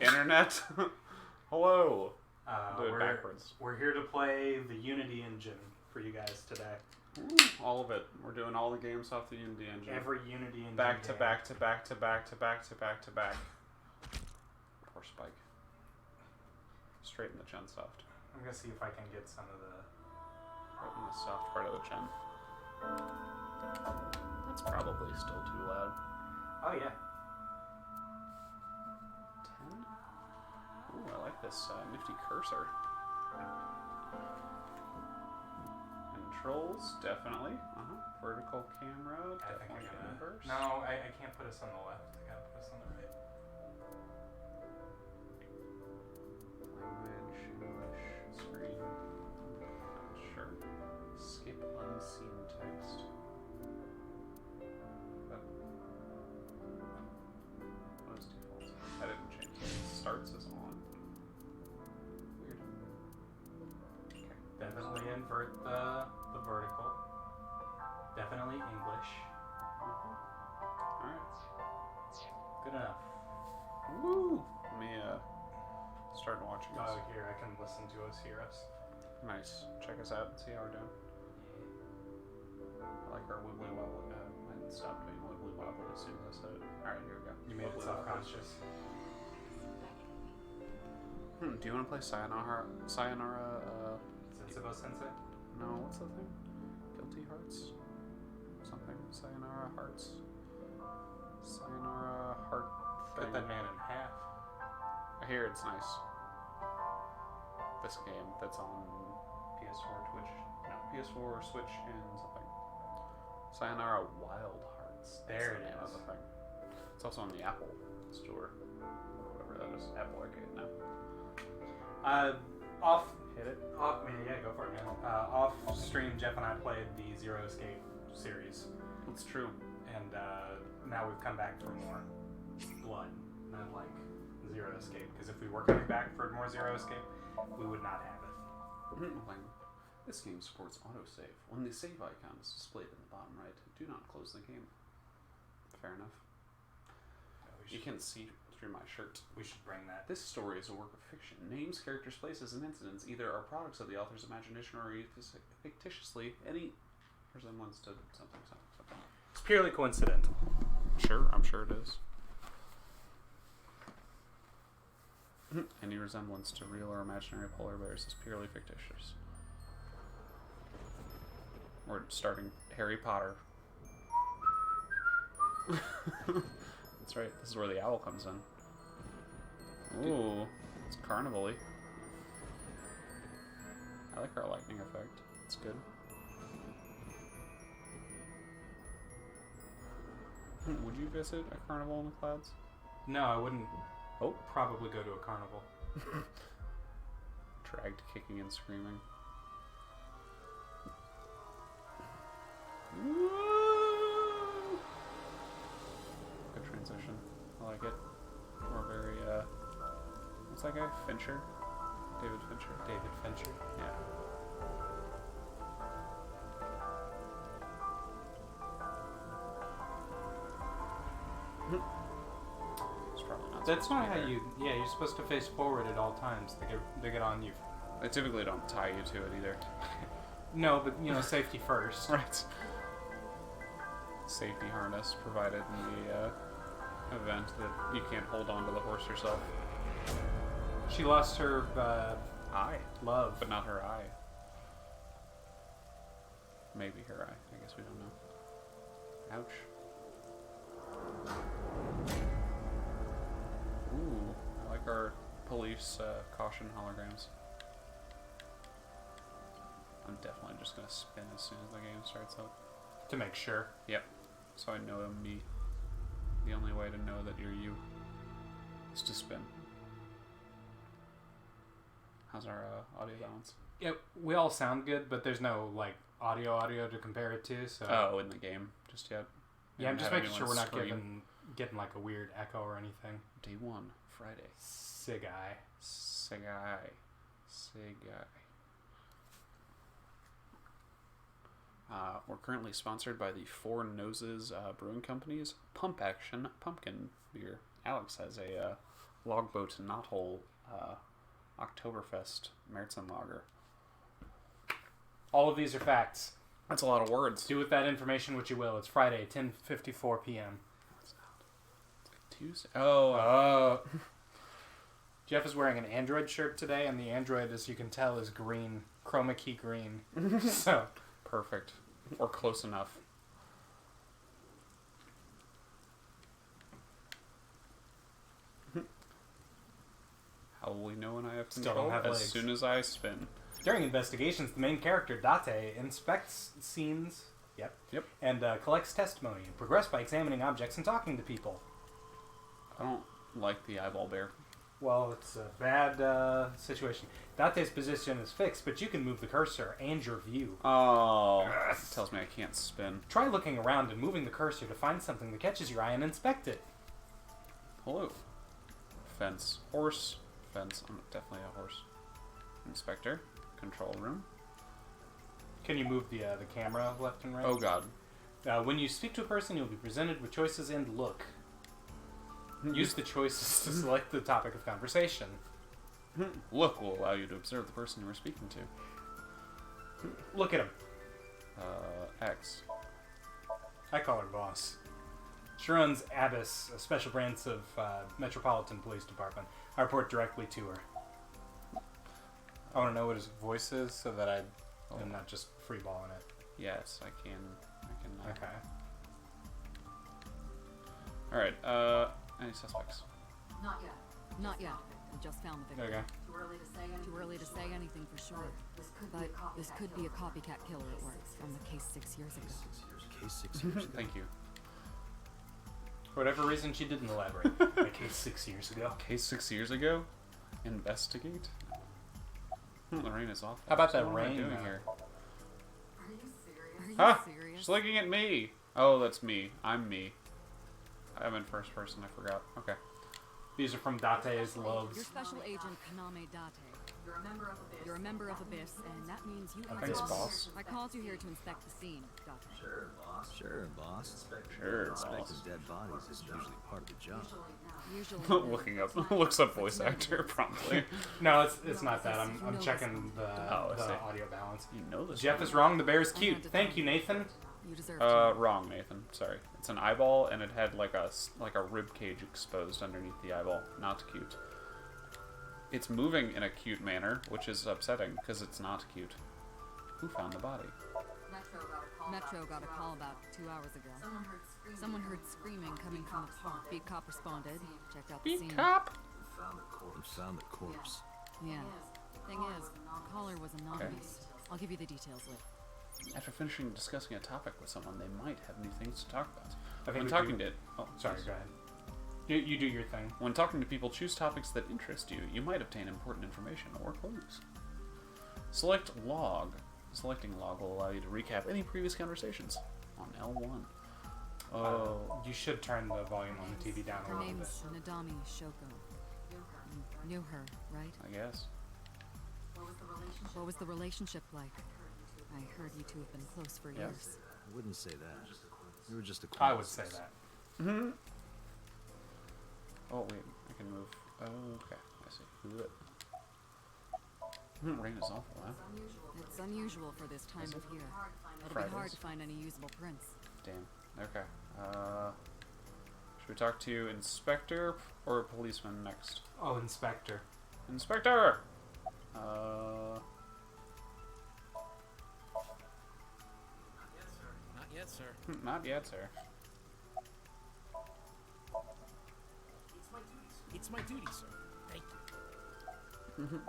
Internet. Hello. Do it we're, backwards. We're here to play the Unity engine for you guys today. Ooh, all of it. We're doing all the games off the Unity engine. Every Unity engine. Back to back to back to back to back to back to back. Poor Spike. Straight in the chin soft. I'm gonna see if I can get some of the. Right in the soft part of the chin. That's probably still too loud. Oh yeah. 10? Ooh, I like this nifty cursor. Controls, definitely. Vertical camera, I think definitely I'm gonna. inverse. No, I can't put us on the left. I gotta put us on the right. Language, English, screen. Not sure. Skip unseen text. But what is default? I didn't change it. Starts as on. Weird. Okay. Definitely invert the vertical. Definitely English. Alright. Good enough. Woo! Let me start watching this. Oh, here, I can listen to us, hear us. Nice. Check us out and see how we're doing. I like our wibbly wobbly. I didn't stop doing wibbly wobbly as soon as I said it. Alright, here we go. You made it Wibbly wobbly. self-conscious. Do you want to play Sayonara? Sensibo Sensei? No, what's the thing? Guilty Hearts? Something. Sayonara Hearts. Sayonara Heart thing. Cut that man in half. I hear it's nice. This game that's on PS4, Twitch. No, PS4, Switch, and something. Sayonara Wild Hearts. That's There the it name of is. the thing. It's also on the Apple Store. Whatever that is. Apple Arcade now. Off, Hit it. yeah, go for it, man. Off stream, Jeff and I played the Zero Escape series, It's true. and now we've come back for more blood, not like Zero Escape. Because if we were coming back for more Zero Escape, we would not have it. This game supports autosave. When the save icon is displayed in the bottom right, do not close the game. Fair enough. You can see through my shirt. We should bring that. This story is a work of fiction. Names, characters, places, and incidents either are products of the author's imagination or fictitiously any resemblance to something. It's purely coincidental. Sure, I'm sure it is. Any resemblance to real or imaginary polar bears is purely fictitious. We're starting Harry Potter. That's right, this is where the owl comes in. Ooh, it's carnival-y. I like our lightning effect. It's good. Would you visit a carnival in the clouds? No, I wouldn't. Oh. Probably go to a carnival. Dragged, kicking, and screaming. Woo! Good transition. I like it. We're very, what's that guy? Fincher? David Fincher? David Fincher. Yeah. It's probably not. That's not how there. you. Yeah, you're supposed to face forward at all times. They get on you. They typically don't tie you to it either. No, but safety first. Right. Safety harness provided in the event that you can't hold on to the horse yourself. She lost her Eye. love. But not her eye. Maybe her eye. I guess we don't know. Ouch. Ooh, I like our police caution holograms. I'm definitely just going to spin as soon as the game starts up. To make sure. Yep. So I know I'm me. The only way to know that you're you is to spin. How's our audio balance? Yeah, we all sound good, but there's no audio to compare it to. So. Oh, in the game just yet. Yeah, I'm just Haven't making had sure we're not anyone getting like a weird echo or anything. Day 1, Friday. Sig eye. Segai. We're currently sponsored by the Four Noses Brewing Company's Pump Action Pumpkin Beer. Alex has a Logboat Knothole Oktoberfest Märzenlager. All of these are facts. That's a lot of words. Do with that information what you will. It's Friday, 10:54 p.m. It's like Tuesday. Oh. Jeff is wearing an Android shirt today, and the Android, as you can tell, is green. Chroma key green. So perfect. Or close enough. How will we know when I have Still control? don't have as legs. soon as I spin. during investigations, the main character, Date, inspects scenes and collects testimony and progress by examining objects and talking to people. I don't like the eyeball bear. Well, it's a bad situation. Date's position is fixed, but you can move the cursor and your view. Oh, it tells me I can't spin. Try looking around and moving the cursor to find something that catches your eye and inspect it. Hello. Fence. Horse. Fence. I'm definitely a horse. Inspector. Control room. Can you move the camera left and right? Oh, God. When you speak to a person, you'll be presented with choices and look. Use the choices to select the topic of conversation. Look will allow you to observe the person you are speaking to. Look at him. X. I call her boss. She runs Abyss, a special branch of Metropolitan Police Department. I report directly to her. I want to know what his voice is so that I am not just freeballing it. Yes, I can. Okay. Alright, any suspects? Not yet. Not yet. We just found the victim. Okay. Too early to say anything for sure. But this could be a copycat killer at work from the case 6 years ago. Case 6 years ago. Thank you. For whatever reason, she didn't elaborate. A case 6 years ago. Case 6 years ago? Investigate? The rain is awful. How about that What am I rain, doing though? here? Are you serious? Huh? Serious? She's looking at me. Oh, that's me. I'm me. I'm in first person. I forgot. Okay. These are from Date's loves. You're Special Agent Kaname Date. You're a member of Abyss, and that means you Okay, answer. boss. I called you here to inspect the scene, Date. Sure, boss. Sure, Inspecting boss. dead bodies is usually part of the job. Usually. Looking up. Looks up voice actor promptly. No, it's not that. I'm checking the I see. audio balance. You know this. Jeff is wrong. The bear is cute. Thank you, Nathan. You deserve to. Wrong, Nathan. Sorry. It's an eyeball, and it had like a rib cage exposed underneath the eyeball. Not cute. It's moving in a cute manner, which is upsetting because it's not cute. Who found the body? Metro got a call about 2 hours ago. Someone heard screaming coming from the pond. Beat cop responded. Checked out the scene. Cop. We found the corpse. Yeah. Thing is, the caller was anonymous. I'll give you the details later. After finishing discussing a topic with someone, they might have new things to talk about. I think When we talking do- to... Oh, Sorry, please. go ahead. You do your thing. When talking to people, choose topics that interest you. You might obtain important information or clues. Select log. Selecting log will allow you to recap any previous conversations on L1. Oh, You should turn the volume on the TV down a Her little bit. name's Nadami Shoko. You knew her, right? I guess. What was the relationship like? I heard you two have been close for years. I wouldn't say that. We were just I would say acquaintances. that. Oh, wait. I can move. Oh, okay. I see. Move it. Rain is awful, huh? It's unusual for this time Is of it? year. It'll be Fridays. hard to find any usable prints. Damn. Okay. Should we talk to Inspector or Policeman next? Oh, Inspector. Inspector! Not yet, sir. Not yet, sir. It's my duty, sir. Thank you.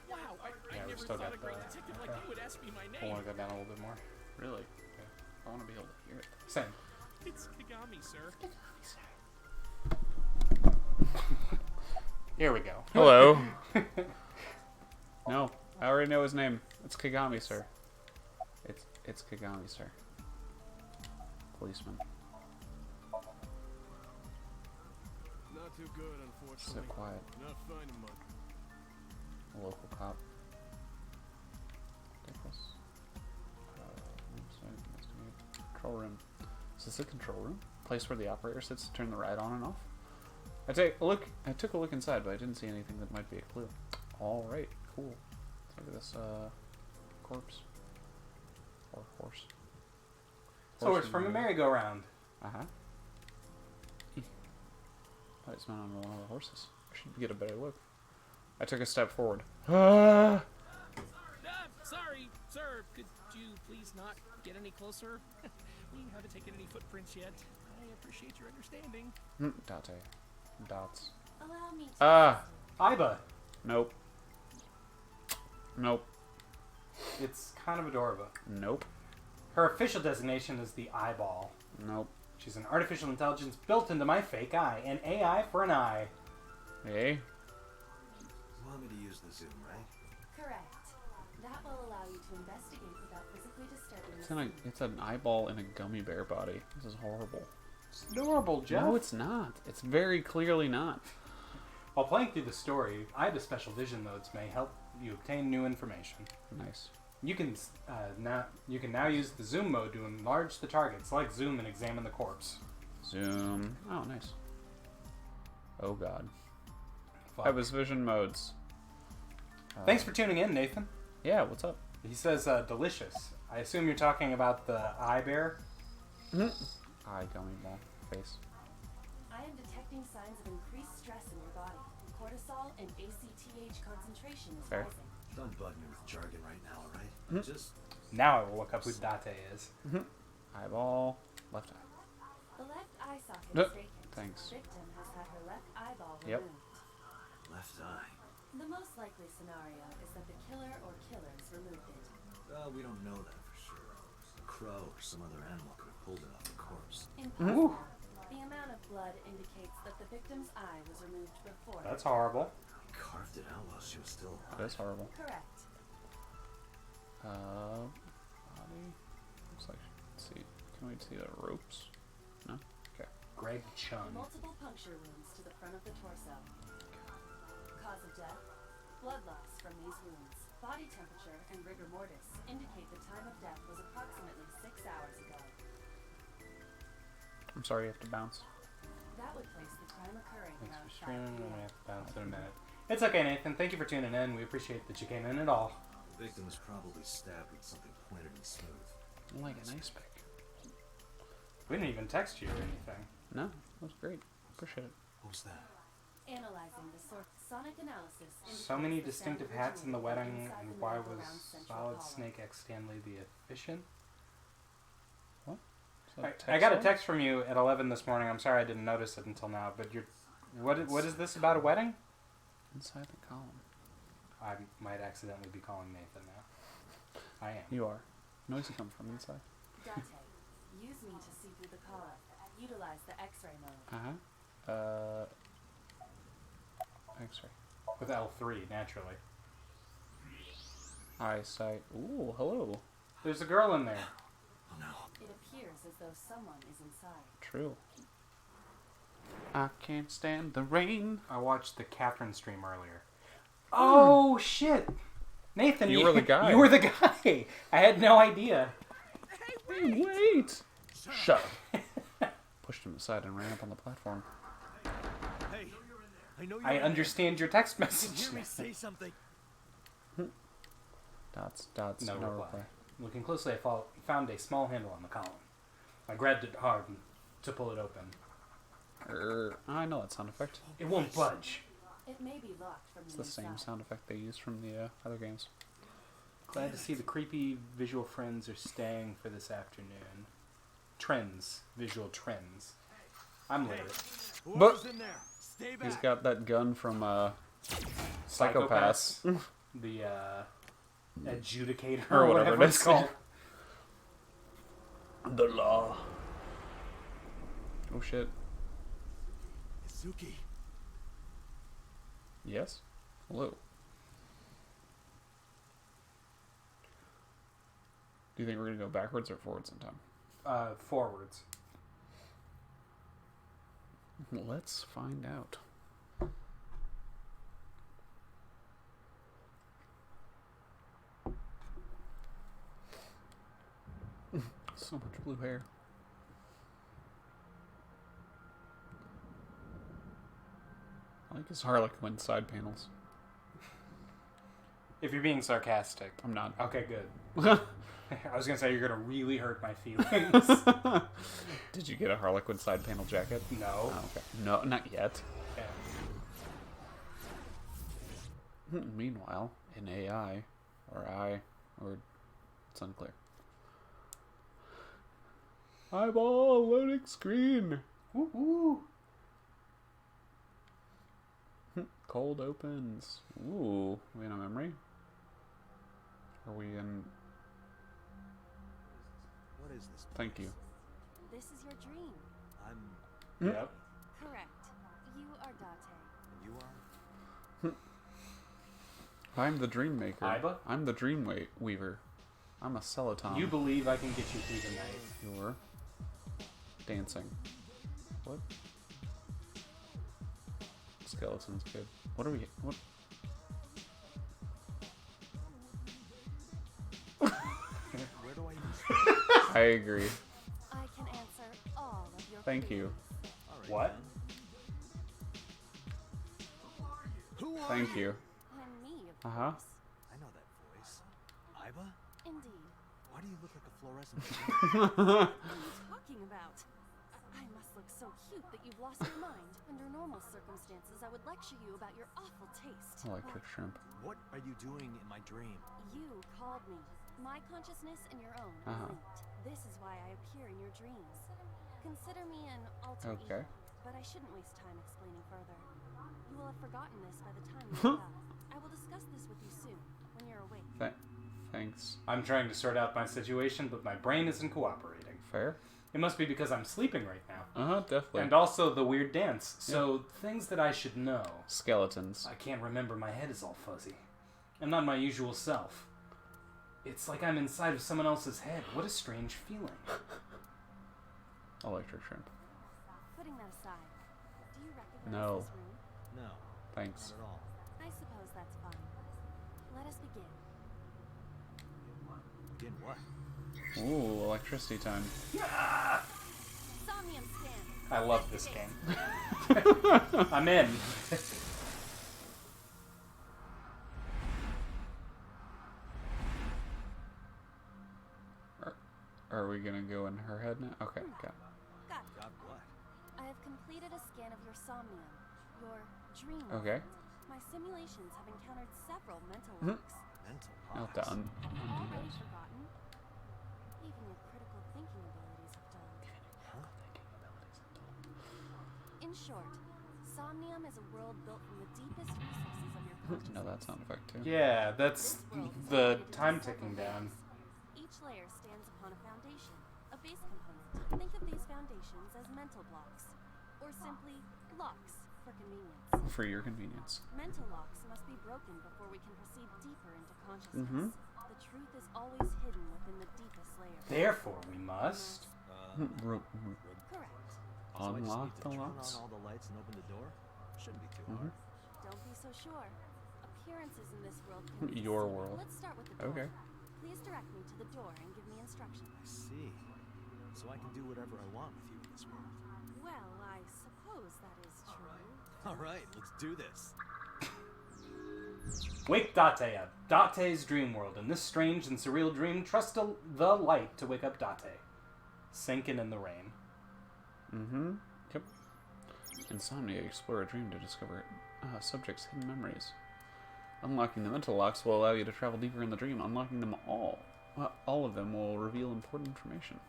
Wow, I Yeah, we never still thought got a great the- detective like you would ask me my I name. want to go down a little bit more. Really? I want to be able to hear it. Same. It's Kagami, sir. Here we go. Hello. No, I already know his name. It's Kagami, sir. It's Kagami, sir. Policeman. Not too good, So unfortunately. quiet. Not finding much. A local cop. Take this. Control room. Is this a control room? place where the operator sits to turn the ride on and off. I took a look inside, but I didn't see anything that might be a clue. Alright, cool. Let's look at this corpse. Or horse. So it's from a merry-go-round. Uh-huh. I just went on one of the horses. I should get a better look. I took a step forward. Ah! Sorry, sir. Could you please not get any closer? We haven't taken any footprints yet. I appreciate your understanding. Date. Dots. Allow me to Ah! Aiba. Nope. Nope. It's kind of adorable. Nope. Her official designation is the Eyeball. Nope. She's an artificial intelligence built into my fake eye. An AI for an eye. Hey? You want me to use the zoom, right? correct. That will allow you to investigate without physically disturbing the scene. It's an eyeball in a gummy bear body. This is horrible. It's adorable, Jeff. No, it's not. It's very clearly not. While playing through the story, Aiba's special vision modes may help you obtain new information. Nice. You can now use the zoom mode to enlarge the target. Select zoom and examine the corpse. Zoom. Oh, nice. Oh, God. Fuck. Aiba's vision modes. Thanks for tuning in, Nathan. Yeah, what's up? He says delicious. I assume you're talking about the eye bear. Eye gummy ball face. I am detecting signs of increased stress in your body. Cortisol and ACTH concentration is Fair. rising. Don't bug me with jargon right now, alright? Just Now I will look up who Date is. Eyeball. Left eye. The left eye socket Nope. is vacant. Thanks. Victim has had her left eyeball Yep. removed. left eye. The most likely scenario is that the killer or killers removed it. Well, we don't know that for sure. A crow or some other animal could have pulled it off the corpse. Impossible. The amount of blood indicates that the victim's eye was removed before. That's horrible. Carved it out while she was still alive. That's horrible. Correct. Body. Looks like. Let's see. Can we see the ropes? No. Okay. Greg Chung. Multiple puncture wounds to the front of the torso. Cause of death? Blood loss from these wounds. Body temperature and rigor mortis indicate the time of death was approximately 6 hours ago. I'm sorry you have to bounce. That would place the crime occurring Thanks around for 5 streaming. I'm p.m. gonna have to bounce in a minute. It's okay, Nathan. Thank you for tuning in. We appreciate that you came in at all. The victim was probably stabbed with something pointed and smooth. Like an ice pick. We didn't even text you or anything. No, that was great. Appreciate it. What was that? Analyzing the sonic analysis. So many indicates the sound distinctive hats in the originated wedding, inside and the why nerve was around central Solid column. Snake X Stanley the efficient? Is that I got a line? text from you at 11 this morning. I'm sorry I didn't notice it until now. But what is this about a wedding? Inside the column. I might accidentally be calling Nathan now. I am. You are. Noise comes from inside. Date. Use me to see through the column. Utilize the X-ray mode. X-ray. With L3, naturally. Eyesight. Ooh, hello. There's a girl in there. Oh no. It appears as though someone is inside. True. I can't stand the rain. I watched the Catherine stream earlier. Oh, shit. Nathan, You were the guy. You were the guy. I had no idea. Hey, wait! Shut up. Pushed him aside and ran up on the platform. Hey, I know you're I in understand your text there. message. Hear me say something. Dots, No no reply. reply. Looking closely, I found a small handle on the column. I grabbed it hard to pull it open. I know that sound effect. It won't budge. It may be locked from It's the the same inside. sound effect they use from the other games. Glad to see the creepy visual friends are staying for this afternoon. Trends. Visual trends. I'm lit. Whoever's in there, stay back. He's got that gun from Psychopaths. The adjudicator Or or whatever whatever it it's is. called. The law. Oh shit. Suki. Yes? Hello. Do you think we're gonna go backwards or forwards in time? Forwards. Let's find out. So much blue hair. like his Harlequin side panels. If you're being sarcastic. I'm not. Okay, good. I was gonna say you're gonna really hurt my feelings. Did you get a Harlequin side panel jacket? No. Oh, okay. No, not yet. Yeah. Meanwhile, in AI, or it's unclear. Eyeball loading screen. Woo-hoo. Cold opens. Ooh, we in a memory? Are we in? What is this? Thank you. This is your dream. I'm. Yep. Correct. You are Date. You are. I'm the dream maker. Aiba? I'm the dream weaver. I'm a celoton. You believe I can get you through the night. You're dancing. What? Skeleton's good. What are we? What? Where do I use? I agree. I can answer all of your Thank you. All right, What? then. Who are Thank you. I'm me, of Uh-huh. course. I know that voice. Aiba? Indeed. Why do you look like a fluorescent? What are you talking about? I must look so cute that you've lost your mind. Under normal circumstances, I would lecture you about your awful taste. Electric shrimp. What are you doing in my dream? You called me. My consciousness and your own Uh-huh. are linked. This is why I appear in your dreams. Consider me an alter Okay. ego, but I shouldn't waste time explaining further. You will have forgotten this by the time you wake up. I will discuss this with you soon, when you're awake. Thanks. I'm trying to sort out my situation, but my brain isn't cooperating. Fair. It must be because I'm sleeping right now. Definitely. And also the weird dance. So, things that I should know. Skeletons. I can't remember. My head is all fuzzy. I'm not my usual self. It's like I'm inside of someone else's head. What a strange feeling. Electric shrimp. Putting that aside, do you recognize No. this room? No, Thanks. not at all. I suppose that's fine. Let us begin. Begin what? Ooh, electricity time. Somnium scan. I love this game. I'm in. Are we gonna go in her head now? Okay, got it. Got it. Got what? I have completed a scan of your somnium, your dream. Okay. My simulations have encountered several mental Mhm. locks. Mental Well blocks. done. Already forgotten. Even your critical thinking abilities have dulled. In short, Somnium is a world built from the deepest recesses of your consciousness. No, that sound effect too. Yeah, that's This world is the divided into time several ticking down. layers. Each layer stands upon a foundation, a base component. Think of these foundations as mental blocks, or simply locks for convenience. For your convenience. Mental locks must be broken before we can proceed deeper into consciousness. Mhm. The truth is always hidden within the deepest layer. Therefore, we must. Correct. So I just Unlock need to the turn locks. on all the lights and open the door? Shouldn't be too Mhm. hard. Don't be so sure. Appearances in this world can be Your deceiving. world. Let's start with the door. Okay. Please direct me to the door and give me instructions. I see. So I can do whatever I want with you in this world. Well, I suppose that is true. All right, let's do this. Wake Date up. Date's dream world. In this strange and surreal dream, trust the light to wake up Date. Sinking in the rain. Yep. Insomnia. Explore a dream to discover subjects' hidden memories. Unlocking the mental locks will allow you to travel deeper in the dream. Unlocking them all of them will reveal important information.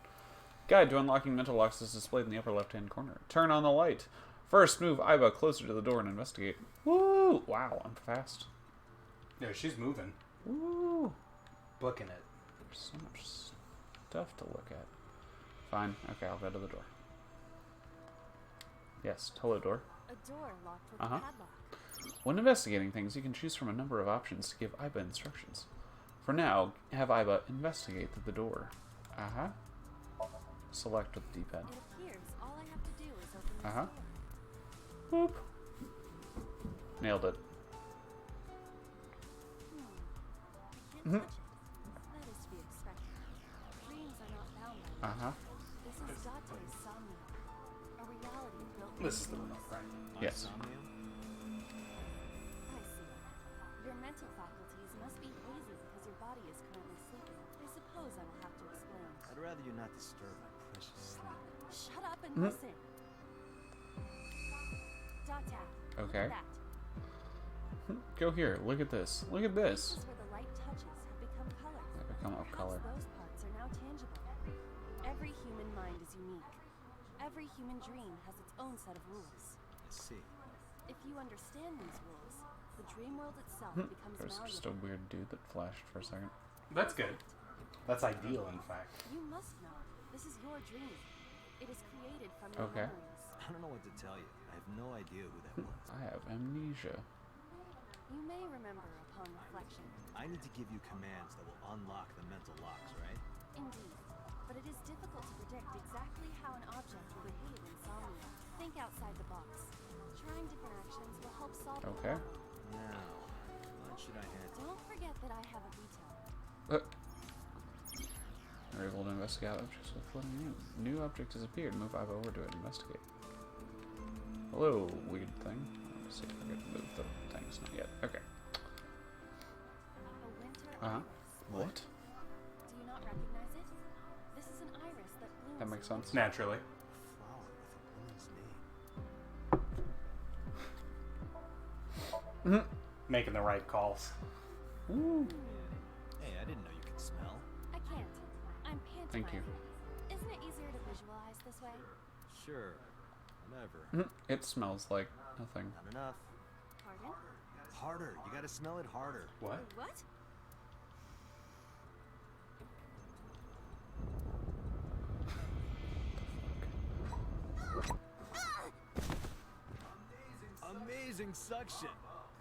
Guide to unlocking mental locks is displayed in the upper left-hand corner. Turn on the light. First, move Aiba closer to the door and investigate. Woo! Wow, I'm fast. No, she's moving. Woo! Booking it. There's so much stuff to look at. Fine. Okay, I'll go to the door. Yes, hello, door. A door locked with Uh-huh. a padlock. When investigating things, you can choose from a number of options to give Aiba instructions. For now, have Aiba investigate the door. Select with the D-pad. It appears all I have to do is open this Uh-huh. door. Boop. Nailed it. I can't touch it. That is to be expected. Dreams are not bound by Uh-huh. This is Date's Somnium, a reality built This is the one, right? Yes. Somnium? mental faculties must be hazy because your body is currently sleeping. I suppose I will have to explain. I'd rather you not disturb my precious sleep. Shut up and listen. Data. Okay. Look at that. Go here. Look at this. Look at this. Places where the light touches have become colors. They become of color. Perhaps those parts are now tangible. Every human mind is unique. Every human dream has its own set of rules. I see. If you understand these rules, the dream world itself becomes There's malleable. just a weird dude that flashed for a second. That's good. That's ideal, in fact. You must know. This is your dream. It is created from your Okay. memories. I don't know what to tell you. I have no idea who that was. I have amnesia. You may remember upon reflection. I need to give you commands that will unlock the mental locks, right? Indeed. But it is difficult to predict exactly how an object will behave in Somnium. Think outside the box. Trying different actions will help solve the Okay. problem. Now, what should I head to? Don't forget that I have a veto. You're able to investigate objects with floating new. New object has appeared. Move Aiba over to it. Investigate. Hello, weird thing. Let's see if I can move the things. Not yet. Okay. A winter Uh-huh. iris. What? Do you not recognize it? This is an iris that blooms. That makes in sense. Naturally. A flower with a woman's name. Making the right calls. Ooh. Hey, I didn't know you could smell. I can't. I'm pantomiming. Thank you. Isn't it easier to visualize this way? Sure. Whatever. It smells like nothing. Not enough. Pardon? Harder. You gotta smell it harder. What? What? Amazing suction.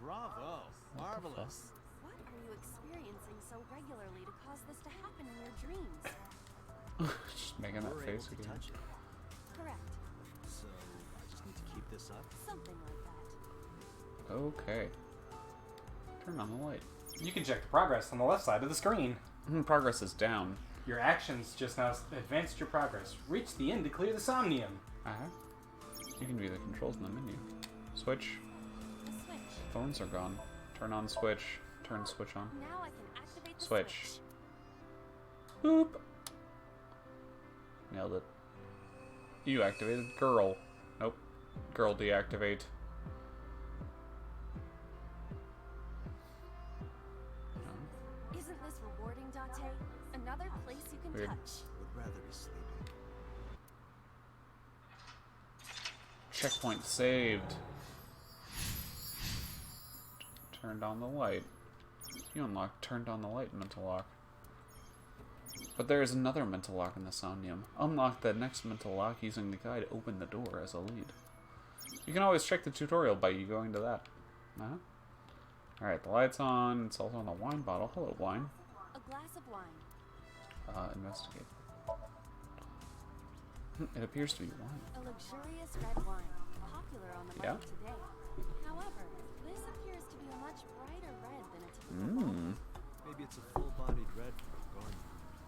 Bravo. Marvelous. What are you experiencing so regularly to cause this to happen in your dreams? Just making that We're face able to again. touch it. Correct. So I just need to keep this up. Something like that. Okay. Turn on the light. You can check the progress on the left side of the screen. Progress is down. Your actions just now advanced your progress. Reach the end to clear the Somnium. You can view the controls in the menu. Switch. The switch. Thorns are gone. Turn on switch. Turn switch on. Now I can activate the Switch. switch. Boop. Nailed it. You activated girl. Nope. Girl deactivate. Isn't this rewarding, Date? Another place you can Weird. touch. Would rather be sleeping. Checkpoint saved. Turned on the light. You unlocked turned on the light mental lock. But there is another mental lock in the Somnium. Unlock the next mental lock using the guide open the door as a lead. You can always check the tutorial by you going to that. Alright, the light's on. It's also on the wine bottle. Hello, wine. A glass of wine. Investigate. It appears to be wine. A luxurious red wine. Popular on the Yeah? market today. However, this appears to be a much brighter red than a typical wine. Maybe it's a full-bodied red from a garden.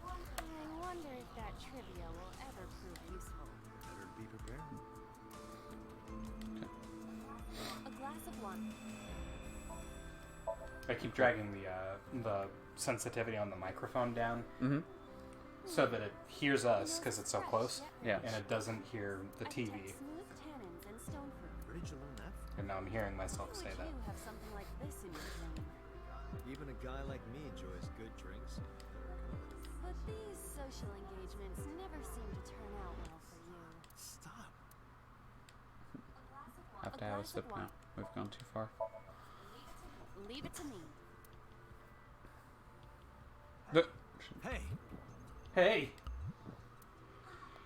I wonder if that trivia will ever prove useful. Better be prepared. A glass of wine. I keep dragging the sensitivity on the microphone down so that it hears us because it's so close, Yeah. and it doesn't hear the I TV. detect smooth tannins and stone fruit. Where did you learn that from? And now I'm hearing myself Why say would that. you have something like this in your dream? Even a guy like me enjoys good drinks. But these social engagements never seem to turn out well for you. Stop. Have to have a glass of sip wine. now. We've gone too far. Leave it to me. Hey, Hey!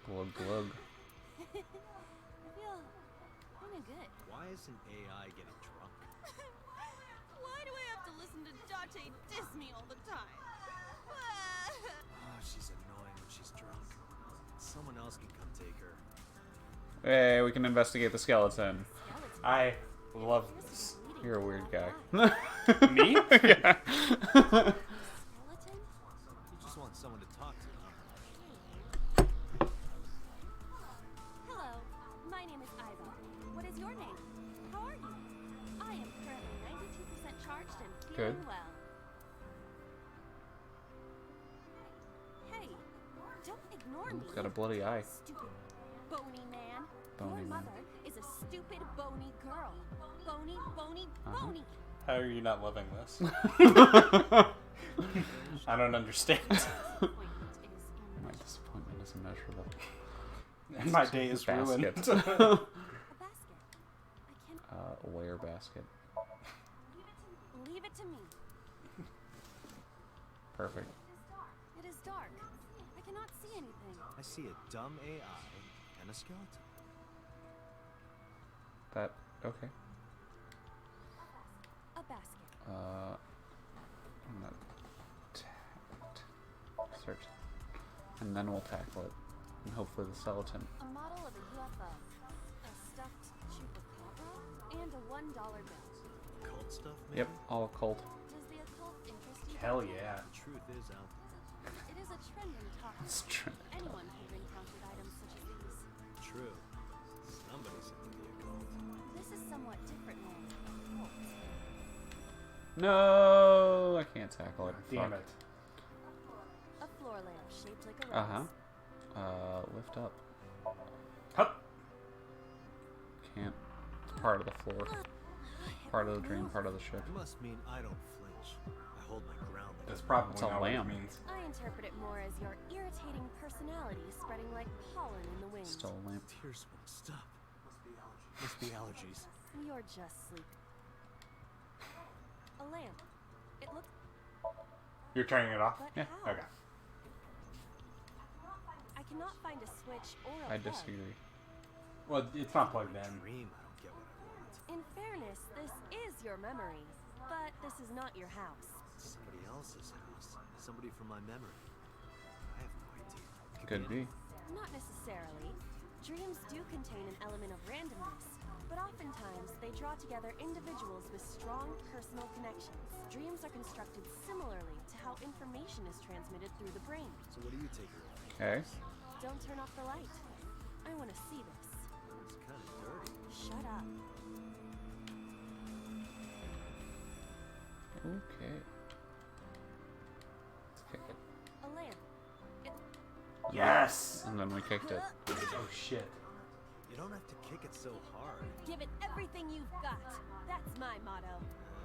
Glug glug. I feel kind of good. why isn't AI getting drunk? Why do I have to listen to Date diss me all the time? Oh, she's annoying when she's drunk. Someone else can come take her. Hey, we can investigate the skeleton. I love this. You're a weird guy. Me? Yeah. Skeleton? You just want someone to talk to, huh? Hello, my name is Aiba. What is your name? How are you? I am currently 92% charged and Good. Well. Hey, don't ignore me. It's got a bloody eye. Stupid bony man. Bony Your man. mother is a stupid bony girl. Bony, bony, Uh-huh. bony. How are you not loving this? I don't understand. My disappointment is immeasurable. And my day is ruined. Basket. A basket. I can Where basket? leave it to me. Perfect. It is dark. I cannot see anything. I see a dumb AI and a skeleton. That okay. A basket. I'm gonna search, and then we'll tackle it, and hopefully the skeleton. A model of a UFO. A stuffed chupacabra. And a $1 bill. Cult stuff, maybe? Yep, all occult. Does the occult interest you? Hell yeah. The truth is out there. It is a trending topic. It's true. Anyone could have encountered items such as these. True. Somebody's into the occult. This is somewhat different than a cult. No, I can't tackle it. Damn Fuck. it. A floor lamp shaped like a rose. Lift up. Hup. Can't. It's part of the floor. Part of the dream, part of the ship. It must mean I don't flinch. I hold my ground. like That's a probably It's a not what it lamb. means. I interpret it more as your irritating personality spreading like pollen in the wind. Still a lamp. Tears won't stop. Must be allergies. You're just sleeping. A lamp. It looks. You're turning it off? But Yeah. how? Okay. I cannot find a switch or a I plug. disagree. Well, it's not plugged in. Dream I don't get what I want. In fairness, this is your memory, but this is not your house. It's somebody else's house. Somebody from my memory. I have no idea. Could be. Not necessarily. Dreams do contain an element of randomness, but oftentimes they draw together individuals with strong personal connections. Dreams are constructed similarly to how information is transmitted through the brain. So what do you take away? Okay. Don't turn off the light. I want to see this. It's kind of dirty. Shut up. Okay. Let's kick it. A lamp. It. Yes! And then we kicked it. Oh shit. You don't have to kick it so hard. Give it everything you've got. That's my motto.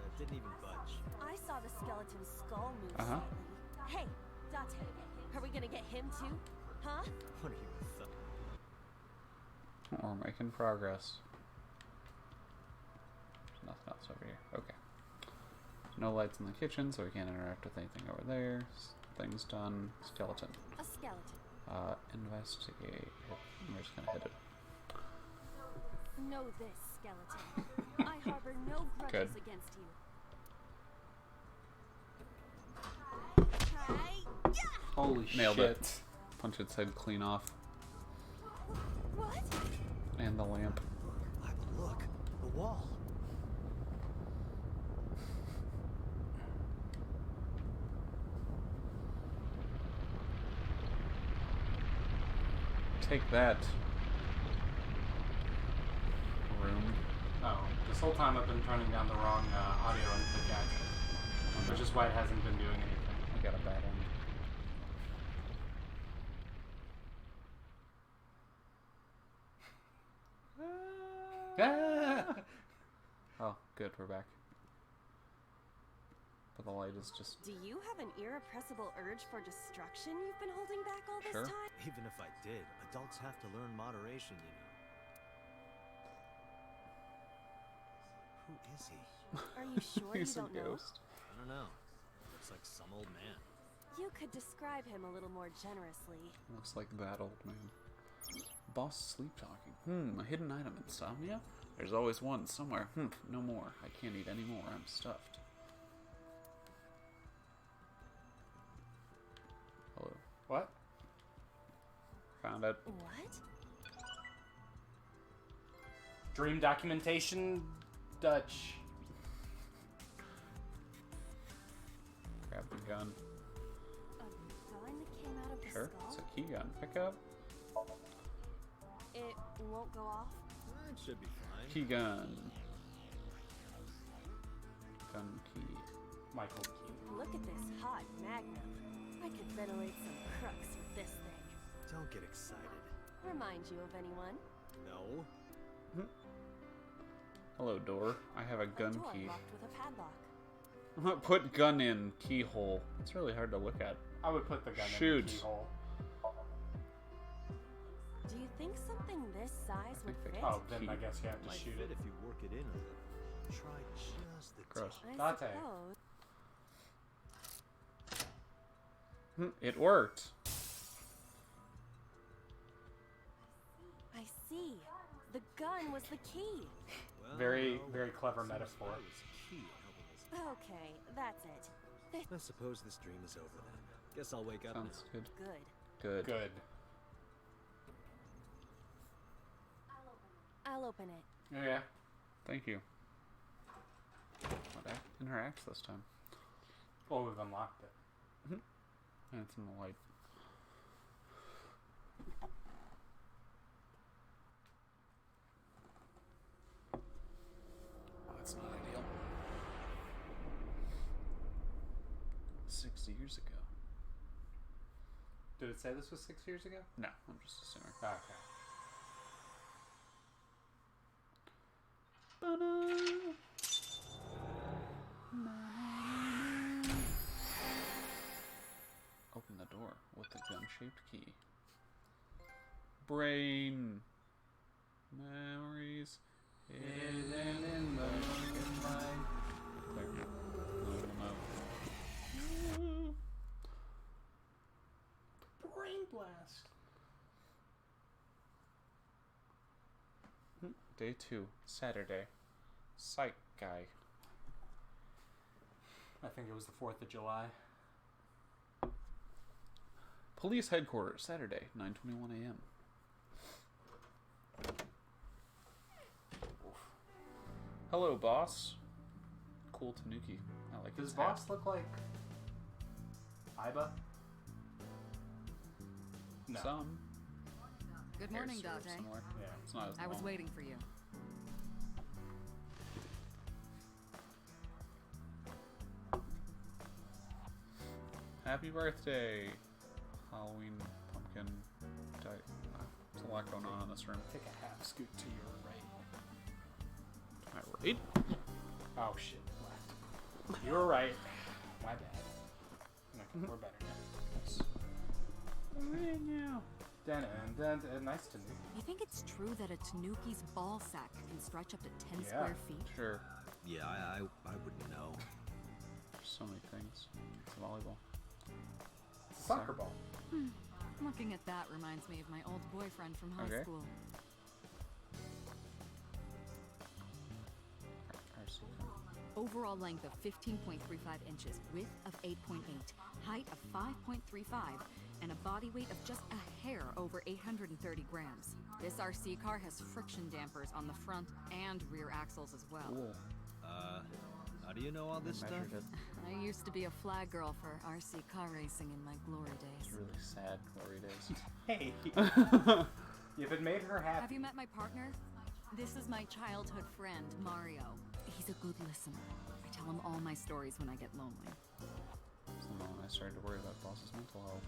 It didn't even budge. I saw the skeleton's skull move Uh-huh. slightly. Hey, Date, are we gonna get him too? Huh? What are you, We're making progress. There's nothing else over here. Okay. No lights in the kitchen, so we can't interact with anything over there. Thing's done. Skeleton. A skeleton. Investigate. We're just gonna hit it. Know this, skeleton. I harbor no grudges Good. against you. Hi. Yeah! Holy Nailed shit. it. Punch its head clean off. What? And the lamp. Look, the wall. Take that. Room. Oh, this whole time I've been turning down the wrong audio input jack, which is why it hasn't been doing anything. I got a bad end. Ah! Oh, good, we're back. But the light is just... Do you have an irrepressible urge for destruction you've been holding back all this Sure. time? Even if I did, adults have to learn moderation, you know. Who is he? Are you sure you He's a don't know? ghost. I don't know. Looks like some old man. You could describe him a little more generously. Looks like that old man. Boss sleep talking. A hidden item. Insomnia? There's always one somewhere. No more. I can't eat any more. I'm stuffed. Hello. What? Found it. What? Dream documentation, Dutch. Grab the gun. A gun that came out of the Sure. skull? It's a key gun. Pick up. It won't go off? It should be fine. Key gun. Gun key. Michael Keaton. Look at this hot magnum. I could ventilate some crooks with this thing. Don't get excited. Remind you of anyone? No. Hello, door. I have a gun A door key. locked with a padlock. Put gun in keyhole. It's really hard to look at. I would put the gun in Shoot. the keyhole. Do you think something this size would think they- fit? Oh, then I guess you have to Might shoot fit it. if you work it in a little. Try just the Gross. tip. I Date. suppose. It worked. I see. The gun was the key. Well, Very, no, very clever seems metaphor. that was key in helping us. Okay, that's it. I suppose this dream is over then. Guess I'll wake up Sounds now. good. Good. Good. Good. I'll open it. Yeah. Thank you. What interacts this time? Well, we've unlocked it. And it's in the light. Oh, that's not ideal. 6 years ago. Did it say this was 6 years ago? No, I'm just assuming. Okay. Ba-da. Open the door with the gun-shaped key. Brain. Memories hidden in the night. Clear. No. Brain blast. Day 2, Saturday. Psych guy. I think it was the 4th of July. Police headquarters, Saturday, 9:21 a.m. Hello, boss. Cool Tanuki. I like Does his Boss hat. look like Aiba? No. Some. Good morning, Hair's sort of Date. similar. Yeah. It's not as I was long. waiting for you. Happy birthday, Halloween pumpkin. There's a lot going on in this room. Take a half scoot to your right. Am I right? Oh shit, left. You were right. My bad. Okay, we're better now. Right now. Dun, nice to meet you. You think it's true that a tanuki's ball sack can stretch up to 10 Yeah. square feet? Sure. Yeah, I wouldn't know. There's so many things. It's volleyball. It's a soccer ball. Looking at that reminds me of my old boyfriend from high Okay. school. RC. Overall length of 15.35 inches, width of 8.8, height of 5.35, and a body weight of just a hair over 830 grams. This RC car has friction dampers on the front and rear axles as well. Cool. How do you know all this I stuff? measured it. I used to be a flag girl for RC car racing in my glory It's days. really sad glory days. Hey. If it made her Have happy. you met my partner? This is my childhood friend, Mario. He's a good listener. I tell him all my stories when I get lonely. So when I started to worry about Boss's mental health.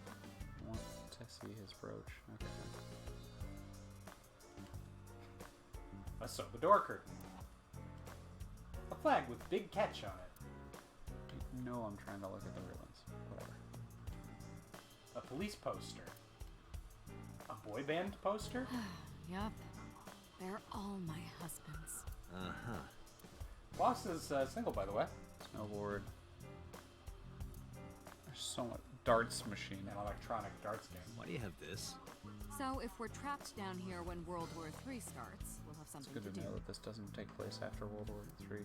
I want to see his brooch. Okay. Let's sew the door curtain. A flag with big catch on it. You know I'm trying to look at the ribbons. Whatever. A police poster. A boy band poster? Yup. They're all my husbands. Uh-huh. Boss is single, by the way. Snowboard. There's so much. Darts machine. An electronic darts game. Why do you have this? So if we're trapped down here when World War III starts, we'll have It's something good to to know do. that this doesn't take place after World War III.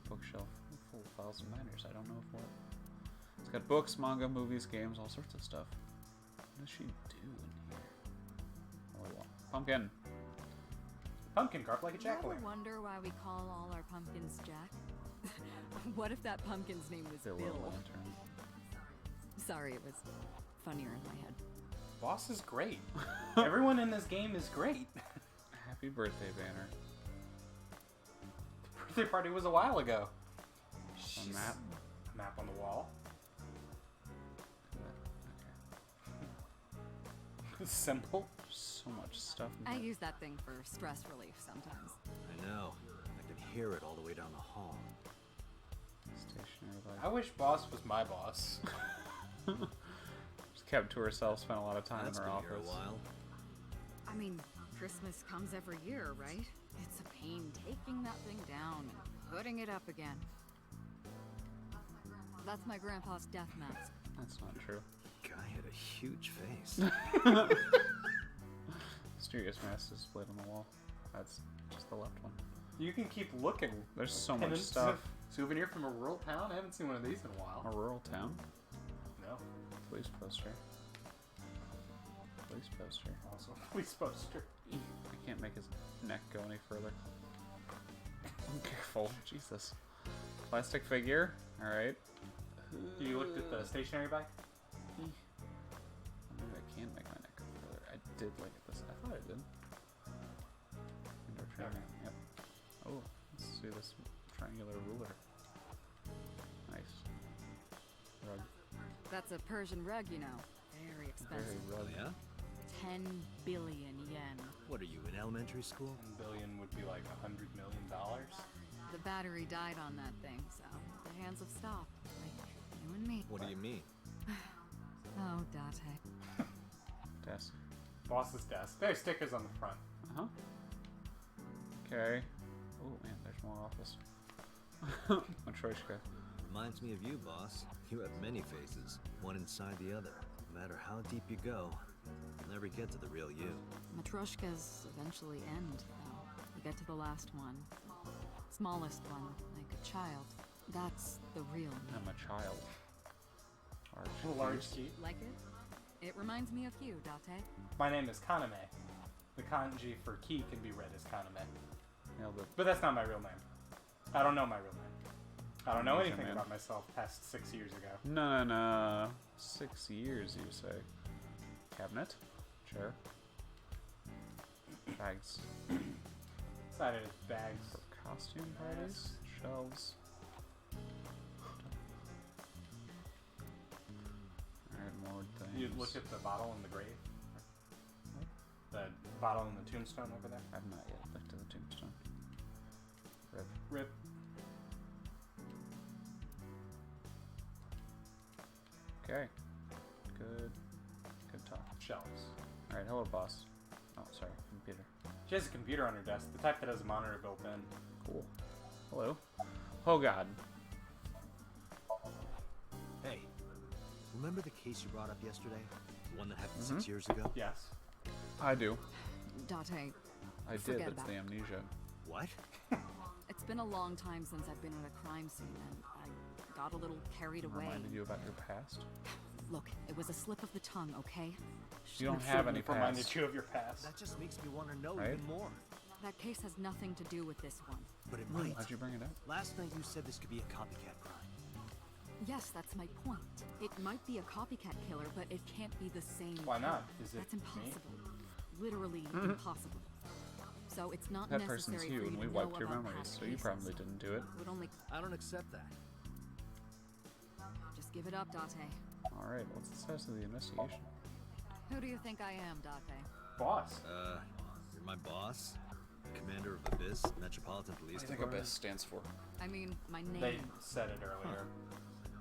Bookshelf full of files and minors. I don't know if what. It's got books, manga, movies, games, all sorts of stuff. What does she do in here? Oh, well. Pumpkin. Pumpkin carved like a Do you ever jack-o'-lantern. wonder why we call all our pumpkins Jack? What if that pumpkin's name was Bill. Bill? Lantern. Sorry, it was funnier in my head. Boss is great. Everyone in this game is great. Happy birthday banner. The birthday party was a while ago. A map. Map on the wall. Okay. Simple. So much stuff. in I there. use that thing for stress relief sometimes. I know. I can hear it all the way down the hall. Stationary I light. wish boss was my boss. Just kept to herself. Spent a lot of time That's in her been here a office. while. I mean, Christmas comes every year, right? It's a pain taking that thing down and putting it up again. That's my grandpa's death mask. That's not true. Guy had a huge face. Mysterious mask displayed on the wall. That's just the left one. You can keep looking. There's so much Pendants stuff. of Souvenir from a rural town? I haven't seen one of these in a while. A rural town. No. Police poster. Police poster. Also, police poster. I can't make his neck go any further. Careful. Jesus. Plastic figure. Alright. You looked at the stationary bike? Maybe I can make my neck go further. I did look at this. I thought I did. Indoor training. Yep. Oh, let's see this triangular ruler. Nice. Rug. That's a Persian rug, you know. Very Very expensive. Oh, rug. yeah? 10 billion yen. What are you, in elementary school? 1 billion would be like $100 million. The battery died on that thing, so the hands have stopped. Like you and me. What do you mean? Oh, Date. Desk. Boss's desk. There's stickers on the front. Uh-huh. Okay. Oh man, there's more office. Matryoshka. Reminds me of you, boss. You have many faces, one inside the other. No matter how deep you go, you'll never get to the real you. Matryoshkas eventually end, though. You get to the last one. Smallest one, like a child. That's the real me. I'm a child. Large keys. key. Like it? It reminds me of you, Date. My name is Kaname. The kanji for key can be read as Kaname. Nailed it. But that's not my real name. I don't know my real name. I don't know Okay, anything man. about myself past 6 years ago. No. 6 years, you say. Cabinet. Chair. Bags. Decided it's bags. For costume parties. Shelves. Alright, more things. You look at the bottle in the grave. The bottle in the tombstone over there. I've not yet looked at the tombstone. Rip. Rip. Okay. Good talk. Shelves. Alright, hello, boss. Oh, sorry, computer. She has a computer on her desk, the type that has a monitor built in. Cool. Hello. Oh god. Hey, remember the case you brought up yesterday? The one that happened 6 years ago? Yes. I do. Date, I did, Forget that's about the it. amnesia. What? it's been a long time since I've been at a crime scene, and I got a little carried away. Reminded you about your past? Look, it was a slip of the tongue, okay? You don't have any Reminded past. you of your past. That just makes me want to know Right? even more. That case has nothing to do with this one. But it might. How'd you bring it up? Last night you said this could be a copycat crime. Yes, that's my point. It might be a copycat killer, but it can't be the same. Why killer. not? Is it That's me? impossible. Literally impossible. So it's not That necessary person's for you, you and to we know wiped your about memories, past so you cases. probably didn't do it. It would only I don't accept that. just give it up, Date. Alright, what's the status of the investigation? Who do you think I am, Date? Boss. You're my boss? Commander of Abyss, Metropolitan Police Department? ABIS stands for? I mean, my name. They said it earlier,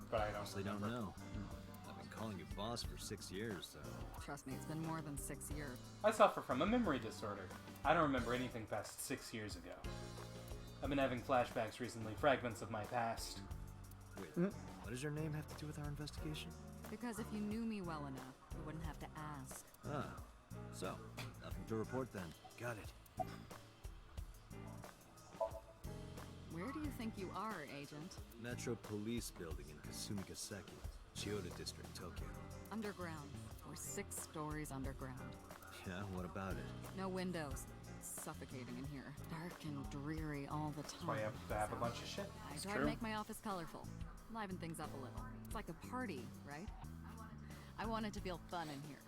but I don't. Honestly don't remember. know. I've been calling you boss for 6 years, so... Trust me, it's been more than 6 years. I suffer from a memory disorder. I don't remember anything past 6 years ago. I've been having flashbacks recently, fragments of my past. Wait, what does your name have to do with our investigation? Because if you knew me well enough, you wouldn't have to ask. Ah, so, nothing to report then. Got it. Where do you think you are, Agent? Metro Police Building in Kasumigaseki, Chiyoda District, Tokyo. Underground. We're 6 stories underground. Yeah, what about it? No windows. It's suffocating in here. Dark and dreary all the time. That's why you have to have a bunch of shit. I It's try true. to make my office colorful. Liven things up a little. It's like a party, right? I want it to feel fun in here.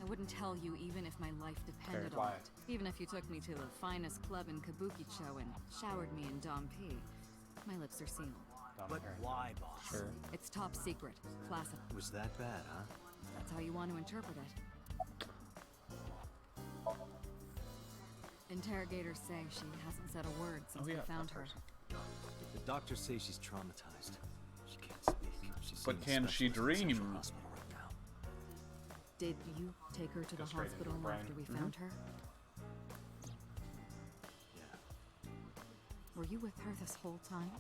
I wouldn't tell you even if my life depended on Why? it. Even if you took me to the finest club in Kabukicho and showered me in Dom P. My lips are sealed. But why, boss? Sure. It's top secret. Classified. It was that bad, huh? That's how you want to interpret it. Interrogators say she hasn't said a word since we found her. The doctors say she's traumatized. She can't speak. She's But seeing a can she specialist at Central dream? Hospital right now. Did you take her to Go the straight into hospital the brain. after we found her? Yeah. Were you with her this whole time?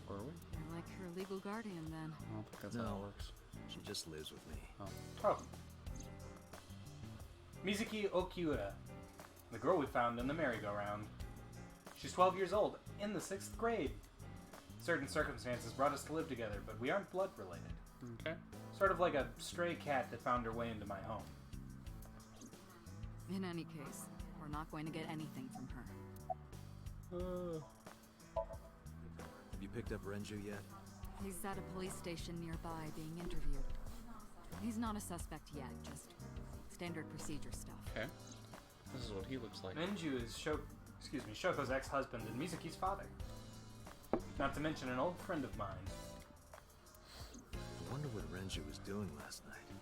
Were we? You're like her legal guardian then. I don't think that's how No. it works. She just lives with me. Oh. Mizuki Okiura, the girl we found in the merry-go-round. She's 12 years old, in the 6th grade. Certain circumstances brought us to live together, but we aren't blood-related. Okay. Sort of like a stray cat that found her way into my home. In any case, we're not going to get anything from her. Have you picked up Renju yet? He's at a police station nearby being interviewed. He's not a suspect yet, just standard procedure stuff. Okay. This is what he looks like. Renju is Shoko's ex-husband and Mizuki's father. Not to mention an old friend of mine. I wonder what Renju was doing last night.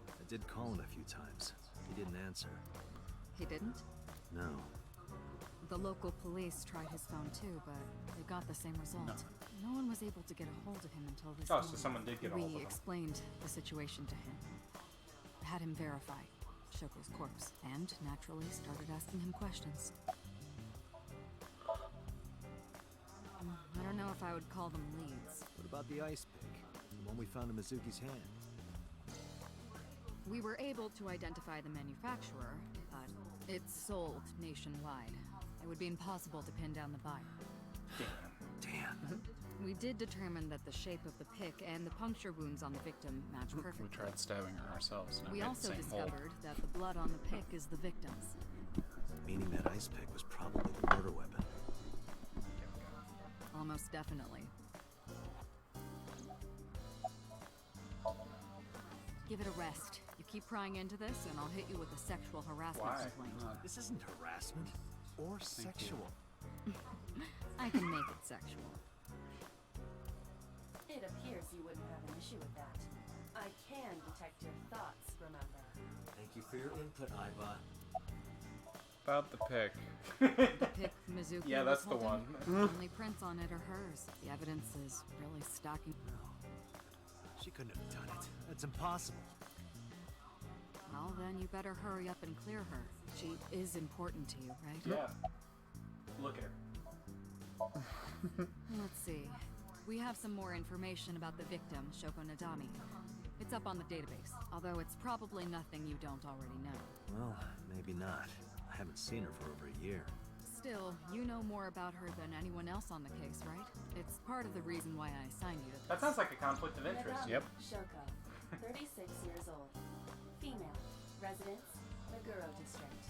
I did call him a few times. He didn't answer. He didn't? No. The local police tried his phone too, but they got the same result. No one was able to get a hold of him until this Oh, so morning. someone did get a hold of We him. explained the situation to him. Had him verify Shoko's corpse, and naturally started asking him questions. I don't know if I would call them leads. What about the ice pick? The one we found in Mizuki's hand? We were able to identify the manufacturer, but it's sold nationwide. It would be impossible to pin down the buyer. Damn. We did determine that the shape of the pick and the puncture wounds on the victim match We perfectly. tried stabbing her ourselves. And it We made the also same hole. discovered that the blood on the pick is the victim's. Meaning that ice pick was probably the murder weapon. Almost definitely. Give it a rest. You keep prying into this, and I'll hit you with a sexual harassment Why? complaint. This isn't harassment or sexual. I can make it sexual. It appears you wouldn't have an issue with that. I can detect your thoughts, remember? Thank you for your input, Aiba. About the pick. The pick Mizuki Yeah, was that's the holding, one. the only prints on it are hers. The evidence is really stacking. She couldn't have done it. That's impossible. Well, then you better hurry up and clear her. She is important to you, right? Yeah. Look at her. Let's see. We have some more information about the victim, Shoko Nadami. It's up on the database, although it's probably nothing you don't already know. Well, maybe not. I haven't seen her for over a year. Still, you know more about her than anyone else on the case, right? It's part of the reason why I assigned you to this. That sounds like a conflict of interest. Nadami Yep. Shoko, 36 years old. Female. Residence, Meguro District.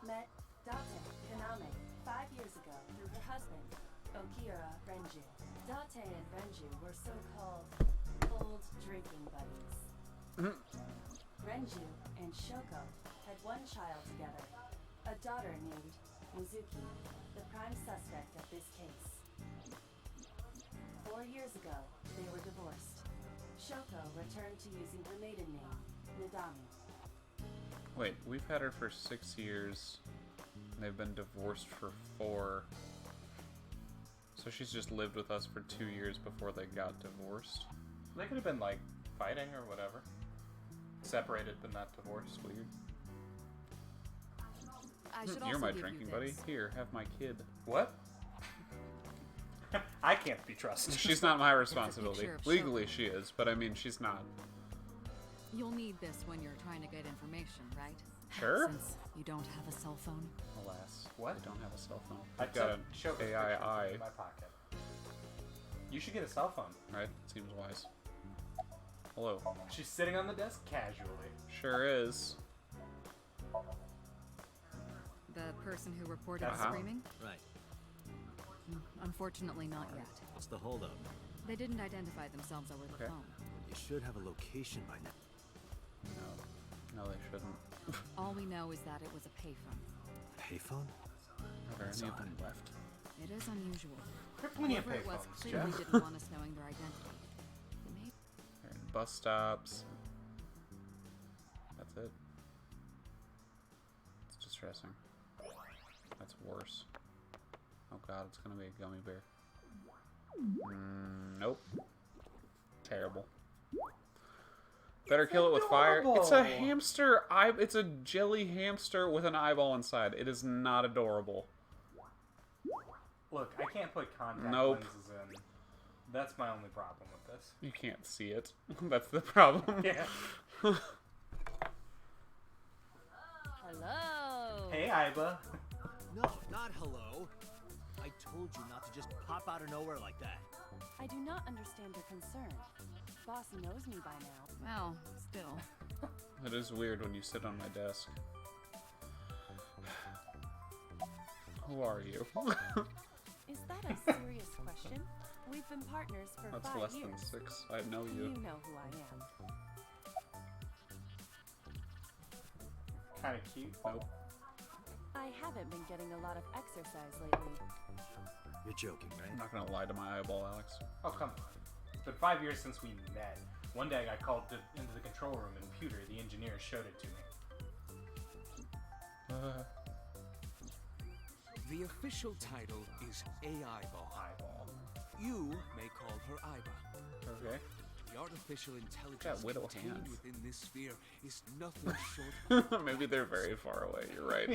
Met Date Kaname 5 years ago through her husband, Okiura Renju. Date and Renju were so-called old drinking buddies. Renju and Shoko had one child together, a daughter named Mizuki, the prime suspect of this case. 4 years ago, they were divorced. Shoko returned to using her maiden name, Nadami. Wait, we've had her for 6 years. And they've been divorced for 4. So she's just lived with us for 2 years before they got divorced. They could have been, like, fighting or whatever. Separated but not divorced. Weird. I should You're also my give drinking you buddy. this. Here, have my kid. What? I can't be trusted. She's not my responsibility. picture of Legally, she is, but I mean, she's not. You'll need this when you're trying to get information, right? Sure. Since you don't have a cell phone. Alas, What? I don't have a cell phone. I I've got took an Shoko's picture AII, in my pocket. You should get a cell phone. right? Seems wise. Hello. She's sitting on the desk casually. Sure is. The person who reported Uh-huh. screaming? Right. Unfortunately, not yet. What's the holdup? They didn't identify themselves over the Okay. phone. You should have a location by now. No. No, they shouldn't. All we know is that it was a payphone. Payphone? Are there any of them left? It is unusual. There are plenty of Whoever it was payphones, clearly Jeff. didn't want us knowing their identity. Maybe They're in bus stops. That's it. It's distressing. That's worse. Oh god, it's gonna be a gummy bear. Nope. Terrible. Better kill it with fire. It's a hamster. It's a jelly hamster with an eyeball inside. It is not adorable. Look, I can't put contact Nope. lenses in. That's my only problem with this. You can't see it. That's the problem. Yeah. Hello. Hey, Aiba. No, not hello. I told you not to just pop out of nowhere like that. I do not understand your concern. Boss knows me by now. Well, still. It is weird when you sit on my desk. Who are you? Is that a serious question? We've been partners for That's 5 less years. than 6. I know You you. know who I am. Kind of cute. Nope. I haven't been getting a lot of exercise lately. You're joking, I'm right? not gonna lie to my eyeball, Alex. Oh, come on. It's been 5 years since we met. One day I got called into the control room and Pewter, the engineer, showed it to me. The official title is Aiba. Eyeball. You may call her Aiba. Okay. The artificial intelligence widow contained hands. within this sphere is nothing short Maybe they're very far away. You're right.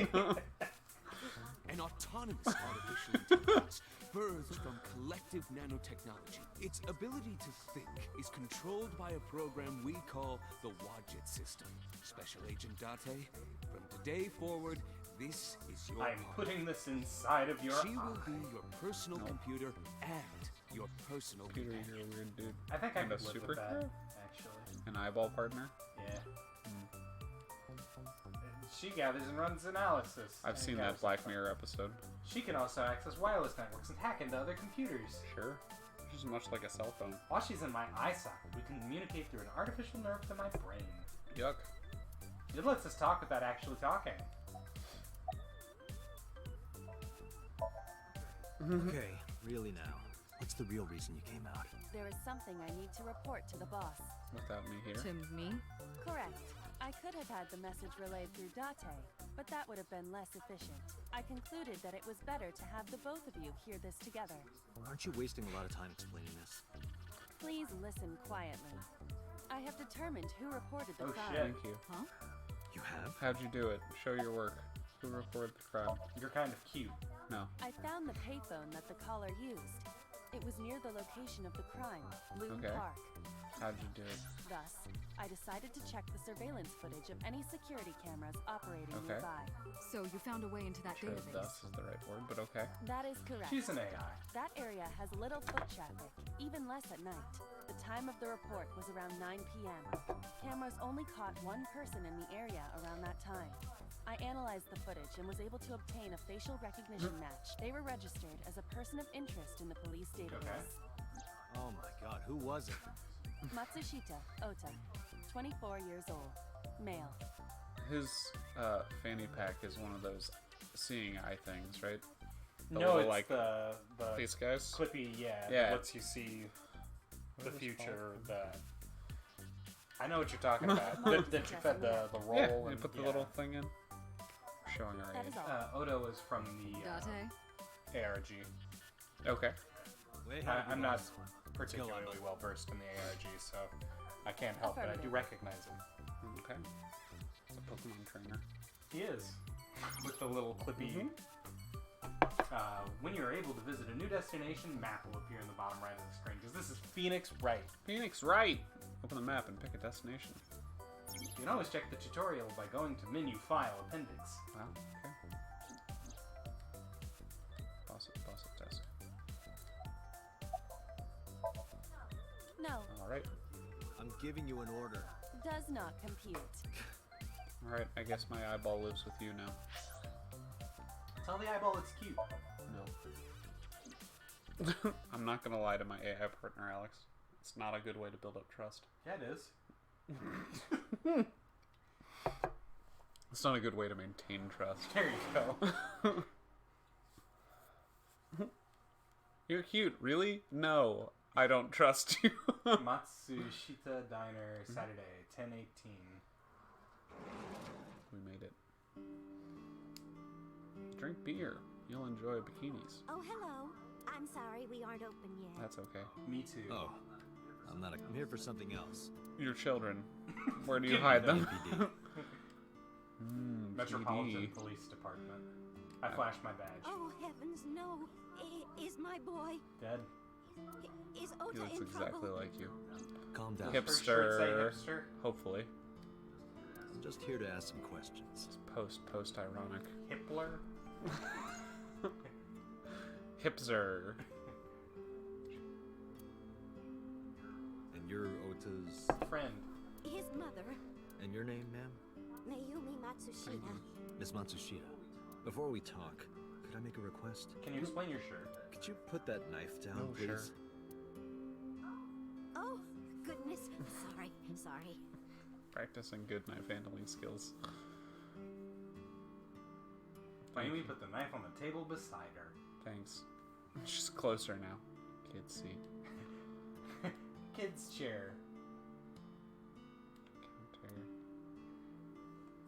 an autonomous artificial intelligence birthed from collective nanotechnology. Its ability to think is controlled by a program we call the Wadjet System. Special Agent Date, from today forward, this is your I'm part. putting this inside of your She will eye. be your personal computer and your personal Peter, companion. you're a weird dude. I think I And a could live super with that, hero? actually. An eyeball partner? Yeah. She gathers and runs analysis. I've seen that Black Mirror episode. She can also access wireless networks and hack into other computers. Sure. Just much like a cell phone. While she's in my eye socket, we can communicate through an artificial nerve to my brain. Yuck. It lets us talk without actually talking. Okay, really now. What's the real reason you came out? There is something I need to report to the boss. Without me here. To me? Correct. I could have had the message relayed through Date, but that would have been less efficient. I concluded that it was better to have the both of you hear this together. Aren't you wasting a lot of time explaining this? Please listen quietly. I have determined who reported the Oh, crime. shit. Thank you. Huh? You have? How'd you do it? Show your work. Who reported the crime? You're kind of cute. No. I found the payphone that the caller used. It was near the location of the crime, Loon Okay. Park. How'd you do it? Thus, I decided to check the surveillance footage of any security cameras operating Okay. nearby. So you found a way into that Sure, database. thus is the right word, but okay. That is correct. She's an AI. That area has little foot traffic, even less at night. The time of the report was around 9 p.m. Cameras only caught one person in the area around that time. I analyzed the footage and was able to obtain a facial recognition match. They were registered as a person of interest in the police database. Oh my god, who was it? Matsushita Ota, 24 years old, male. His fanny pack is one of those seeing eye things, right? The No, little, it's like, the These guys? clippy, yeah, Yeah. that lets you see the is it future. I know what you're talking about. that you fed the roll. Yeah, and, you put the yeah. little thing in. Showing our That age. is all. Odo is from the Date? ARG. Okay. Way ahead of you, I'm not boss. particularly Aiba. well versed in the ARG, so I can't help it. I do Affirmative. recognize him. Okay. It's a Pokemon trainer. He is. With the little clippy. When you're able to visit a new destination, map will appear in the bottom right of the screen. Because this is Phoenix Wright. Phoenix, right! Open the map and pick a destination. You can always check the tutorial by going to menu, file, appendix. Wow, okay. Boss it, desk. No, Alright. I'm giving you an order. does not compute. Alright, I guess my eyeball lives with you now. Tell the eyeball it's cute. No. I'm not gonna lie to my AI partner, Alex. It's not a good way to build up trust. Yeah, it is. It's not a good way to maintain trust. There you go. You're cute. Really? No, I don't trust you. Matsushita Diner, Saturday, 10:18. We made it. Drink beer. You'll enjoy bikinis. Oh, hello. I'm sorry we aren't open yet. That's okay. Me too. Oh, I'm here for something else. Your children. Where do you hide them? APD. Metropolitan PD. Police Department. I flashed my badge. Oh, heavens, no. Is my boy... Dead. Is He Ota looks in exactly trouble? like you. Calm down. Her shirt say Hipster. hipster. Hopefully. I'm just here to ask some questions. It's post-ironic. Hippler. Hipzer. And you're Ota's... Friend. His mother, And your name, ma'am? Mayumi Matsushita. Miss Matsushita. Before we talk, could I make a request? Can you explain your shirt? Could you put that knife down, Oh, please? sure. Oh, goodness. Sorry. Practicing good knife handling skills. Mayumi put the knife on the table beside her. Thanks. She's closer now. Kids see. Kid's chair.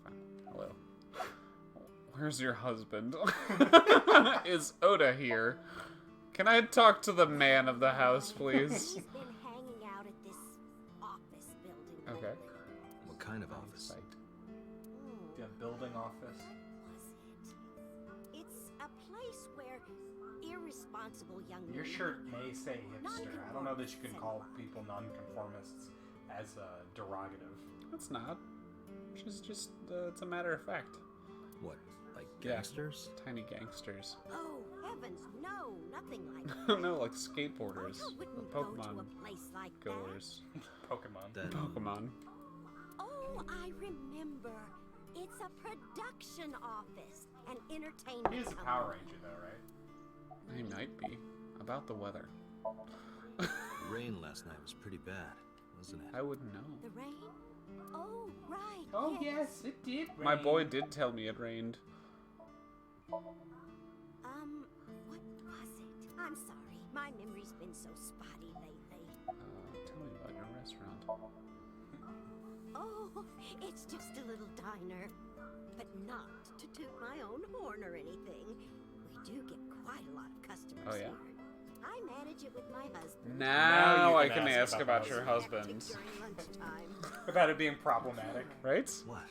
Fine. Hello. Where's your husband? Is Oda here? Can I talk to the man of the house, please? He's been hanging out at this office building. Okay. lately. What kind of office? Sight. The building office. Was it? It's a place where irresponsible young Your men- shirt may say hipster. I don't know that you can call people nonconformists as a derogative. It's not. She's just, it's a matter of fact. What, like Yeah. gangsters? Tiny gangsters. Oh, heavens, no, nothing like that. No, like skateboarders. Ota wouldn't Or go to a Pokemon place like goers. Pokemon. Then Pokemon. that. Oh, I remember. It's a production office, an entertainment He is a company. Power Ranger, though, right? He might be. About the weather. the rain last night was pretty bad, wasn't it? I wouldn't know. The rain? Oh, right. Oh, yes, it did. My rain. boy did tell me it rained. What was it? I'm sorry. My memory's been so spotty lately. Tell me about your restaurant. Oh, it's just a little diner. But not to toot my own horn or anything. We do get quite a lot of customers Oh, yeah? here. I manage it with my husband. Now you I can can ask ask about about your Hectic husband. During lunchtime. Without it being problematic. Right? What?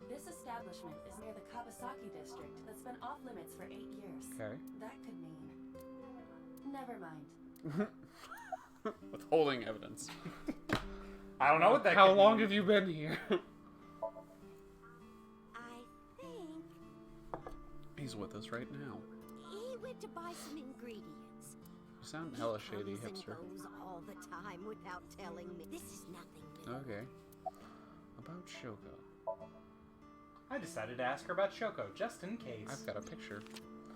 This establishment is near the Kawasaki district that's been off limits for 8 years. Okay. That could mean. Never mind. Withholding evidence. I don't know what that How could long mean. have you been here? I think He's with us right now. he went to buy some ingredients. You sound hella shady, Comes and hipster. goes all the time without telling me. This is nothing new. Okay. About Shoko. I decided to ask her about Shoko, just in case. I've got a picture.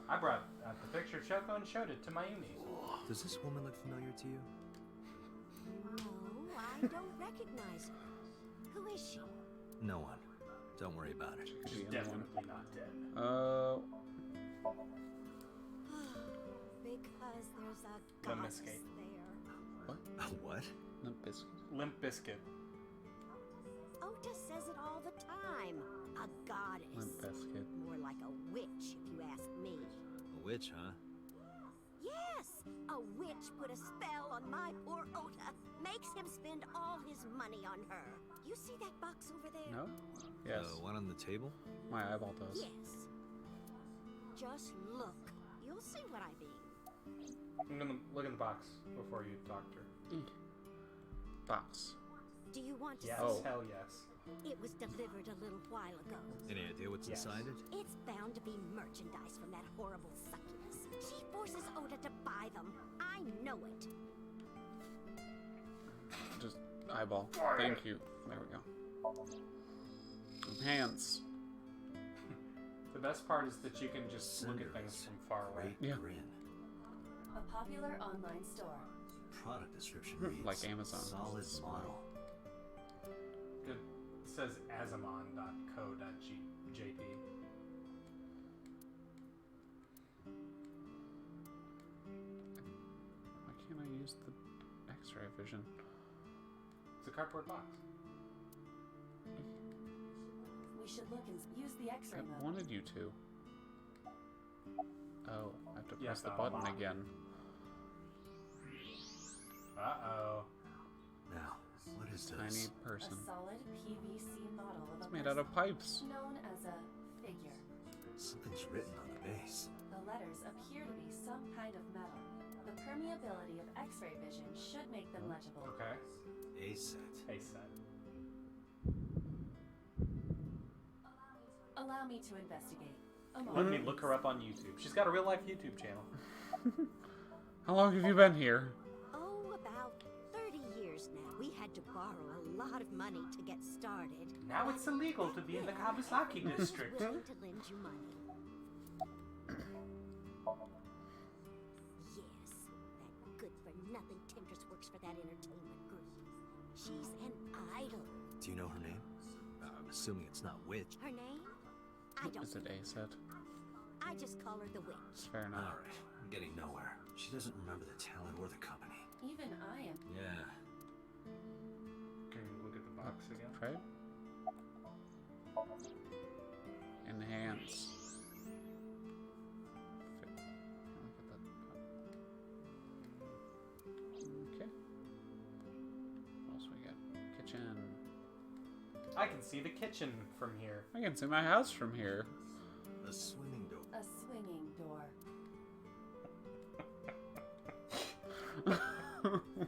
I brought out the picture of Shoko and showed it to Mayumi. Does this woman look familiar to you? No, I don't recognize her. Who is she? No one. Don't worry about it. Could She's be anyone. definitely not dead. Because there's a Limp goddess Bizkit. there. What? Limp Bizkit. Limp Biscuit. Ota says it all the time. A goddess. Limp Bizkit. More like a witch, if you ask me. A witch, huh? Yes, a witch put a spell on my poor Ota. Makes him spend all his money on her. You see that box over there? No? Yes. The one on the table? My eyeball does. Yes. Just look. You'll see what I mean. I'm gonna look in the box before you talk to her. Box. Do you want to Yes, Oh. hell yes. see? It was delivered a little while ago. Any idea what's Yes. inside it? It's bound to be merchandise from that horrible succubus. She forces Ota to buy them. I know it. Just eyeball. Thank you. There we go. Hands. The best part is that you can just look at things from far away. Great Yeah. grin. A popular online store. Product description reads Like Amazon. Solid Smile. model. Good says azamon.co.jp. Why can't I use the X-ray vision? It's a cardboard box. We should look and use the X-ray I mode. wanted you to. Oh, I have to Yeah, press the so button I'm- again. Uh-oh. Now, what is Tiny this? A person. solid PVC model of It's a made out of person pipes. known as a figure. Something's written on the base. The letters appear to be some kind of metal. The permeability of X-ray vision should make them legible. Okay. A set. Hey, set. Allow me to investigate. A Let moment. me look her up on YouTube. She's got a real-life YouTube channel. How long have you been here? Oh, about 30 years now. We had to borrow a lot of money to get started. Now it's illegal to be in the Kawasaki district. Willing to lend you money. Yes, that good-for-nothing temptress works for that entertainment group. She's an idol. Do you know her name? I'm assuming it's not Witch. Her name? I don't Is it A set? I just call her the witch. Fair enough. Alright, I'm getting nowhere. She doesn't remember the talent or the company. Even I am. Yeah. Can you look at the box again? Trade? Enhance. Fit. Look at that. Okay. What else we got? Kitchen. I can see the kitchen from here. I can see my house from here. A swimming door. A swinging door.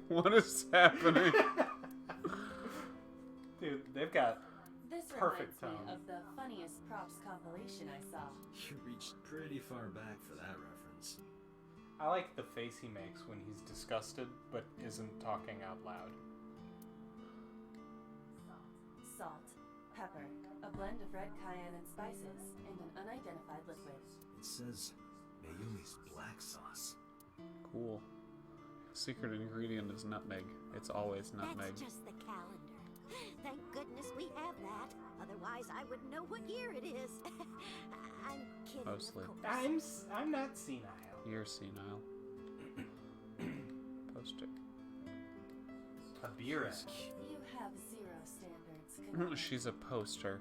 What is happening? Dude, they've got... This Perfect reminds me tone. of the funniest props compilation I saw. You reached pretty far back for that reference. I like the face he makes when he's disgusted, but isn't talking out loud. Salt, pepper, a blend of red cayenne and spices, and an unidentified liquid. It says Mayumi's black sauce. Cool. Secret ingredient is nutmeg. It's always nutmeg. That's just the calendar. Thank goodness we have that. Otherwise, I wouldn't know what year it is. I'm kidding, Mostly. of course. I'm not senile. You're senile. Post it. A beer edge. You have zero standards. Kaname. She's a poster.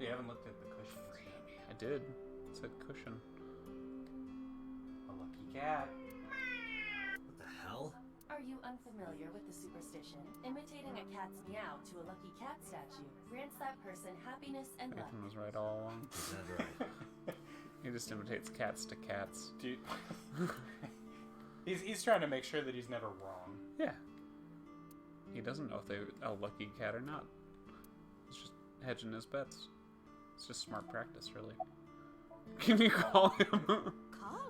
You haven't looked at the cushions yet. I did. It said cushion. A lucky cat. What the hell? Are you unfamiliar with the superstition? Imitating a cat's meow to a lucky cat statue grants that person happiness and luck. Nathan was right all along. Is that right? He just imitates cats to cats. Dude. he's trying to make sure that he's never wrong. Yeah. He doesn't know if they're a lucky cat or not. He's just hedging his bets. It's just smart practice, really. Can you call him? Call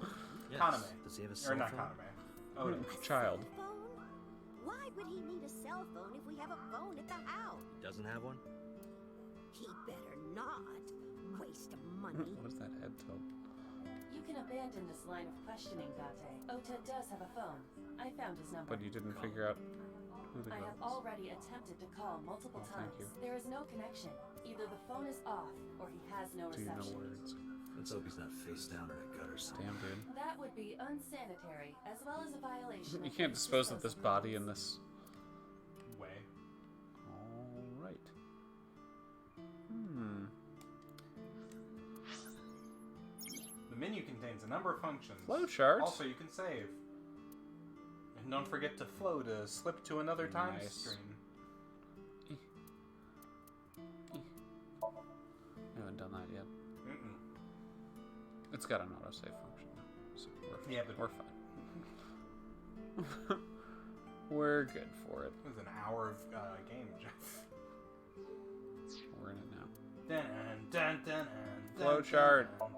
him. Yes. Kaname. Does he have a Or cell not phone? Kaname. Oh, no. Child. Cell phone? Why would he need a cell phone if we have a phone at the house? Doesn't have one? He better not. Waste of money. What is that head tilt? You can abandon this line of questioning, Date. Ota does have a phone. I found his number. But you didn't figure out who the I girl have is. already attempted to call multiple Oh, thank times. you. There is no connection. Either the phone is off, or he has no Do you know reception. words? Let's hope he's not face down in a gutter somewhere. Damn, dude. That would be unsanitary, as well as a violation. You of can't waste dispose of this disposal body rules. in this. Way. Alright. The menu contains a number of functions. Flowchart. Also, you can save. And don't forget to flow to slip to another time Nice. stream. I haven't done that yet. Mm-mm. It's got an autosave function though, so Yeah, but we're fine. We're good for it. it was an hour of game, Jeff. We're in it now. Dun, dun, dun, dun, Flowchart. dun, dun.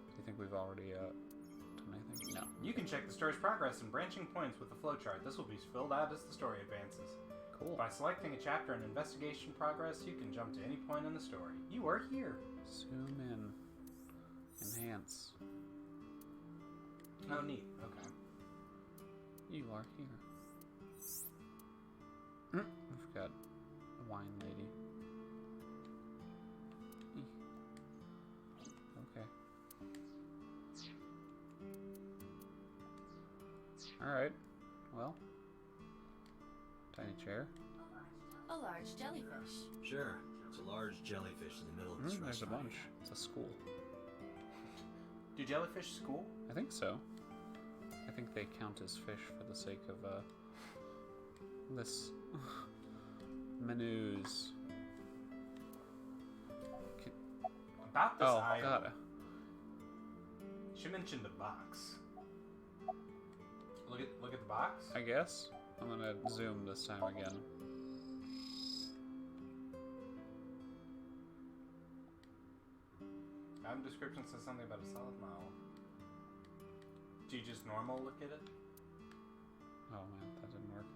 Do you think we've already done anything? No. You can check the story's progress and branching points with the flowchart. This will be filled out as the story advances. Cool. By selecting a chapter in investigation progress, you can jump to any point in the story. You are here. Zoom in. Enhance. Oh, neat. Okay. You are here. We've got wine lady. Okay. Alright. Well. Tiny chair. A large jellyfish. Sure. It's a large jellyfish in the middle of this There's a restaurant. bunch. It's a school. Do jellyfish school? I think so. I think they count as fish for the sake of this menus. About this Oh item. god. She mentioned the box. Look at the box. I guess I'm gonna zoom this time again. Item description says something about a solid model. Do you just normal look at it? Oh man, that didn't work.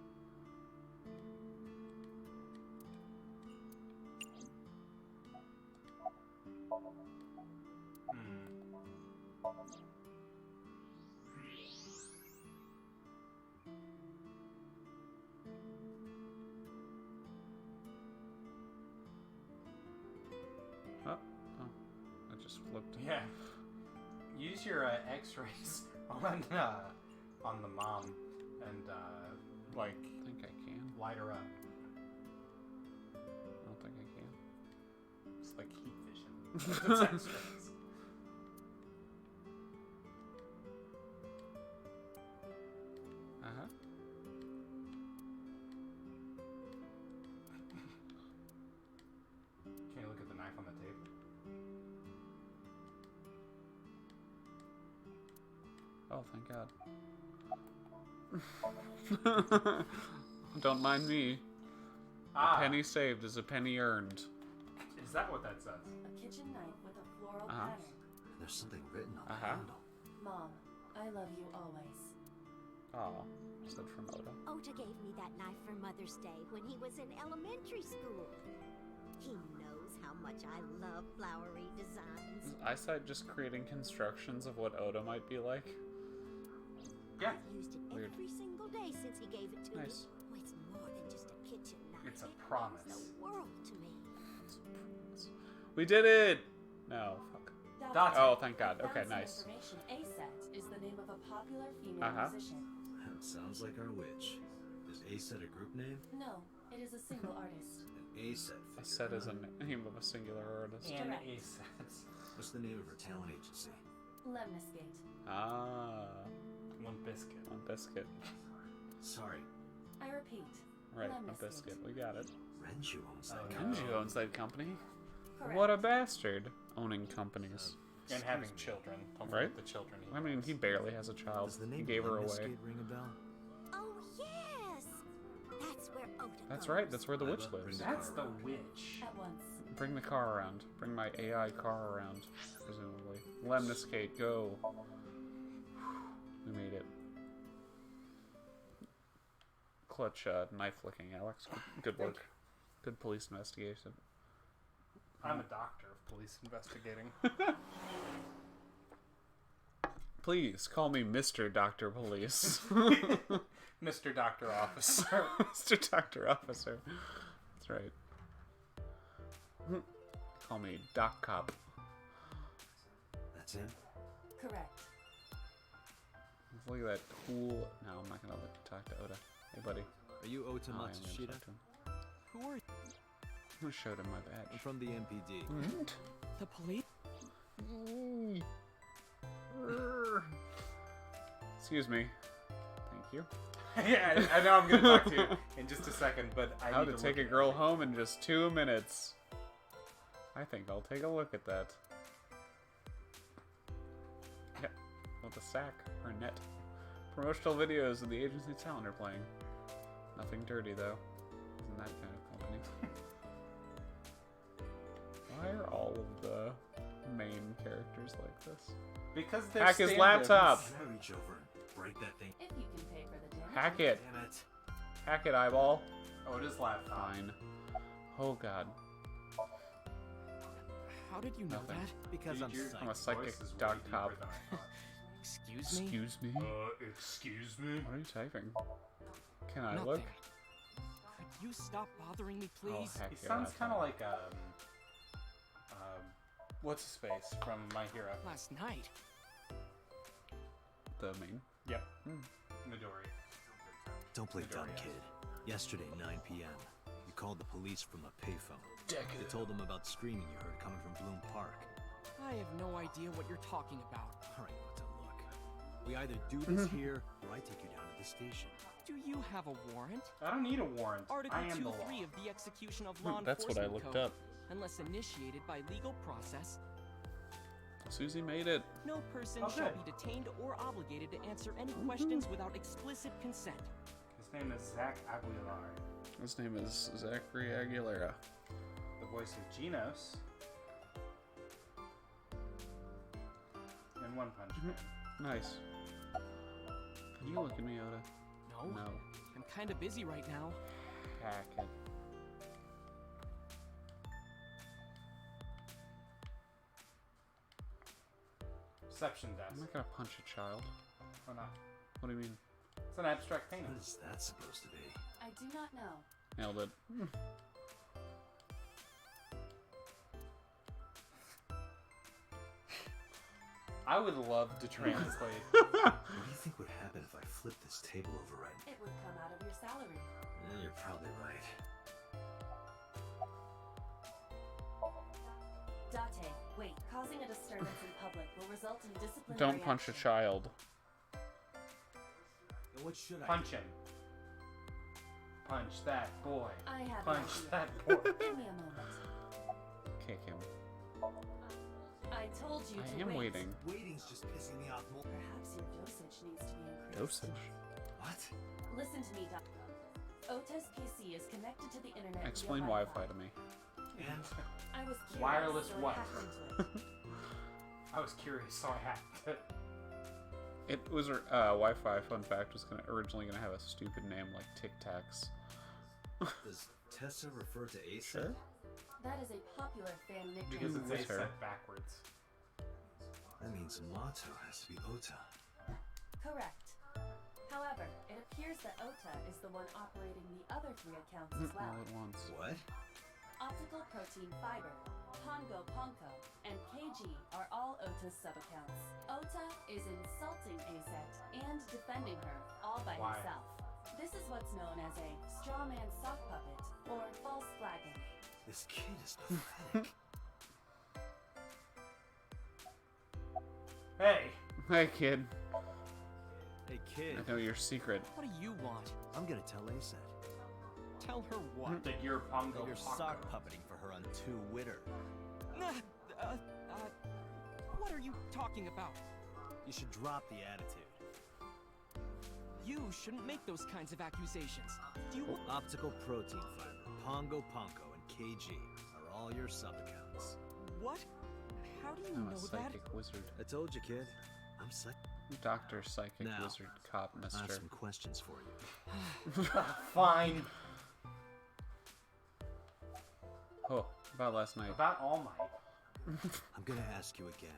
Oh, I just flipped. Yeah. Use your X-rays on the mom and like I think I can. light her up. I don't think I can. It's like heat vision. It's X-rays. Uh-huh. Can you look at the knife on the table? Oh, thank God. Don't mind me. A penny saved is a penny earned. Is that what that says? A kitchen knife with a floral Uh-huh. pattern. And there's something written on the Uh-huh. handle. Mom, I love you always. Oh, said from Oda. Ota gave me that knife for Mother's Day when he was in elementary school. He knows how much I love flowery designs. Is Eyesight just creating constructions of what Oda might be like? Yeah. I've used it Weird. every single day since he gave it to Nice. me. Oh, it's more than just a kitchen knife. It's a It means promise. the world to me. We did it! No, fuck. Dottie. Oh, thank God. Found Okay, some nice. information. A-Set is the name of a popular female Uh-huh. musician. That sounds like our witch. Is A-Set a group name? No, it is a single artist. An A-Set figure. A set is huh? a name of a singular artist. And Correct. a set. What's the name of her talent agency? Lemniscate. Ah, One biscuit. one biscuit. Sorry, I repeat. Right, a Lemniscate. biscuit. We got it. Renju owns that Oh, company. Kenji owns that company. Correct. What a bastard. Owning companies. And having children. Don't Right? forget the children. I mean, he barely has a child. Does the He name gave her away. Lemniscate ring a bell? Oh, yes! That's where Ota That's goes. right, that's where the witch Aiba, lives. bring That's the around. witch. At once. Bring the car around. Bring my AI car around, presumably. Lemniscate, go. We made it. Clutch knife flicking, Alex. Good work. Good police investigation. I'm a doctor of police investigating. Please call me Mr. Dr. Police. Mr. Doctor Officer. Mr. Dr. Officer. That's right. Call me Doc Cop. That's him? Correct. Look at that cool. No, I'm not gonna talk to Oda. Hey, buddy. Are you Ota Oh, I am gonna Matsushita? talk to him. Who are you? I showed him my I'm badge. from the MPD. The police? Excuse me. Thank you. Yeah, I know I'm going to talk to you in just a second, but I How need to to take a look girl at it. home in just 2 minutes. I think I'll take a look at that. Yep. With a sack or net. Promotional videos of the agency talent are playing. Nothing dirty though. Isn't that kind of company? Why are all of the main characters like this? Because they're Hack his stand-ins. laptop! Can I reach over and break that thing? If you can pay for the damage. Hack it! Damn it. Hack it, eyeball! Oh, it is laptop. Fine. Oh god. How did you know Nothing. that? Because I'm Your psyched. I'm a psychic voice is way dog deeper cop. than I thought. Excuse me? Excuse me? Excuse me? What are you typing? Can I Nothing. look? you stop bothering me, Oh, please? heck He yeah, sounds that's kind of fine. like what's his face from My Hero? Last night. The main. Yep. Midori. Don't play dumb, Midoriya. kid. Yesterday, 9 p.m., you called the police from a payphone. Deku. You told them about screaming you heard coming from Bloom Park. I have no idea what you're talking about. All right, what to look. We either do this here, or I take you down to the station. Do you have a warrant? I don't need a warrant. Article I am the law. 2.3 of the Execution of Law That's what I Enforcement looked Code. up. Unless initiated by legal process, Susie made it. no person Oh, shall good. be detained or obligated to answer any questions without explicit consent. His name is Zach Aguilar, His name is Zachary Aguilera. the voice of Genos in One Punch Man. Nice. Can you look at me, Oda? No, No. I'm kind of busy right now. Pack it. Reception I'm desk. not gonna punch a child. Oh no. What do you mean? It's an abstract painting. What is that supposed to be? I do not know. Nailed it. I would love to translate. What do you think would happen if I flipped this table over right now? It would come out of your salary. You're probably right. Date, wait. Causing a disturbance in public will result in disciplinary Don't punch a action. child. And what should I Punch him. Punch that boy. I have Punch an idea. that boy. Give me a moment. Kick him. I told you I to am wait. waiting. Waiting's just pissing me off more. Perhaps your dosage needs to be increased. Dosage. What? Listen to me, Doc. Ota's PC is connected to the internet. via Explain Wi-Fi to me. And I was curious, Wireless so I what? hacked into it. I was curious, so I hacked it. It was Wi-Fi. Fun fact was originally gonna have a stupid name like Tic Tacs. Does Tessa refer to Ace? Sure. That is a popular fan nickname. Because it's With a her. set backwards. That means Mato has to be Ota. Correct. However, it appears that Ota is the one operating the other three accounts as well. All at once. What? Optical Protein Fiber, Pongo Ponko, and KG are all Ota's sub-accounts. Ota is insulting Aset and defending her all by Why? himself. This is what's known as a straw man sock puppet, or false flagging. This kid is pathetic. Hey! Hey, kid. Hey, kid. I know your secret. What do you want? I'm gonna tell Ace Tell her what? That you're Pongo that you're Ponko. sock puppeting for her on 2 Witter. What are you talking about? You should drop the attitude. You shouldn't make those kinds of accusations. Do you want... Optical protein fiber, Pongo Ponko, and KG are all your sub-accounts. What? How do you I'm know a that? psychic wizard. I told you, kid. I'm psych. Doctor, psychic Now, wizard, cop, I have mister. some questions for you. Fine. Oh, about last night. About All Might. I'm gonna ask you again.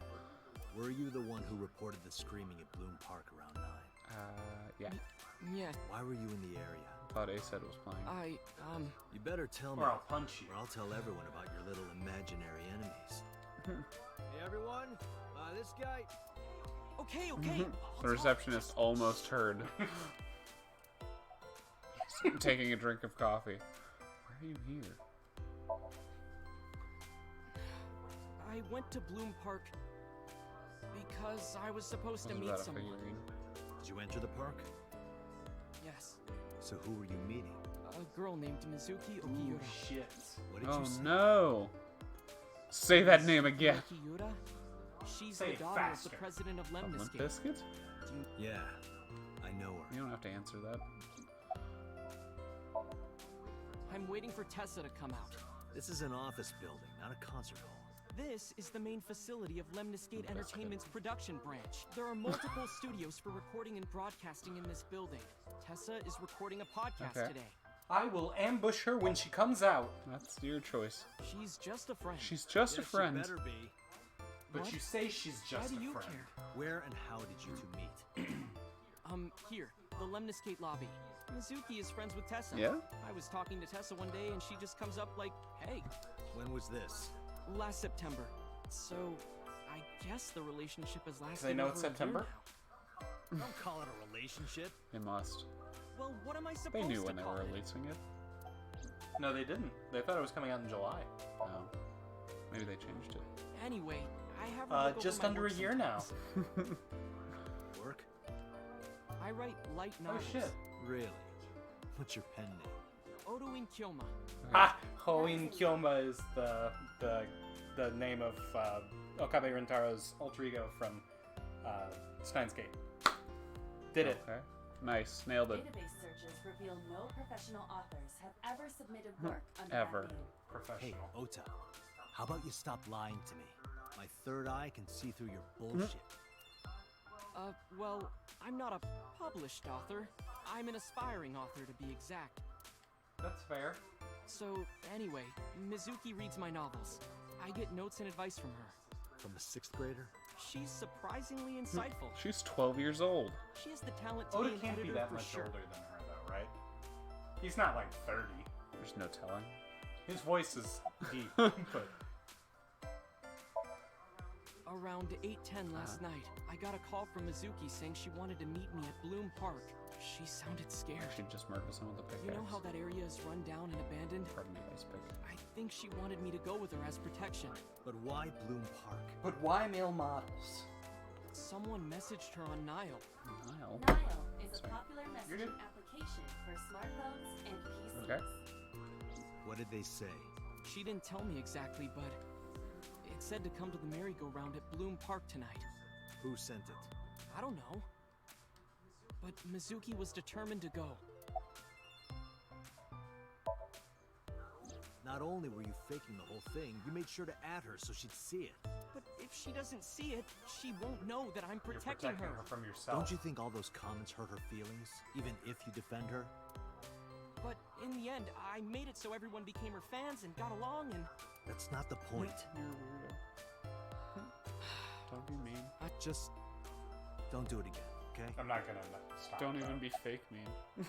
Were you the one who reported the screaming at Bloom Park around 9? Yeah. Yeah, Why were you in the area? Thought Aset was playing. You better tell me, Or I'll punch you. or I'll tell everyone about your little imaginary enemies. Hey everyone, this guy. Okay, okay. The receptionist almost heard. Taking a drink of coffee. Why are you here? I went to Bloom Park because I was supposed to Was meet that a someone. figurine? Did you enter the park? Yes, So who were you meeting? a girl named Mizuki Ooh, Okiura. shit. What did Oh you say? no! Say that name again. Okiura? She's Say the it daughter faster. of the president of A Limp Lemniscate. Biscuit? Yeah, I know her. You don't have to answer that. I'm waiting for Tessa to come out. This is an office building, not a concert hall. This is the main facility of Lemniscate Entertainment's production branch. There are multiple studios for recording and broadcasting in this building. Tessa is recording a podcast Okay. today. I will ambush her when she comes out. That's your choice. She's just a friend. She's just a Yes, friend. You better be. But What? you say she's Why just do a you friend. care? Where and how did you two meet? Here, the Lemniscate lobby. Mizuki is friends with Tessa. Yeah? I was talking to Tessa one day and she just comes up like, hey, When was this? last September. So, I guess the relationship has lasted they know over it's a year September? now. Don't call it a relationship. They must. Well, what am I supposed They knew to when they call were it? releasing it. No, they didn't. They thought it was coming out in July. Oh. Maybe they changed it. Anyway, I have her look over Just my under work a year now. sometimes. Work? I write light Oh novels. shit. Really? What's your pen name? Odoin Kyoma. Ah, Hoin Kyoma is the name of Okabe Rintaro's alter ego from Steins;Gate. Did it. Okay. Nice. Nailed it. Database searches reveal no professional authors have ever submitted work under Ever. that name. Hey, Professional. Ota. How about you stop lying to me? My third eye can see through your bullshit. Well, I'm not a published author. I'm an aspiring author, to be exact. That's fair. So, anyway, Mizuki reads my novels. I get notes and advice from her. From the 6th grader? She's surprisingly insightful. She's 12 years old. She has the talent to Oda be an can't be editor that for much sure. older than her, though, right? He's not like 30. There's no telling. His voice is deep, but Around 8:10 last night, I got a call from Mizuki saying she wanted to meet me at Bloom Park. She sounded scared. She just murdered someone with a pickaxe. You know how that area is run down and abandoned? Pardon me, ice pick. I think she wanted me to go with her as protection. But why Bloom Park? but why male models? Someone messaged her on Nile. Nile. Nile is a Sorry. popular You're messaging good. application for smartphones and PCs. Okay. What did they say? She didn't tell me exactly, but it said to come to the merry-go-round at Bloom Park tonight. Who sent it? I don't know. But Mizuki was determined to go. Not only were you faking the whole thing, you made sure to add her so she'd see it. But if she doesn't see it, she won't know that I'm You're protecting her. from yourself. Don't you think all those comments hurt her feelings, even if you defend her? But in the end, I made it so everyone became her fans and got along, and That's not the point. You're weirdo. Don't be mean. Just don't do it again, okay? I'm not gonna stop. Don't though. even be fake mean.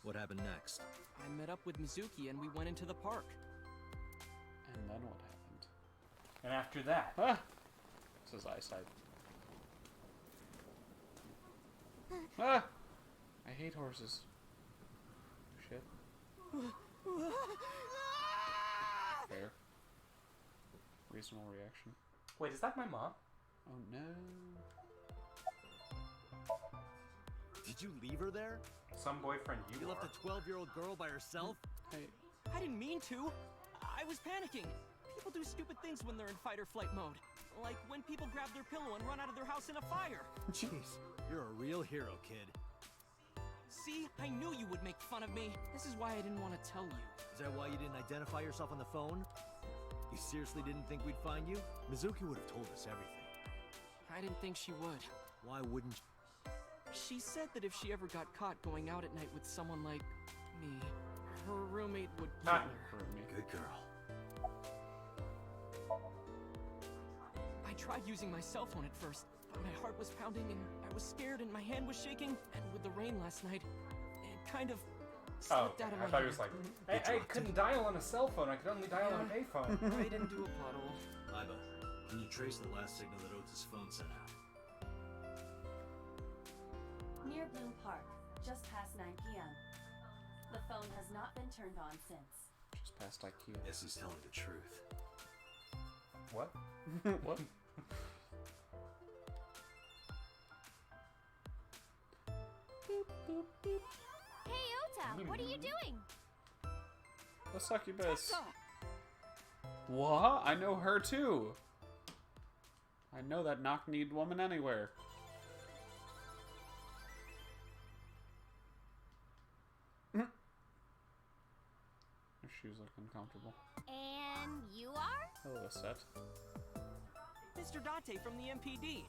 What happened next? I met up with Mizuki and we went into the park. And then what happened? And after that, Ah! This is eyesight. Ah! I hate horses. Shit. Fair. Reasonable reaction. wait, is that my mom? Oh no. Did you leave her there? Some boyfriend you, You left are. a 12-year-old girl by herself? Hey, I didn't mean to. I was panicking. People do stupid things when they're in fight or flight mode. Like when people grab their pillow and run out of their house in a fire. Jeez, you're a real hero, kid. See, I knew you would make fun of me. This is why I didn't want to tell you. Is that why you didn't identify yourself on the phone? You seriously didn't think we'd find you? Mizuki would have told us everything. I didn't think she would. Why wouldn't She said that if she ever got caught going out at night with someone like me, her roommate would kill Ah. her. hurt me. Good girl. I tried using my cell phone at first, but my heart was pounding and I was scared and my hand was shaking. And with the rain last night, it kind of Oh, slipped out of my I thought he hand. was like, I couldn't dial on a cell phone. I could only dial on a payphone. Right into a puddle. Aiba, can you trace the last signal that Ota's phone sent out? Near Bloom Park, just past 9 p.m. The phone has not been turned on since. Just past IKEA. Guess he's telling the truth. What? What? Hey, Ota, what are you doing? The succubus. What? I know her too. I know that knock-kneed woman anywhere. Her shoes look uncomfortable. And you are? Hello, set. Mr. Date from the MPD.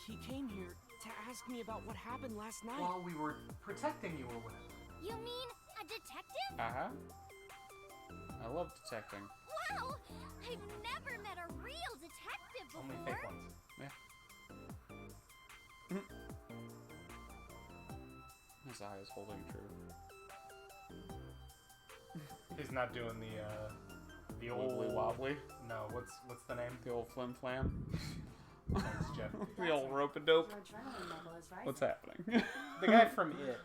He came here to ask me about what happened last night. While we were protecting you or whatever. You mean a detective? Uh-huh. I love detecting. Wow! I've never met a real detective Only before. fake ones. Yeah. His eye is holding true. He's not doing the old Wibbly wobbly. No, what's the name? The old flim flam. Thanks, Jeff. The old rope a dope. Your adrenaline level is rising. What's happening? The guy from It.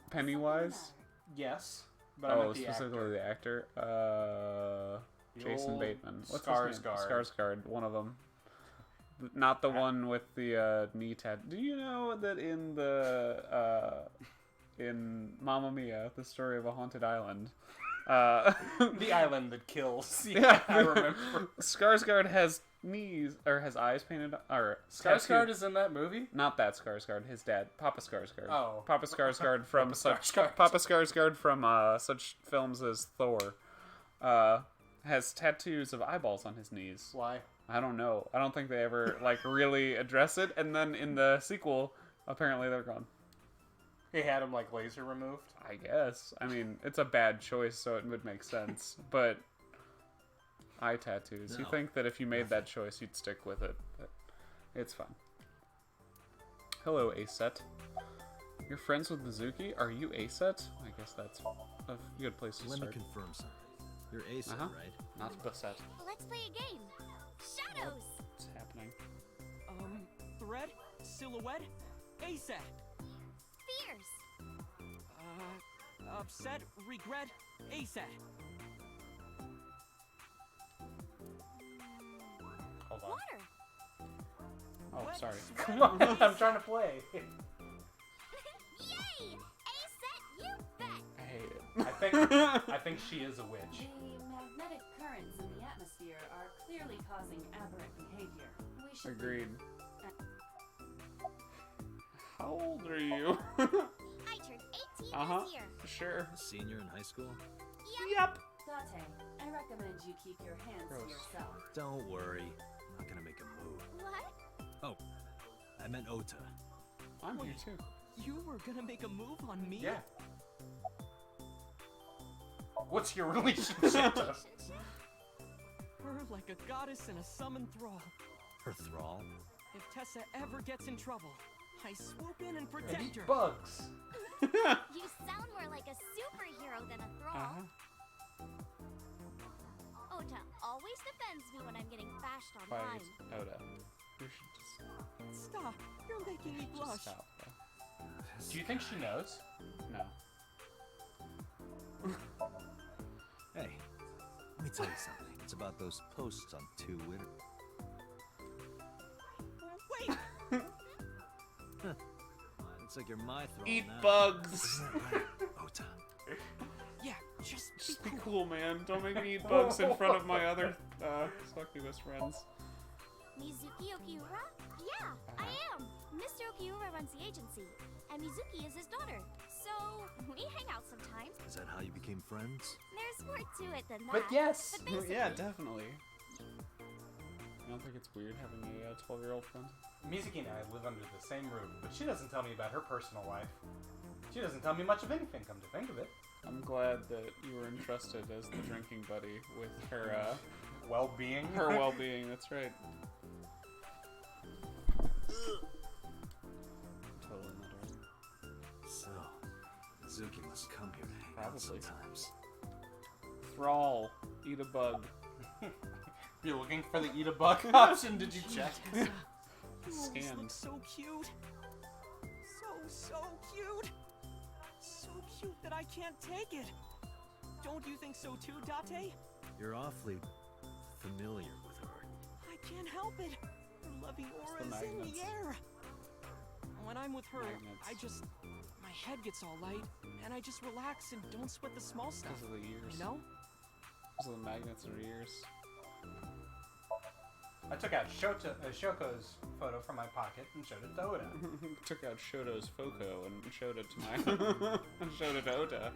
Pennywise? Yes, but I'm Oh, not the specifically actor. the actor. The Jason old Bateman. What's his name? Skarsgård. Skarsgård, one of them. Not the one with the knee tattoo. Do you know that in the in Mamma Mia, the story of a haunted island, The island that kills. yeah, I remember. Skarsgård has has eyes painted, or Skarsgård tattooed. is in that movie? Not that Skarsgård, his dad, Papa Skarsgård. Oh. Papa Skarsgård from Skarsgård. Papa Skarsgård from such films as Thor, has tattoos of eyeballs on his knees. Why? I don't know. I don't think they ever like really address it. And then in the sequel, apparently they're gone. He had him like laser removed? I guess. I mean, it's a bad choice, so it would make sense. But eye tattoos. You No. think that if you made that choice, you'd stick with it. But it's fun. Hello, Aset. You're friends with Mizuki? Are you Aset? I guess that's a good place to Let me start. confirm something. You're Asa, Uh-huh. right? Not Baset. Let's play a game. Shadows. What's happening? Thread, silhouette, ASAP. Fears. Upset, regret, ASAP. Hold on. Water. Oh, What? sorry. Come on, I'm trying to play. Yay! A-set, you bet. I hate it. I think she is a witch. The magnetic currents in the atmosphere are clearly causing aberrant behavior. We should Agreed. How old are you? I turned 18 Uh-huh. this year. Sure. A senior in high school? Yep. Date, I recommend you keep your hands Gross. to yourself. Don't worry. I'm not gonna make a move. What? Oh, I meant Ota. I'm here too. You were gonna make a move on me? Yeah. What's your relationship to? Her like a goddess and a summoned thrall. Her thrall? If Tessa ever gets in trouble, I swoop in and protect her. Bugs. You sound more like a superhero than a thrall. Ota always defends me when I'm getting bashed online. Fight Oda. We should just Stop! You're making me blush. stop. though. Do you think she knows? No. Hey, let me tell you something. It's about those posts on Twitter. Wait! It's like you're my thrall Eat now. bugs. Isn't that right, Ota? Yeah, just Just be be cool. cool, man. Don't make me eat bugs in front of my other succubus friends. Mizuki Okiura? Yeah, I am. Mr. Okiura runs the agency, and Mizuki is his daughter. So, we hang out sometimes. Is that how you became friends? There's more to it than that. But yes. But basically, Yeah, definitely. I don't think it's weird having a 12-year-old friend. Mizuki and I live under the same roof, but she doesn't tell me about her personal life. She doesn't tell me much of anything, come to think of it. I'm glad that you were entrusted as the drinking buddy with her Well-being. her well-being. That's right. Totally not right. So, Mizuki must come here to hang out Probably. sometimes. Thrall, eat a bug. You're looking for the eat a bug option, did you check? Tessa, you always Scanned. look so cute. So cute. So cute that I can't take it. Don't you think so too, Date? You're awfully familiar with her. I can't help it. Her loving aura the is in the magnets. air. When I'm with her, Magnets. my head gets all light, and I just relax and don't sweat the small stuff. Because of the ears. You know? Because of the magnets in her ears. I took out Shoko's photo from my pocket and showed it to Oda. Took out Shoto's Foco and showed it to my and showed it to Ota.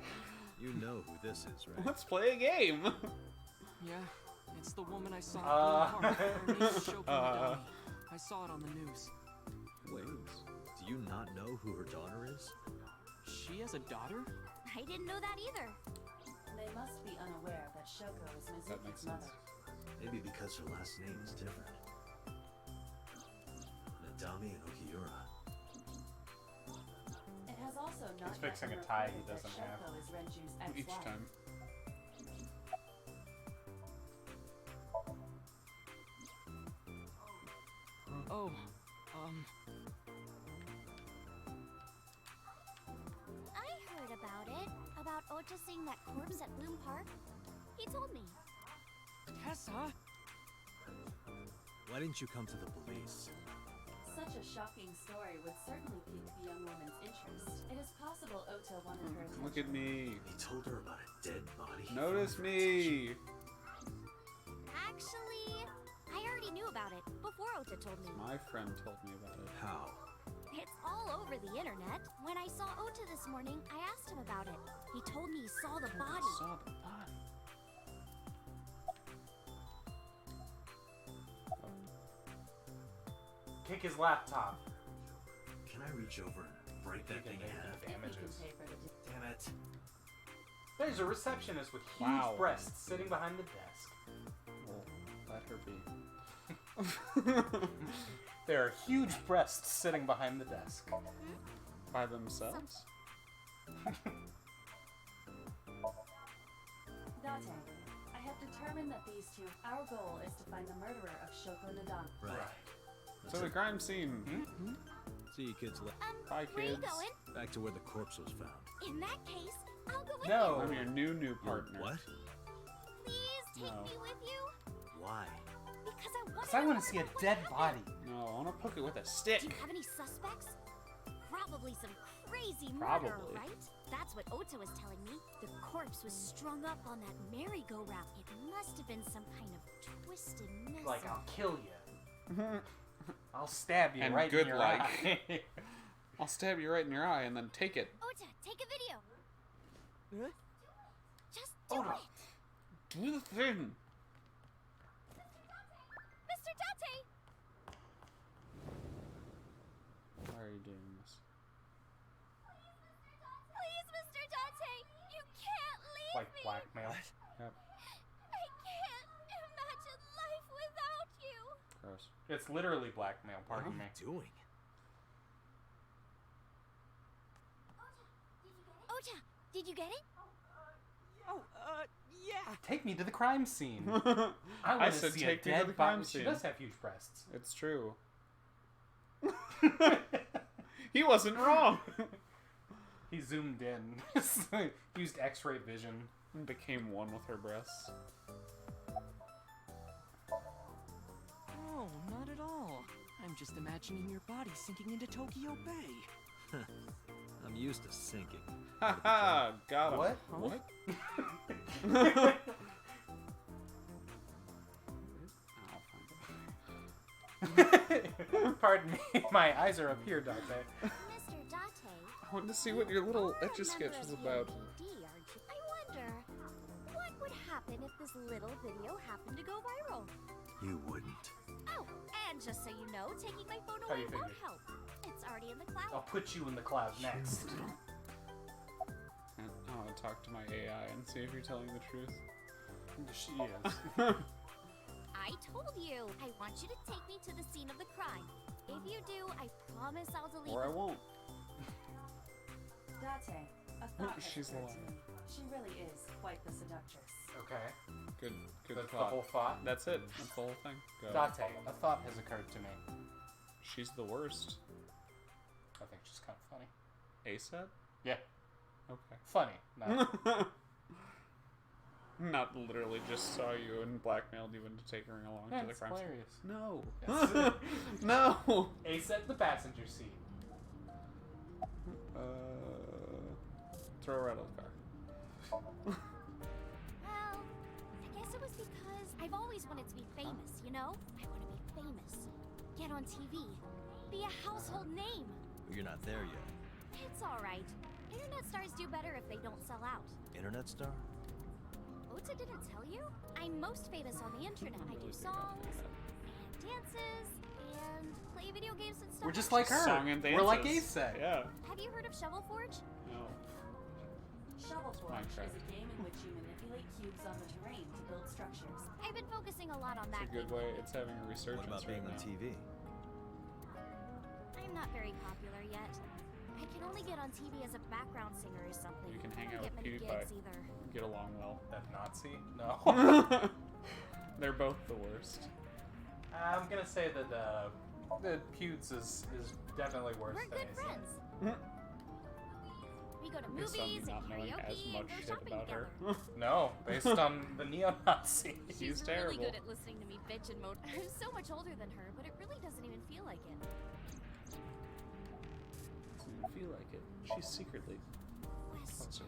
You know who this is, right? Let's play a game. Yeah, it's the woman I saw Uh. at Blue Park. Her name is Shoko Madani. I saw it on the news. Wait, do you not know who her daughter is? She has a daughter? I didn't know that either. They must be unaware that Shoko is That makes Mizuki's sense. mother. Maybe because her last name is different. Dami and Okiura. It has also not He's yet fixing been a tie he reported that doesn't have. Shoko is Renju's Each ex-wife. time. Oh, I heard about it. About Ota seeing that corpse at Bloom Park. He told me. Tessa? Why didn't you come to the police? Such a shocking story would certainly pique the young woman's interest. It is possible Ota wanted her attention. Look at me. He told her about a dead body. Notice me. Actually, I already knew about it before Ota told me. My friend told me about it. How? It's all over the internet. When I saw Ota this morning, I asked him about it. He told me he saw the body. Saw the body. Kick his laptop. Can I reach over and break that thing in half? If we can Damages. pay for the Damn it. There's a receptionist with huge Wow. breasts sitting behind the desk. Well, let her be. There are huge breasts sitting behind the desk. By themselves? Date, I have determined that these two, our goal is to find the murderer of Shoko Nadana. Right. So the crime scene. See you kids later. Bye, Where you kids. going? Back to where the corpse was found. In that case, I'll go with No. I'm your new partner. What? you. Please take No. me with you. Why? Because I want Because I want to see a dead body. No, I want to poke it with a stick. Do you have any suspects? Probably some crazy murder, Probably. right? That's what Ota was telling me. The corpse was strung up on that merry-go-round. It must have been some kind of twisted mess. Like, I'll kill you. I'll stab you And right good in your like. eye. I'll stab you right in your eye and then take it. Ota, take a video. Huh? Just do Ota. it. Do the thing. Mr. Date! Why are you doing this? Please, Mr. Date! You can't leave Like me! blackmail. Yep. I can't imagine life without you! Gross. It's literally blackmail, pardon me. What are you doing? Ota, did you get it? Oh, yeah. Take me to the crime scene. I I want to said see a take me to dead the crime body. She scene. does have huge breasts. It's true. He wasn't wrong. He zoomed in. Used X-ray vision. And became one with her breasts. Oh, not at all. I'm just imagining your body sinking into Tokyo Bay. I'm used to sinking. Haha, got him. What? What? Pardon me, my eyes are up here, Date. Mr. Date. I wanted to see what your little you're a Etch-a-Sketch was member about. of the NPD, aren't you? I wonder, what would happen if this little video happened to go viral? You wouldn't. Oh, and just so you know, taking my phone How away you won't figured? help. It's already in the cloud. I'll put you in the cloud next. And I want to talk to my AI and see if you're telling the truth. She is. I told you. I want you to take me to the scene of the crime. If you do, I promise I'll delete Or I it. won't. Date, a thought has She's occurred to lying. me. She really is quite the seductress. Okay. Good That's the thought. whole thought. That's it. That's the whole thing. Go. Date, a thought has occurred to me. She's the worst. I think she's kind of funny. ASAP? Yeah, Okay. funny. No. Not literally just saw you and blackmailed you into taking her along Yeah, to the it's crime scene. hilarious. No. Yes. No. Ace at the passenger seat. Throw her out of the car. Well, I guess it was because I've always wanted to be famous, you know? I want to be famous. Get on TV. Be a household name. But you're not there yet. It's alright. Internet stars do better if they don't sell out. Internet star? Ota didn't tell you? I'm most famous on the internet. I do songs, and dances, and play video games and stuff. We're just like her. Song and dances. We're like Ace said. Yeah. Have you heard of Shovel Forge? No. Shovel Forge Minecraft. is a game in which you manipulate cubes on the terrain to build structures. I've been focusing a lot on It's a that good game. way. It's having a What resurgence about being right on now. TV? not very popular yet. I can only get on TV as a background singer or something. You can hang I out don't with get many PewDiePie. gigs either. Get along well. That Nazi? No. They're both the worst. I'm gonna say that the Pewds is definitely worse We're than good Izzy. friends. We go to Based on me movies not and knowing karaoke as and much go shit shopping about together. her. No, based on the neo-Nazi. She's She's terrible. really good at listening to me bitch and moan. I'm so much older than her, but it really doesn't even feel like it. Doesn't even feel like it. She's secretly. Question.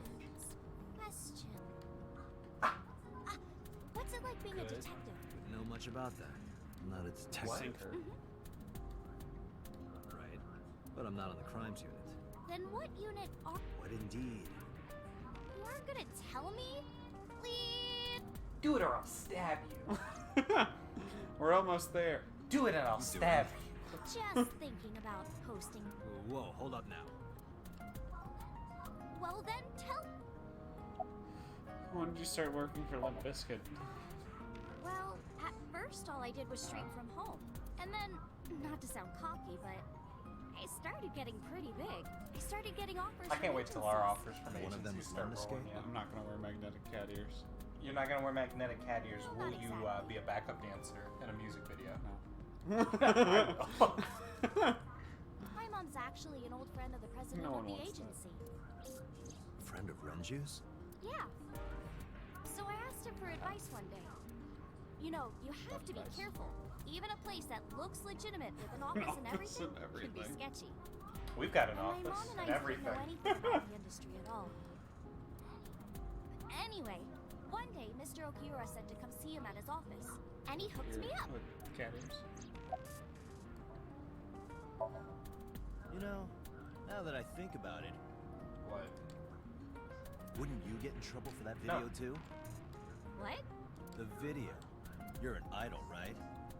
What's it like being a Good. detective? Wouldn't know much about that. I'm not a detective. Sinker. Right. But I'm not on the crimes unit. Then what unit are What indeed? you aren't gonna tell me? Please. Do it or I'll stab you. We're almost there. Do it and I'll stab you. Just thinking about posting. Whoa, hold up now. Well then, tell. When did you start working for Limp Bizkit? Well, at first all I did was stream from home, and then, not to sound cocky, but I started getting pretty big. I started getting offers. I can't from wait till our agencies. offers from One of them agencies is start Lemniscate? rolling in. I'm not gonna wear magnetic cat ears. You're not gonna wear magnetic cat ears. No, Will not you exactly. be a backup dancer in a music video? No. My mom's actually an old friend of the president No of one the wants that. agency. Friend of Renju's? Yeah. So I asked him for advice one day. You know, you have to be Advice. careful. Even a place that looks legitimate with an office and office everything, and can be everything. sketchy. We've got an And my mom office and I and didn't everything. know anything about the industry at all. Anyway, one day Mr. Okiura said to come see him at his office, and he hooked me up. With cat ears. You know, now that I think about it, What? wouldn't you get in trouble for that No. video too? What? The video. You're an idol, right?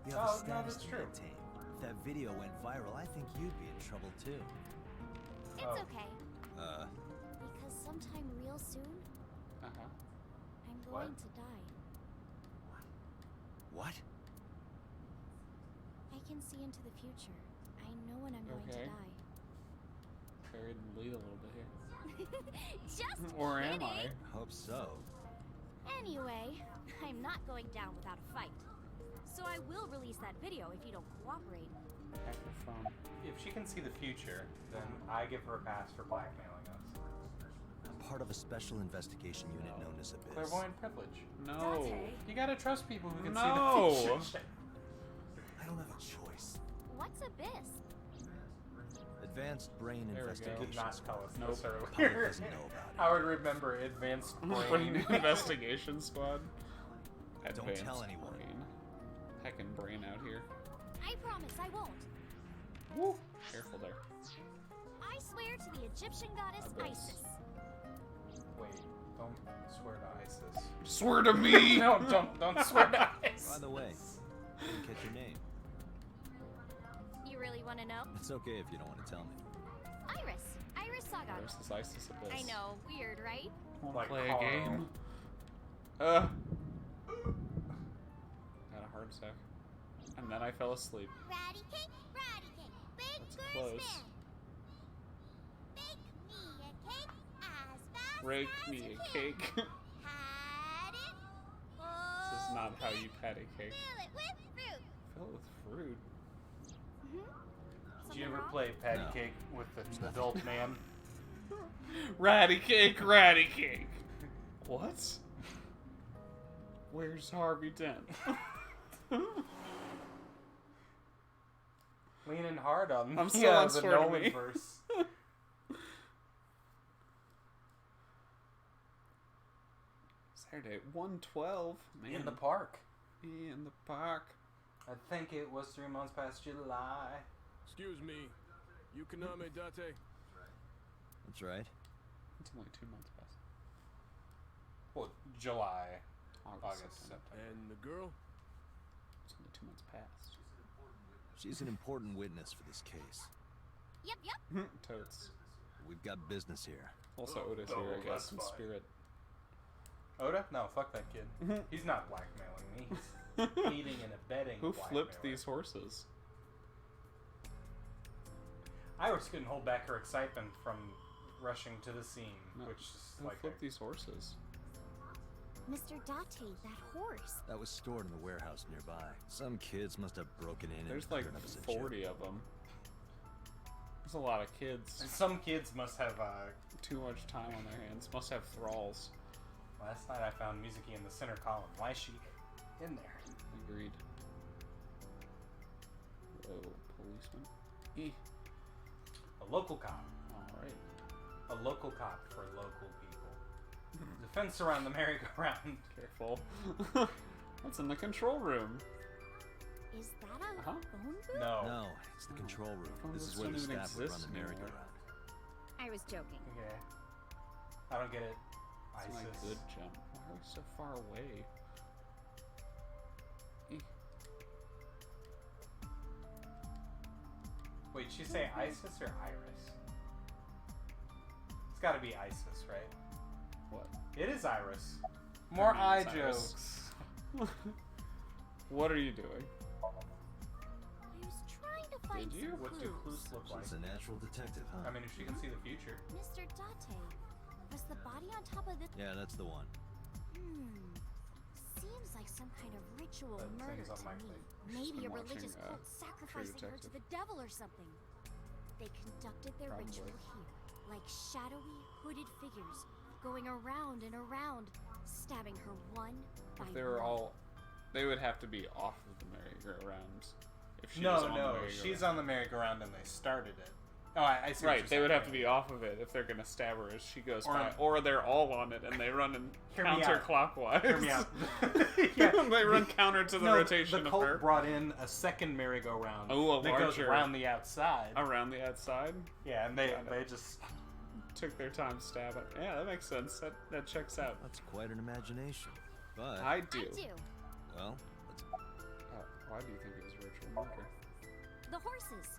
You have Oh, a no, status that's to true. maintain. If that video went viral, I think you'd be in trouble too. It's Oh. okay. Because sometime real soon, Uh-huh. I'm What? going to die. What? I can see into the future. I know when I'm going Okay. to die. Buried in the lead a little bit here. Just Or am kidding. I? Hope so. Anyway, I'm not going down without a fight. So I will release that video if you don't cooperate. Hack your phone. If she can see the future, then I give her a pass for blackmailing us. I'm part of a special investigation unit known as Abyss. Clairvoyant privilege. No. Dante. You gotta trust people who can No. see the future. I don't have a choice. What's Abyss? Advanced brain There we go. investigation. Did not tell us Nope. this Public earlier. doesn't know about it. I would remember advanced Brain brain. investigation squad. Don't tell Advanced anyone. Brain. Heckin' brain out here. I promise I won't. Woo. Careful there. I swear to the Egyptian goddess Abyss. Isis. Wait, don't swear to ISIS. Swear to me! No, don't swear to ISIS. By the way, I didn't catch your name. You really want to know? It's okay if you don't want to tell me. Iris. Iris Saga. There's this ISIS Abyss. I know, weird, right? Wanna Like play Carl. a game? Had a heart attack. And then I fell asleep. Ratty cake, bake That's close. Bake me a cake as fast Rake as me you a can. cake. Pat it. This is not how you pat a cake. Fill it with fruit. Fill it with fruit. Did you ever play patty No. cake with an adult man? Ratty cake, ratty cake. What? Where's Harvey Dent? Leaning hard on I'm still on the Swear to Nolan Me. verse. Saturday, 1:12. Man. In the park. In the park. I think it was 3 months past July. Excuse me, you Kaname Date? That's right. It's only 2 months past. Well, July, August, September. September. And the girl? It's only 2 months past. She's an important witness for this case. Yep. Totes. We've got business here. Also Otis Oh, here, I guess, that's in fine. spirit. Oda? No, fuck that kid. He's not blackmailing me. He's aiding and abetting Who blackmailing. flipped these horses? Iris couldn't hold back her excitement from rushing to the scene, No, which is Don't like flip these horses. Mr. Date, that horse. That was stored in the warehouse nearby. Some kids must have broken in There's and like turned up as a 40 joke. of them. There's a lot of kids. some kids must have. Too much time on their hands. Must have thralls. Last night I found Mizuki in the center column. Why is she in there? Agreed. Oh, policeman. Eh. A local cop. Alright. A local cop for local people. The fence around the merry-go-round. Careful. What's in the control room? Is that a Uh-huh. phone booth? No. No, it's the control room. Oh, This this is where the doesn't even staff would run exist the anymore. merry-go-round. I was joking. Okay. I don't get it. It's my ISIS. good jump. Why are we so far away? Eh. Wait, she say ISIS or Iris? It's gotta be ISIS, right? What? It is Iris. More mean, eye it's Iris. jokes. What are you doing? I was trying to find Did you? some What do clues. clues look like? She's a natural detective, huh? I mean, if she can see the future. Mr. Date, was the body on top of this? Yeah, that's the one. Seems like some kind of ritual That murder thing's on to my me. plate. Maybe been a watching, religious True cult sacrificing her to Detective. the devil or something. They conducted their Probably. ritual here, like shadowy, hooded figures, going around and around, stabbing her one by If they were one. all... They would have to be off of the merry-go-round. If she was No, on the no, merry-go-round. she's on the merry-go-round and they started it. Oh, I see. what Right, you're they would saying. have to be off of it if they're gonna stab her as she goes Or- by. Or they're all on it and they run in Hear me out. counterclockwise. Hear me out. They run counter to the rotation the of cult her. brought in a second merry-go-round Oh, a that goes larger- around the outside. Around the outside. Yeah, and they Got it. just Took their time stabbing. Yeah, that makes sense. That checks out. That's quite an imagination. But, I do. I do. well, let's... Why do you think it was ritual murder? The horses.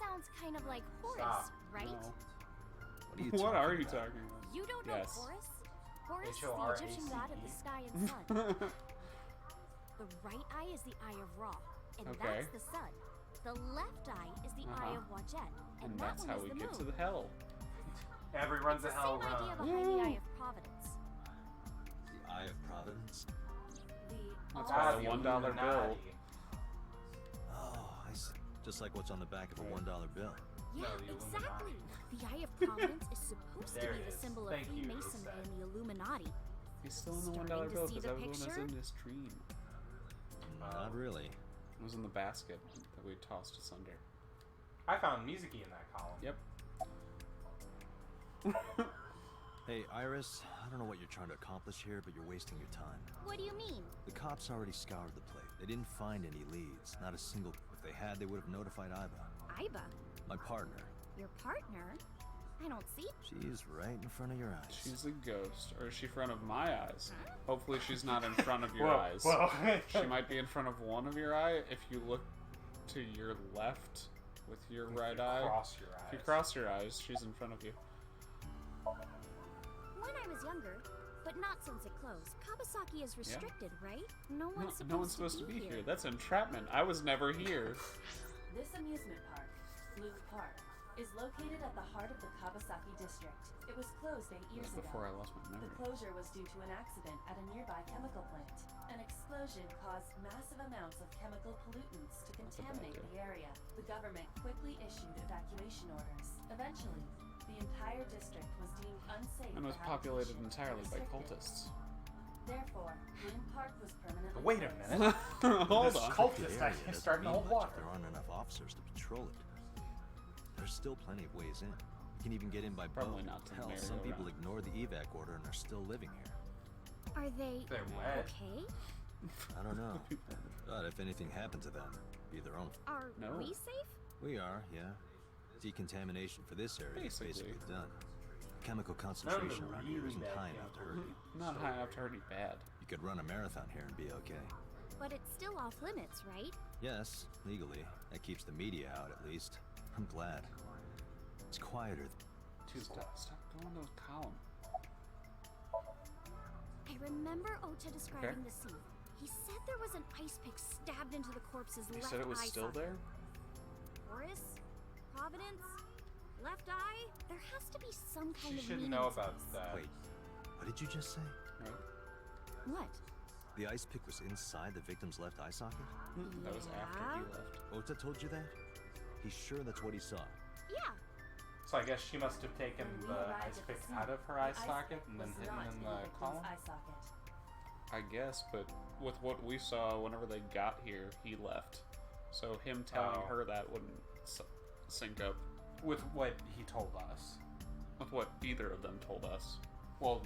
Sounds kind of like Horus, Stop. right? No. What are you What talking are you about? talking about? You don't know Yes. Horus? Horus is the H-O-R-A-C-E. Egyptian god of the sky and sun. The right eye is the eye of Ra, and Okay. that's the sun. The left eye is the eye Uh-huh. of Wajet, and, And that that's one how is we the get moon. to the hell. every run's It's a the hell same idea run. behind the eye of Providence. The Eye of Providence? The That's all why the the $1 bill. Illuminati. Oh, I see. Just like what's on the back of a $1 bill. Yeah, No, the exactly. Illuminati. The eye of Providence is supposed There to be it the is. symbol Thank of you, Freemasonry Lisa. and the Illuminati. He's still in the Starting $1 to bill see because the everyone was picture? in this dream. Not really. It was in the basket that we tossed asunder. I found Mizuki in that column. Yep. Hey, Iris, I don't know what you're trying to accomplish here, but you're wasting your time. What do you mean? The cops already scoured the place. They didn't find any leads. Not a single... If they had, they would have notified Aiba. Aiba? My partner. Your partner? I don't see. She's right in front of your eyes. She's a ghost. Or is she in front of my eyes? Hopefully she's not in front of your Whoa, eyes. whoa. She might be in front of one of your eye. If you look to your left with your right eye. Cross your eyes. If you cross your eyes, she's in front of you. When I was younger, but not since it closed. Kawasaki is restricted, right? No one's No one's supposed to be here. That's entrapment. I was never here. This amusement park, Blue Park, is located at the heart of the Kawasaki district. It was closed 8 years That's ago. before I lost my The memory. closure was due to an accident at a nearby chemical plant. An explosion caused massive amounts of chemical pollutants to That's a bad contaminate idea. the area. The government quickly issued evacuation orders. Eventually, the entire district was deemed unsafe And was for populated habitation and entirely by restricted. cultists. Therefore, Bloom Park was permanently Wait a closed. minute. Hold This on. cultist area is doesn't starting to mean hold much if water. there aren't enough officers to patrol it. There's still plenty of ways in. You can even get in by Probably boat. not to Hell, the some people merry-go-round. ignored the evac order and are still living here. Are they They're wet. okay? I don't know. But if anything happened to them, it'd be their own. Are No. we safe? We are, yeah. Decontamination for this area is Basically. basically done. Chemical concentration around here really isn't bad high enough to hurt you. Not high enough to hurt any bad. You could run a marathon here and be okay. But it's still off limits, right? Yes, legally. That keeps the media out, at least. I'm glad. It's quieter. Dude, stop going to the column. I remember Ota describing the scene. He said there was an ice pick stabbed into the corpse's You left said it was eye still socket. there? Horus? Providence? Left eye? There has to be some kind She of should meaning know to about this. that. Wait, what did you just say? Right? What? The ice pick was inside the victim's left eye socket? That was after he left. Ota told you that? He's sure that's what he saw. Yeah. So I guess she must have taken When we the arrived ice at pick the scene, out of her eye the ice socket pick and then was hidden not in in the victim's column? eye socket. I guess, but with what we saw whenever they got here, he left. So him telling Oh. her that wouldn't sync up With what he told us. with what either of them told us. Well,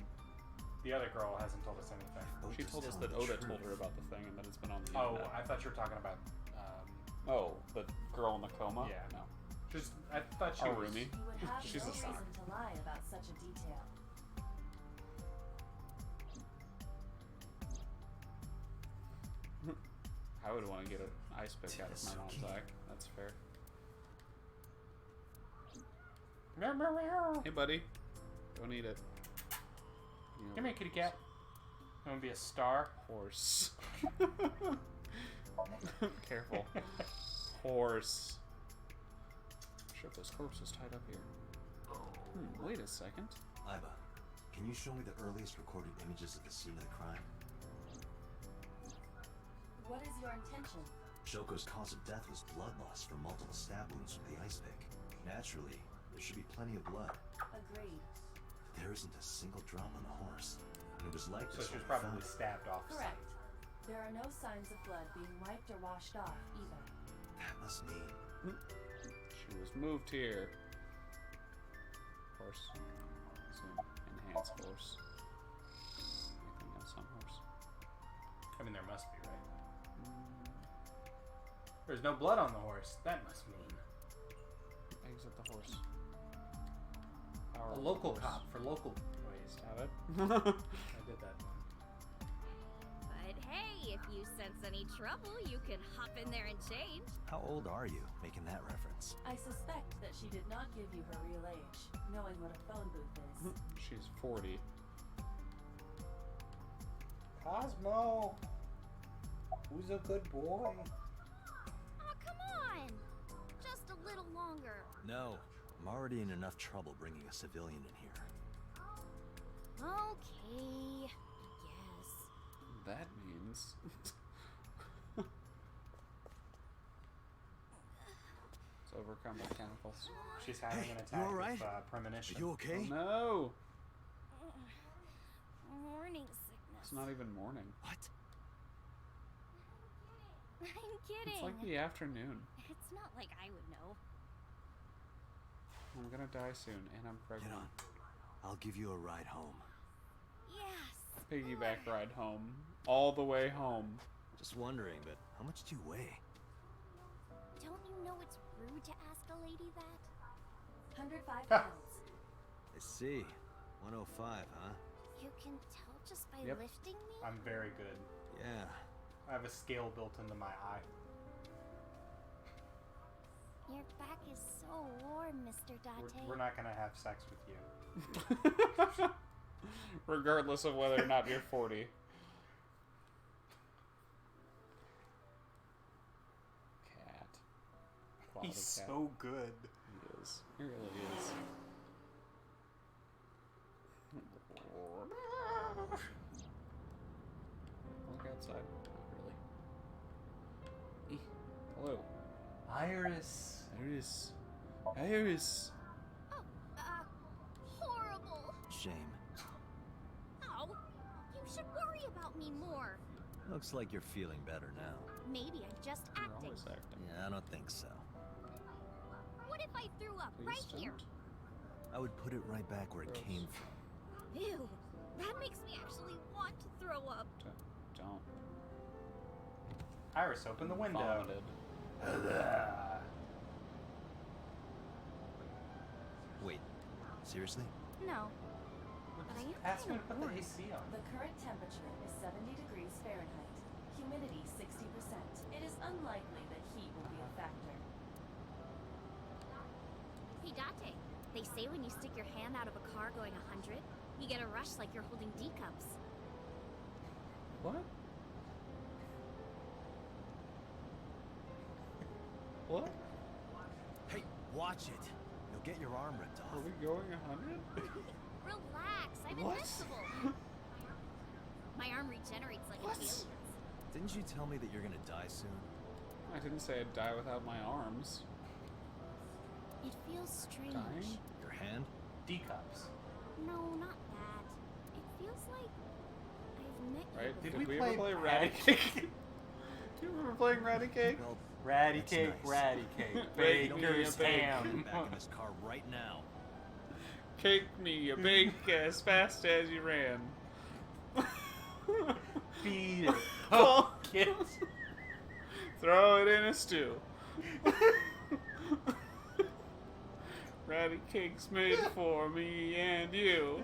the other girl hasn't told us anything. She Ota's told us telling that the Oda truth. told her about the thing and that it's been on the Oh, internet. I thought you were talking about. Oh, the girl in the coma? Yeah. No. Just I thought she was. Arumi. You would have She's no a star. reason to lie about such a detail. I would want to get an ice pick out of my mom's Tsuki. eye. That's fair. Meow, meow, meow. Hey, buddy. Don't eat it. You Come here, kitty cat. You want to be a star? horse. Careful. Horse. Sure, if this corpse is tied up here. Wait a second. Aiba, can you show me the earliest recorded images of the scene of the crime? What is your intention? Shoko's cause of death was blood loss from multiple stab wounds from the ice pick. Naturally, there should be plenty of blood. Agreed. There isn't a single drop on the horse. And it was like So this she was when we probably found it. stabbed off. Correct. There are no signs of blood being wiped or washed off either. That must mean She was moved here. Horse. Zoom. Enhance horse. Anything else on horse? I mean, there must be, right? There's no blood on the horse. That must mean Exit the horse. a Power local horse. cop for local ways. Have it? I did that one. But hey, if you sense any trouble, you can hop in there and change. How old are you, making that reference? I suspect that she did not give you her real age, knowing what a phone booth is. She's 40. Cosmo, who's a good boy? Oh, come on! Just a little longer. No. I'm already in enough trouble bringing a civilian in here. Okay, yes. That means. It's overcome mechanicals. She's having Hey, an you attack alright? of premonition. Are you okay? No! Morning sickness. It's not even morning. What? I'm kidding. It's like the afternoon. It's not like I would know. I'm gonna die soon, and I'm pregnant. Get on. I'll give you a ride home. Yes. Piggyback ride home. All the way home. Just wondering, but how much do you weigh? Don't you know it's rude to ask a lady that? 105 pounds. I see. 105, huh? You can tell just by Yep. lifting me? I'm very good. Yeah. I have a scale built into my eye. Your back is so warm, Mr. Date. We're not gonna have sex with you. Regardless of whether or not you're 40. Cat. Quality He's cat. so good. He is. He really is. Look outside. Not really. Eeh. Hello. Iris. Iris. Iris. Oh, horrible. Shame. Oh, you should worry about me more. Looks like you're feeling better now. Maybe I'm just You're acting. always acting. Yeah, I don't think so. What if I threw up Please right here? don't. I would put it right back where it Gross. came from. Ew, that makes me actually want to throw up. Don't. Iris, open the window. Vomited. Wait, seriously? No, but I am Ask me kind to put of the worried. AC on. The current temperature is 70 degrees Fahrenheit. Humidity 60%. It is unlikely that heat will be a factor. Hey, Date, they say when you stick your hand out of a car going 100, you get a rush like you're holding D cups. What? What? Hey, Watch it. You'll get your arm ripped off. Are we going 100? Relax, I'm What? invincible. My arm regenerates like a alien's. Didn't you tell me that you're gonna die soon? I didn't say I'd die without my arms. It feels strange. Dying? Your hand? D-cups. No, not that. It feels like I've met you Right? before. Did we ever play Ratty Cake? Do you remember playing Ratty Cake? Well, Ratty That's cake, nice. ratty cake. Bake me a Baker's bake. ham. back in this car right now. Cake me a bake as fast as you ran. Feed it. Oh, Kids. throw it in a stew. Ratty Cake's made for me and you.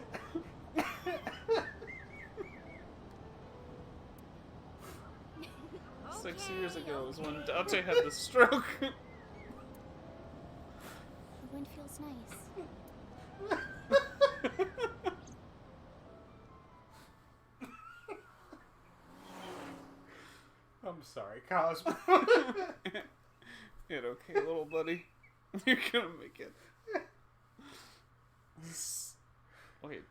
6 years ago was when Dante had the stroke. The wind feels nice. I'm sorry, Cosmo. It okay, little buddy? You're gonna make it. Wait,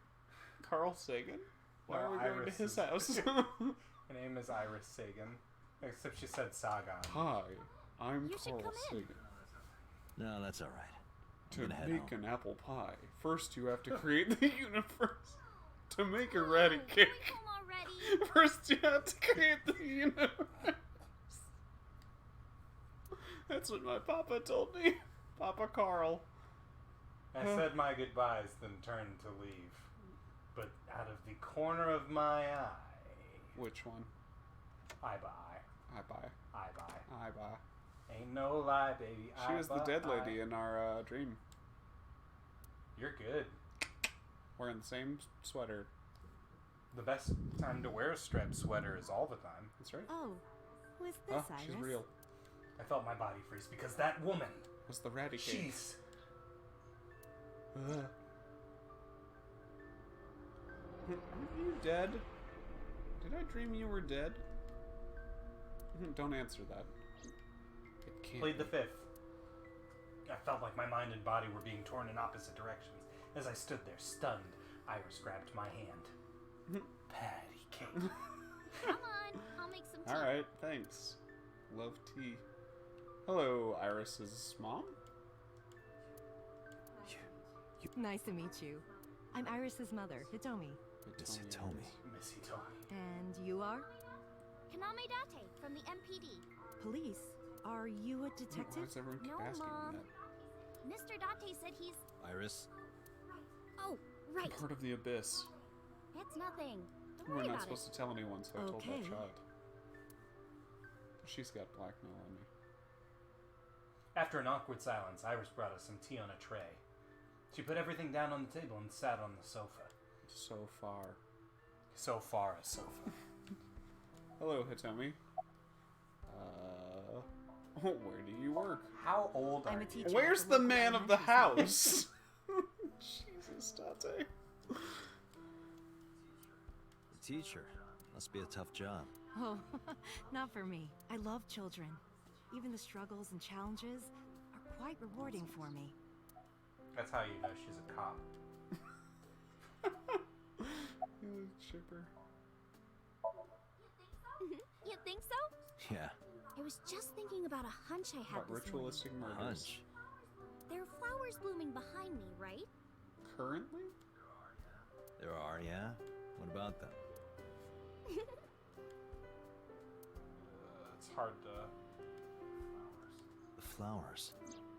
Carl Sagan? Why No, are we going Iris to his is- house? Her name is Iris Sagan. Except she said Sagan. Hi, I'm You should Carl come in. Sagan. No, that's all right. To I'm gonna head make home. an apple pie, first you have to create the universe. To make a ratty cake, Going home already. first you have to create the universe. That's what my papa told me. Papa Carl. I said my goodbyes, then turned to leave. But out of the corner of my eye, Which one? Aiba, I buy. Aiba. I buy. Ain't no lie, baby. She was the Aiba, dead I- lady in our dream. You're good. Wearing the same sweater. The best time to wear a striped sweater is all the time. That's right. Oh, who is this, Oh, Iris? she's real. I felt my body freeze because that woman, Was the ratty cake? she's... Ugh. Aren't you dead? Did I dream you were dead? Don't answer that. It can't. Played the fifth. I felt like my mind and body were being torn in opposite directions. As I stood there, stunned, Iris grabbed my hand. Patty cake. Come on, I'll make some tea. Alright, thanks. Love tea. Hello, Iris's mom? Nice to meet you. I'm Iris's mother, Hitomi. Miss Hitomi. Missy Tommy. And you are? Kaname Date from the MPD. Police. Are you a Why detective? does everyone keep No, asking Mom. me Mr. Date said he's... Iris? Oh, right. that? Part of the abyss. It's nothing. Don't We're worry not about supposed it. to tell anyone, so I told Okay. that child. She's got blackmail on me. After an awkward silence, Iris brought us some tea on a tray. She put everything down on the table and sat on the sofa. So far. So far, a sofa. Hello, Hitomi. Where do you work? How old I'm are a you? teacher. Where's at the local man of the elementary school. house? Jesus, Dante. Teacher. Must be a tough job. Oh, not for me. I love children. Even the struggles and challenges are quite rewarding for me. That's how you know she's a cop. Chipper. You think so? Yeah. I was just thinking about a hunch I had About this morning. ritualistic murders. Hunch. There are flowers blooming behind me, right? Currently? There are, yeah? What about them? It's hard to... The flowers.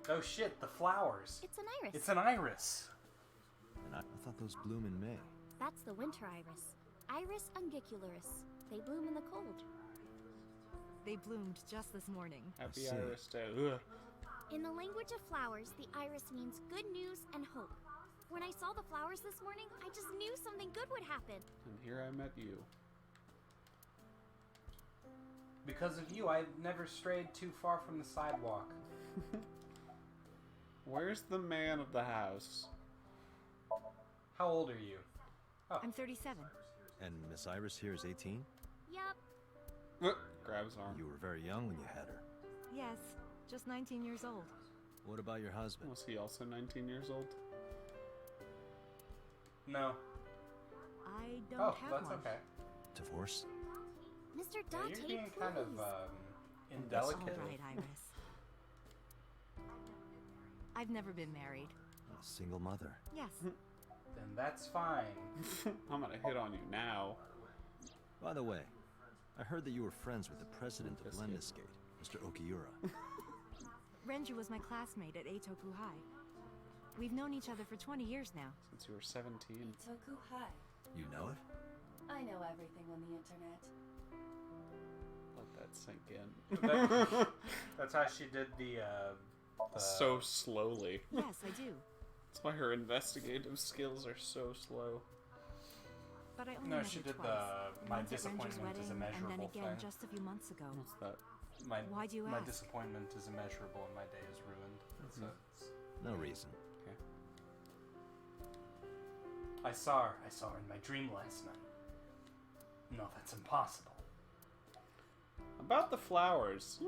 Oh shit, the flowers. It's an iris. It's an iris. And I thought those bloom in May. That's the winter iris. Iris ungicularis. They bloom in the cold. They bloomed just this morning. Happy see. Iris Day. Ugh. In the language of flowers, the iris means good news and hope. When I saw the flowers this morning, I just knew something good would happen. And here I met you. Because of you, I've never strayed too far from the sidewalk. Where's the man of the house? How old are you? I'm 37. And Miss Iris here is 18? Yup. Grab his arm. You were very young when you had her. Yes, just 19 years old. What about your husband? Was he also 19 years old? No. I don't Oh, have that's one. okay. Divorce? Mr. Yeah, Date, you're being please. kind of All indelicate. right, Iris. I've never been married. A single mother. Yes. Then that's fine. I'm gonna hit on you now. By the way, I heard that you were friends with the president of Biscuit. Lemniscate, Mr. Okiura. Renju was my classmate at Eitoku High. We've known each other for 20 years now. Since you were 17. Toku High. You know it? I know everything on the internet. Let that sink in. That's how she did the So slowly. Yes, I do. That's why her investigative skills are so slow. But I only No, met she her did twice. the my Once at Renju's disappointment wedding, is and then immeasurable again thing. just a few months ago. What's that? Why do you my ask? disappointment is immeasurable and my day is ruined. So it's, No reason. Okay. I saw her in my dream last night. No, that's impossible. About the flowers.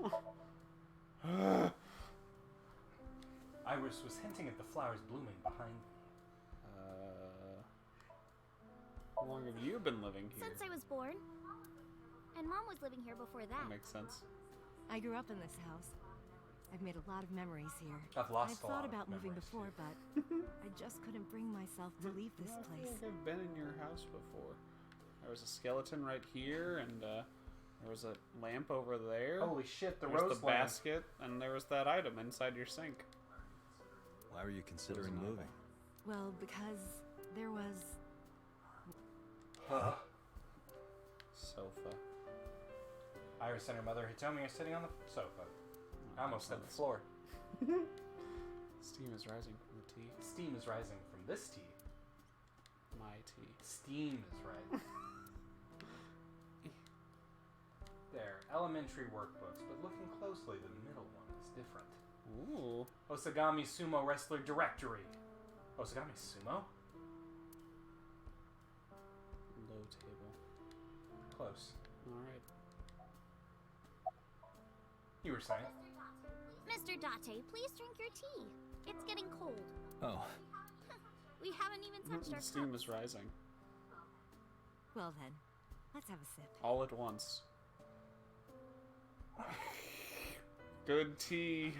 Iris was hinting at the flowers blooming behind me. How long have you been living here? Since I was born. And Mom was living here before that. That makes sense. I grew up in this house. I've made a lot of memories here. I've lost a lot thought of about moving memories, before, too. but I just couldn't bring myself to leave this I place. feel like I've been in your house before. There was a skeleton right here, and there was a lamp over there. Holy shit, the there was rose the lamp. basket, and there was that item inside your sink. Why were you considering Wasn't moving? Well, because there was... Sofa. Iris and her mother Hitomi are sitting on the sofa. I almost said the floor. Steam is rising from the tea. Steam is rising from this tea. My tea. Steam is rising. They're elementary workbooks, but looking closely, the middle one is different. Ooh. Osagami Sumo Wrestler Directory. Osagami Sumo? Low table. Close. Alright. You were saying? Mr. Date, please drink your tea. It's getting cold. Oh, We haven't even touched our Steam cups. is rising. Well then, let's have a sip. All at once. Good tea.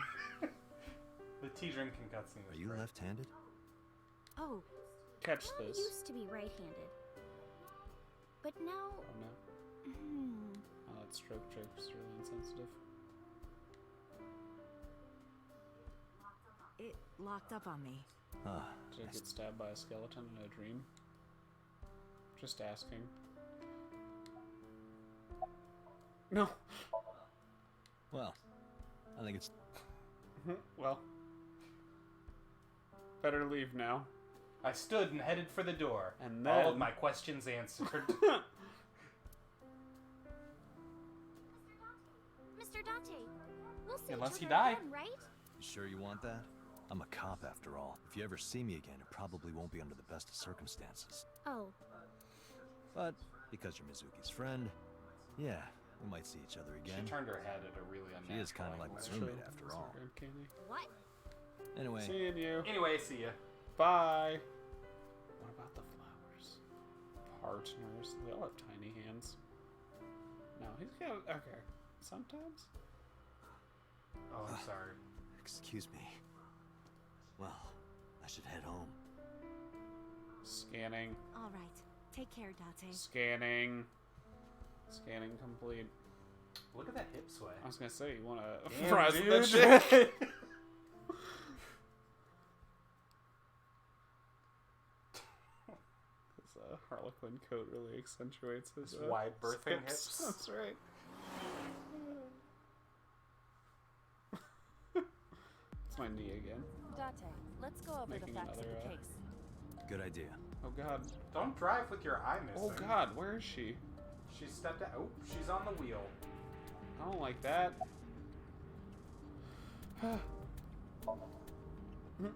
The tea drinking cutscene are was you great. left-handed? Oh, Catch I this. used to be right-handed. But now... Oh no. Oh, that stroke joke is really insensitive. it locked up on me. Ah, Did I get stabbed by a skeleton in a dream? Just asking. No. well, I think it's... Well. Better leave now. I stood and headed for the door. And all of then- my questions answered. Mr. Date, we'll see Unless each you other die. again, right? You sure you want that? I'm a cop after all. If you ever see me again, it probably won't be under the best of circumstances. Oh, But because you're Mizuki's friend, yeah, we might see each other She again. turned her head at a really She unnatural is kind of like angle. my True. roommate after Those all. are uncanny. what? Anyway, Seeing you. Anyway, see ya. Bye. What about the flowers? Partners. They all have tiny hands. No, he's got... Okay. Sometimes? Oh, I'm sorry. excuse me. Well, I should head home. Scanning. All right, take care, Date. Scanning. Scanning complete. Look at that hip sway. I was gonna say, you wanna Damn, fries with that dude. shit? His Harlequin coat really accentuates his His wide birthing hips. That's right. It's my knee again. Date, let's go over Making the facts of another, the case. Good idea. Oh god. Don't drive with your eye missing. Oh god, where is she? She stepped out. Oh, she's on the wheel. I don't like that.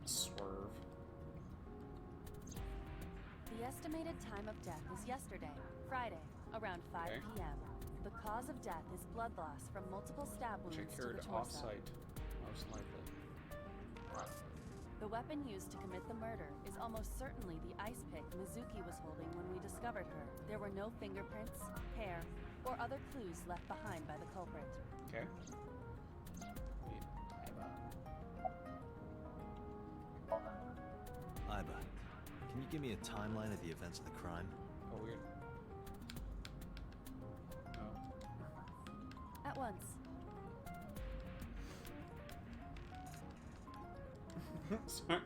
Swerve. The estimated time of death is yesterday, Friday, around 5 Okay. p.m. The cause of death is blood loss from multiple stab wounds Which to the occurred torso. off-site, most likely. Wow. The weapon used to commit the murder is almost certainly the ice pick Mizuki was holding when we discovered her. There were no fingerprints, hair, or other clues left behind by the culprit. Okay. Aiba, can you give me a timeline of the events of the crime? Oh, weird. At once. Sorry.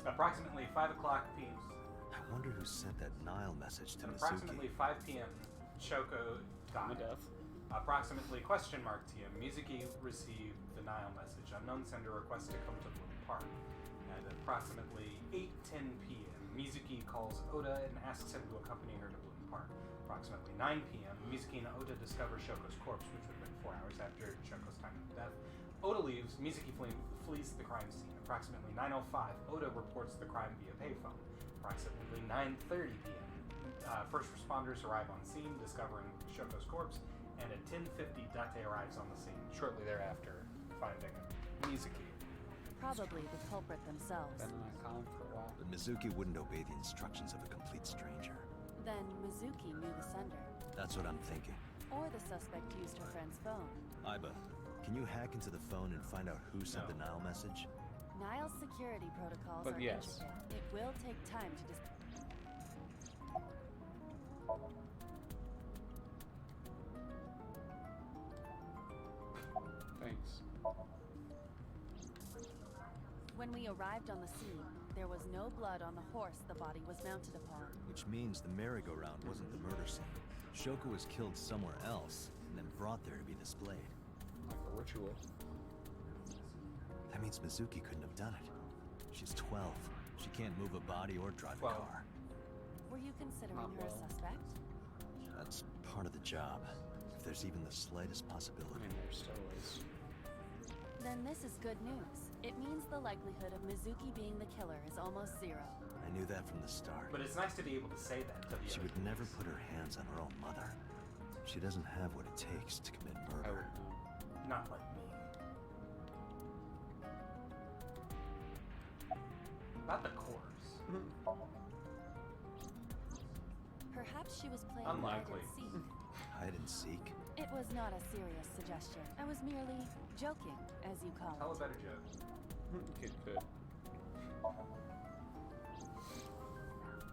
Approximately 5 o'clock p.m. I wonder who sent that Nile message to Mizuki. Approximately 5 p.m. Shoko died. Death. Approximately (TM). Mizuki received the Nile message. Unknown sender requests to come to Bloom Park. At approximately 8:10 p.m., Mizuki calls Oda and asks him to accompany her to Bloom Park. Approximately 9 p.m., Mizuki and Oda discover Shoko's corpse, which would have been 4 hours after Shoko's time of death. Oda leaves, Mizuki flees the crime scene. Approximately 9:05, Oda reports the crime via payphone. Approximately 9:30 p.m., first responders arrive on scene, discovering Shoko's corpse, and at 10:50, Date arrives on the scene, shortly thereafter, finding Mizuki. Probably the culprit themselves. Been on that column for a while. But Mizuki wouldn't obey the instructions of a complete stranger. Then Mizuki knew the sender. That's what I'm thinking. Or the suspect used her friend's phone. Aiba, can you hack into the phone and find out who sent the Nile message? Nile's security protocols But are yes. intricate. It will take time to Thanks. When we arrived on the scene, there was no blood on the horse the body was mounted upon. Which means the merry-go-round wasn't the murder scene. Shoko was killed somewhere else and then brought there to be displayed. Like a ritual. That means Mizuki couldn't have done it. She's 12. She can't move a body or drive a car. Were you considering Not her a well. suspect? That's part of the job. If there's even the slightest I possibility. mean, there's still is. Then this is good news. It means the likelihood of Mizuki being the killer is almost zero. I knew that from the start. But it's nice to be able to say that to the She other would never police. put her hands on her own mother. She doesn't have what it takes to commit I murder. would know. Not like me. About the corpse. Perhaps she was playing Unlikely. hide and seek. Hide and seek? It was not a serious suggestion. I was merely joking, as you call Tell a it. better joke. Kid could.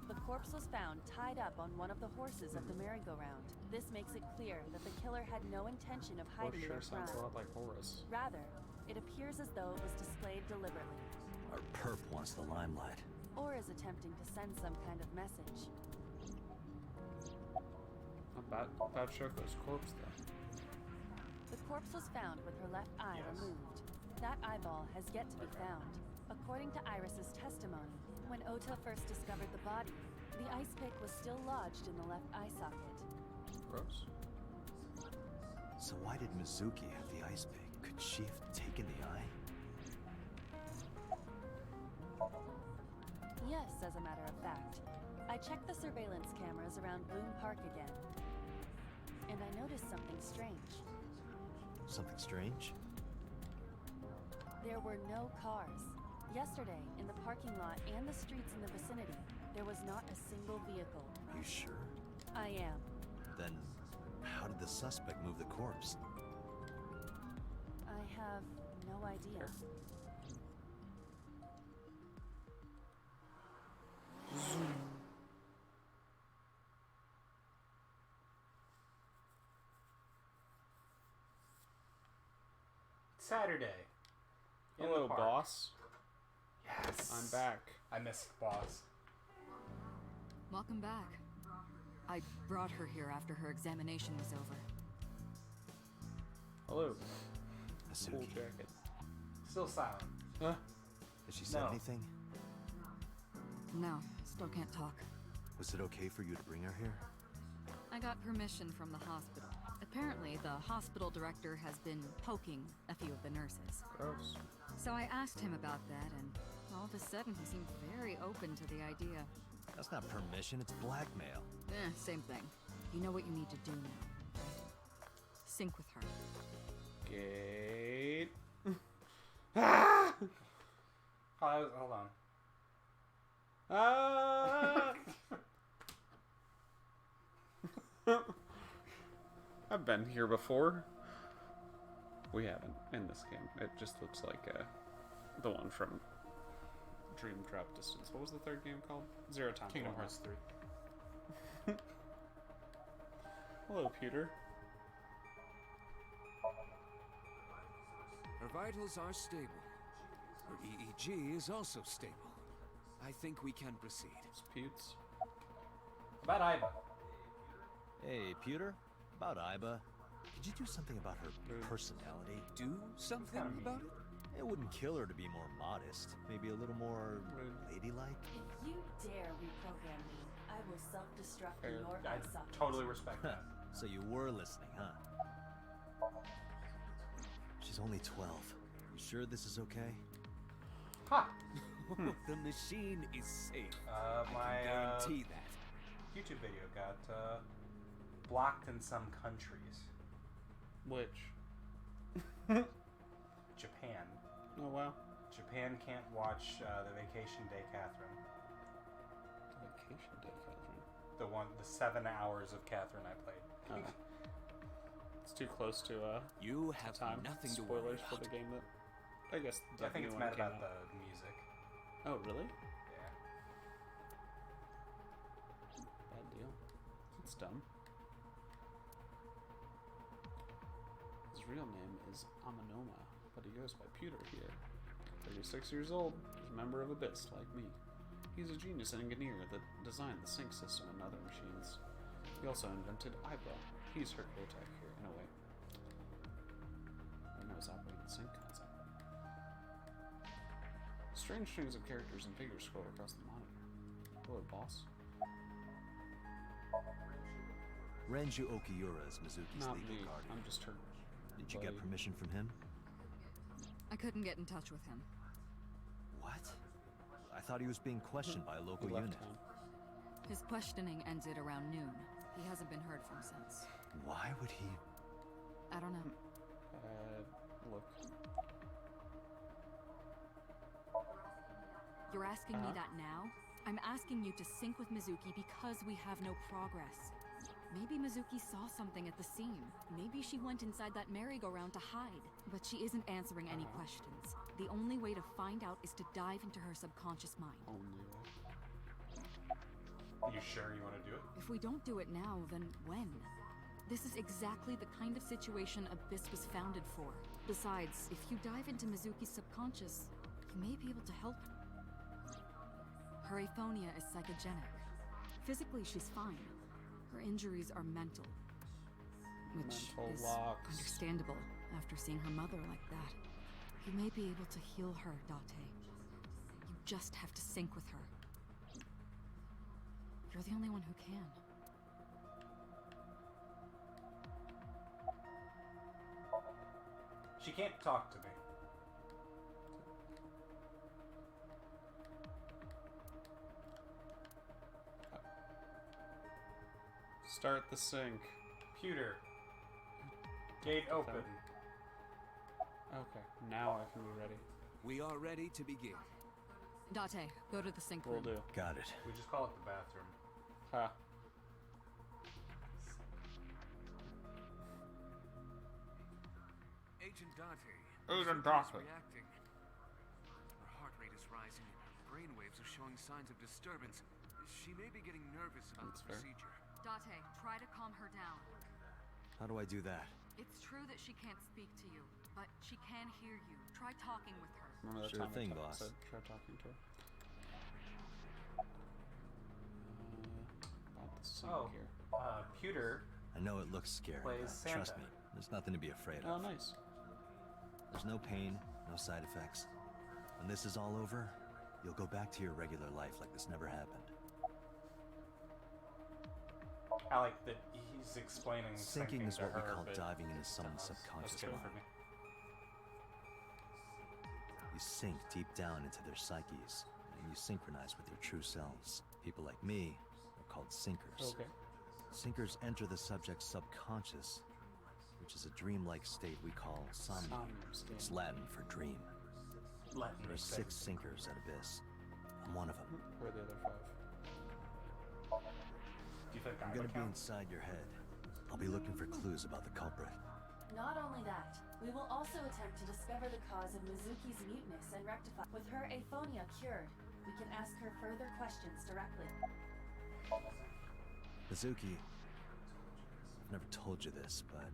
The corpse was found tied up on one of the horses of the merry-go-round. This makes it clear that the killer had no intention of Horse hiding sure their sounds a crime. lot like Horus. Rather, it appears as though it was displayed deliberately, Our perp wants the limelight. or is attempting to send some kind of message. About Shoko's corpse, though. The corpse was found with her left eye Yes. removed. That eyeball has yet to be found. According to Iris's testimony, when Ota first discovered the body, the ice pick was still lodged in the left eye socket. Gross. So why did Mizuki have the ice pick? Could she have taken the eye? Yes, as a matter of fact. I checked the surveillance cameras around Bloom Park again, and I noticed something strange. Something strange? There were no cars. Yesterday, in the parking lot and the streets in the vicinity, there was not a single vehicle. Are you sure? I am. Then how did the suspect move the corpse? I have no idea. Saturday. In Hello, the park. boss. Yes. I'm back. I missed boss. Welcome back. I brought her here after her examination was over. Hello. Cool Mizuki. jacket. Still silent. Huh? Has she said No. anything? No, still can't talk. Was it okay for you to bring her here? I got permission from the hospital. Apparently, the hospital director has been poking a few of the nurses. Gross. So I asked him about that, and all of a sudden he seemed very open to the idea. That's not permission, it's blackmail. Same thing. You know what you need to do now. Sync with her. Gate. Ah! Hold on. Ah! I've been here before. We haven't in this game. It just looks like the one from Dream Drop Distance. What was the third game called? Zero Time. Kingdom Hearts 3. Hello, Peter. Her vitals are stable. Her EEG is also stable. I think we can proceed. Disputes. About Aiba. Hey, Pewter. About Aiba. Could you do something about her personality? Do something about it? It wouldn't kill her to be more modest. Maybe a little more ladylike. If you dare reprogram me, I will self-destruct in your I eye sockets. totally respect that. So you were listening, huh? She's only 12. You sure this is okay? Ha! The machine is safe. My I can guarantee that. YouTube video got blocked in some countries. Which? Japan. Oh, wow. Japan can't watch the Vacation Day Catherine. Vacation Day, Catherine. The 7 hours of Catherine I played. Oh. It's too close to You have time. nothing to Spoilers worry for about. the game that I guess I think it's definitely when mad it came about out. the music. Oh, really? Yeah. Bad deal. It's dumb. His real name is Amanoma, but he goes by Pewter here. 36 years old, he's a member of Abyss, like me. He's a genius engineer that designed the Psync system and other machines. He also invented Aiba. He's her caretaker here, in a way. He knows operating the Psync concept. Strange strings of characters and figures scroll across the monitor. Hello, boss. Renju Okiura is Mizuki's Not legal me. guardian. I'm just her. Did you buddy. get permission from him? I couldn't get in touch with him. What? I thought he was being questioned by a local He left unit. town. His questioning ended around noon. He hasn't been heard from since. Why would he? I don't know. Look. You're asking me that now? I'm asking you to sync with Mizuki because we have no progress. Maybe Mizuki saw something at the scene. Maybe she went inside that merry-go-round to hide. But she isn't answering any questions. The only way to find out is to dive into her subconscious mind. Only way. You sure you want to do it? If we don't do it now, then when? This is exactly the kind of situation Abyss was founded for. Besides, if you dive into Mizuki's subconscious, you may be able to help her. Her aphonia is psychogenic. Physically, she's fine. Her injuries are mental. Which Mental is locks. understandable after seeing her mother like that. You may be able to heal her, Date. You just have to sync with her. You're the only one who can. She can't talk to me. Start the sync. Pewter. Gate open. Okay, now I can be ready. We are ready to begin. Date, go to the sync Will room. do. Got it. We just call it the bathroom. Ha. Agent Date. Agent Mizuki is Date. reacting. Her heart rate is rising. Brainwaves are showing signs of disturbance. She may be getting nervous about That's the fair. procedure. Date, try to calm her down. How do I do that? It's true that she can't speak to you, but she can hear you. Try talking with her. Remember that Sure time thing, I boss. said try talking to her? About the sync Oh. here. Pewter. I know it looks scary, Plays but Santa. trust me, there's nothing to be afraid Oh, of. nice. There's no pain, no side effects. When this is all over, you'll go back to your regular life like this never happened. I like that he's explaining Syncing is to what we her, call but diving into someone's that's subconscious good mind. for me. You sink deep down into their psyches, and you synchronize with their true selves. People like me are called syncers. Okay. Syncers enter the subject's subconscious, which is a dreamlike state we call somnium. It's Latin for dream. Let me There are say. 6 sinkers at Abyss. I'm one of them. Where are the other 5? Do you think I'm I gonna would be count? inside your head. I'll be looking for clues about the culprit. Not only that, we will also attempt to discover the cause of Mizuki's muteness and rectify. With her aphonia cured, we can ask her further questions directly. Mizuki, I've never told you this, but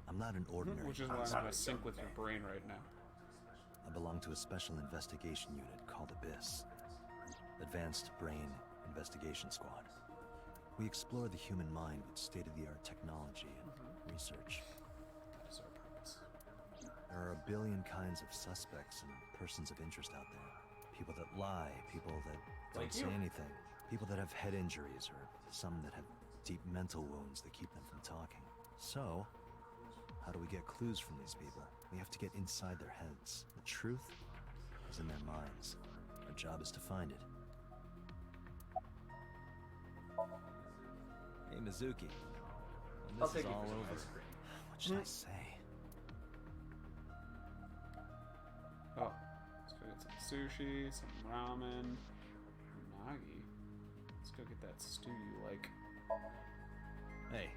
I'm not an ordinary Which is why I'm person. gonna sync with your brain right now. I belong to a special investigation unit called Abyss. Advanced Brain Investigation Squad. We explore the human mind with state-of-the-art technology and research. That is our purpose. There are a billion kinds of suspects and persons of interest out there. People that lie, people that don't Like say you. anything, people that have head injuries, or some that have deep mental wounds that keep them from talking. So, how do we get clues from these people? We have to get inside their heads. The truth is in their minds. Our job is to find it. Hey, Mizuki. When I'll this take is it all for some over, ice cream. what should I say? Oh, let's go get some sushi, some ramen, nagi. Let's go get that stew you like. Hey,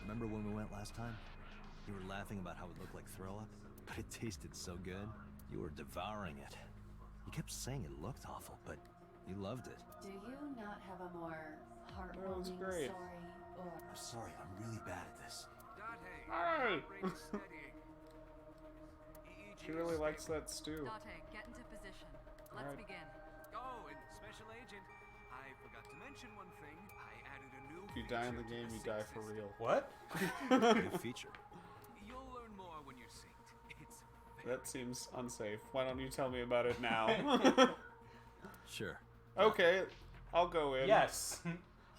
remember when we went last time? You were laughing about how it looked like throw up, but it tasted so good. You were devouring it. You kept saying it looked awful, but you loved it. Do you not have a more That was heartwarming great. story or I'm sorry, I'm really bad at this. Date, Hey! rate is steadying. EEG She really is likes stable. that stew. Date, get into position. Let's Alright. begin. Oh, and Special Agent, I forgot to mention one thing. I added a new If you die in the feature to game, you sync die for system. real. What? New feature. You'll learn more when you're synced. It's That seems unsafe. Why don't you tell me about it now? Sure. Okay, I'll go in. Yes.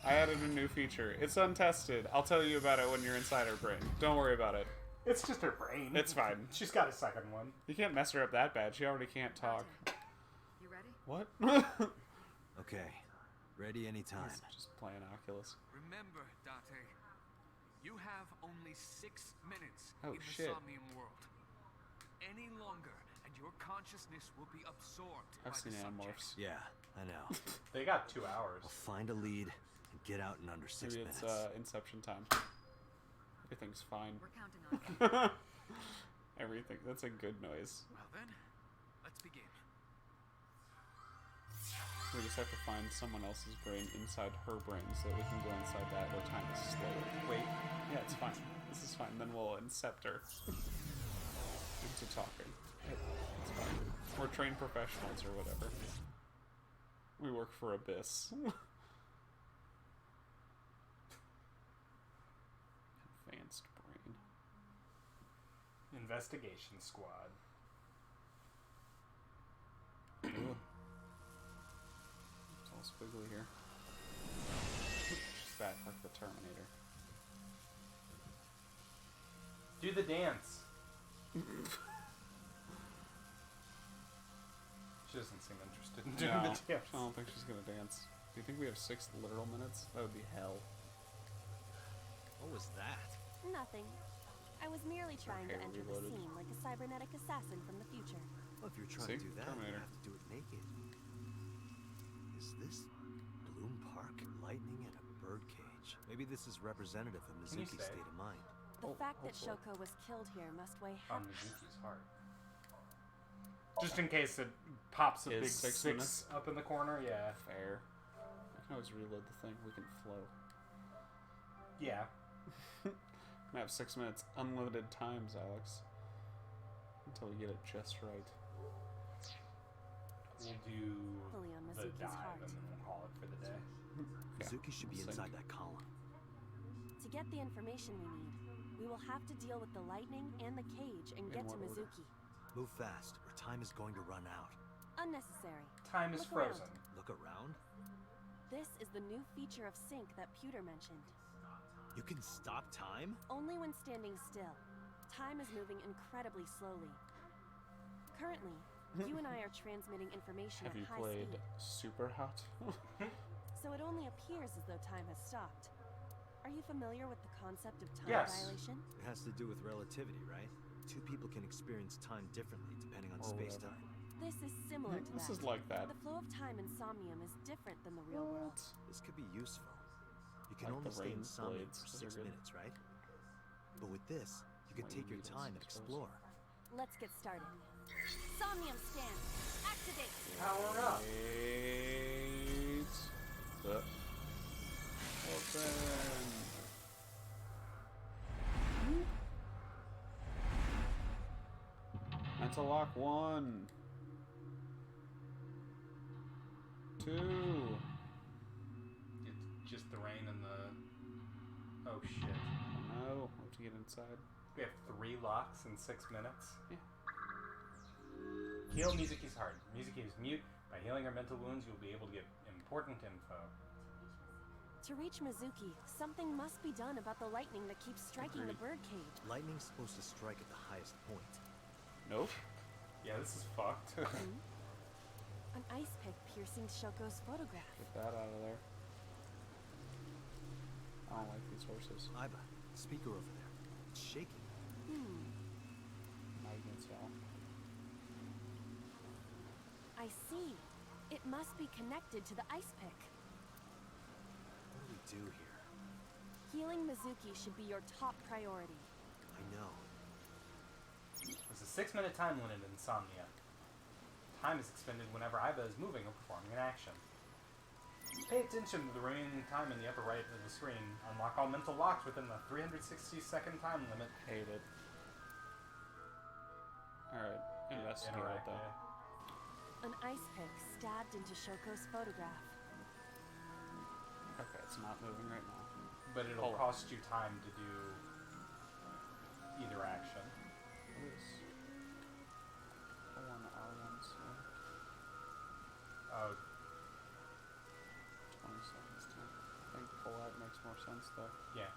I added a new feature. It's untested. I'll tell you about it when you're inside her brain. Don't worry about it. It's just her brain. It's fine. She's got a second one. You can't mess her up that bad. She already can't talk. You ready? What? Okay. Ready anytime. Just playing Oculus. Remember, Date, you have only 6 minutes Oh, in the shit. Somnium world. Any longer, and your consciousness will be absorbed by I've seen the subject. Animorphs. Yeah, I know. They got 2 hours. I'll find a lead and get out in under 6 Maybe minutes. it's Inception time. Everything's fine. We're counting on you. Everything. That's a good noise. Well then, let's begin. We just have to find someone else's brain inside her brain so that we can go inside that where time is slower. Wait. Yeah, it's fine. This is fine. Then we'll incept her into talking. It's fine. We're trained professionals or whatever. We work for Abyss. Advanced brain. Investigation squad. It's all squiggly here. She's back like the Terminator. Do the dance. She doesn't seem interested in doing No, the I dance. don't think she's gonna dance. Do you think we have 6 literal minutes? That would be hell. What was that? Nothing. I was merely trying to hair enter the reloaded. scene like a cybernetic assassin from the future. Well, if you're trying See? to do that, Terminator. you have to do it naked. Is this Bloom Park? Lightning in a birdcage. Maybe this is representative of Can you Mizuki's say? state of mind. The Oh, fact that hopefully. Shoko was killed here must weigh On Mizuki's heart. Just in case it pops a Is big 6 6 minutes? up in the corner, yeah. Fair. I can always reload the thing. We can flow. Yeah. I have 6 minutes. Unlimited times, Alex. Until we get it just right. We'll do fully on the Mizuki's dive heart. and then we'll call it for the day. Yeah, Mizuki should be sync. inside that column. To get the information we need, we will have to deal with the lightning and the cage and get to what order? Mizuki. Move fast, or time is going to run out. Unnecessary. Time is Look around. frozen. Look around. This is the new feature of Sync that Pewter mentioned. You can stop time? Only when standing still. Time is moving incredibly slowly. Currently, you and I are transmitting information Have at you high played speed, Super Hot? so it only appears as though time has stopped. Are you familiar with the concept of time Yes. dilation? It has to do with relativity, right? Two people can experience time differently depending on Or space-time. This is similar to This that. is like that. The flow of time in Somnium is different than the real world. This could be useful. You can Like only the stay in rain Somnium blades, for those are 6 good. minutes, right? But with this, you can Lightning take your needles, time and I suppose. explore. Let's get started. Somnium scan. Activate. Power up. Wait. The open. Mental lock 1. 2. It's just the rain and the... Oh, shit. Oh no, we have to get inside. We have 3 locks in 6 minutes. Yeah. Heal Mizuki's heart. Mizuki is mute. By healing her mental wounds, you'll be able to get important info. To reach Mizuki, something must be done about the lightning that keeps striking the Agreed. birdcage. Lightning's supposed to strike at the highest point. Nope. Yeah, this is fucked. An ice pick piercing Shoko's photograph. Get that out of there. I don't like these horses. Aiba, speaker over there. It's shaking. Magnets, y'all. I see. It must be connected to the ice pick. What do we do here? Healing Mizuki should be your top priority. I know. There's a 6-minute time limit in Insomnia. Time is expended whenever Aiba is moving or performing an action. Pay attention to the remaining time in the upper right of the screen. Unlock all mental locks within the 360-second time limit. Hate it. Alright, investigate it Interact, though. yeah. An ice pick stabbed into Shoko's photograph. Okay, it's not moving right now. But it'll Oh. cost you time to do either action. What is O1, R1, so Oh, 20 seconds time. I think full out makes more sense though. yeah.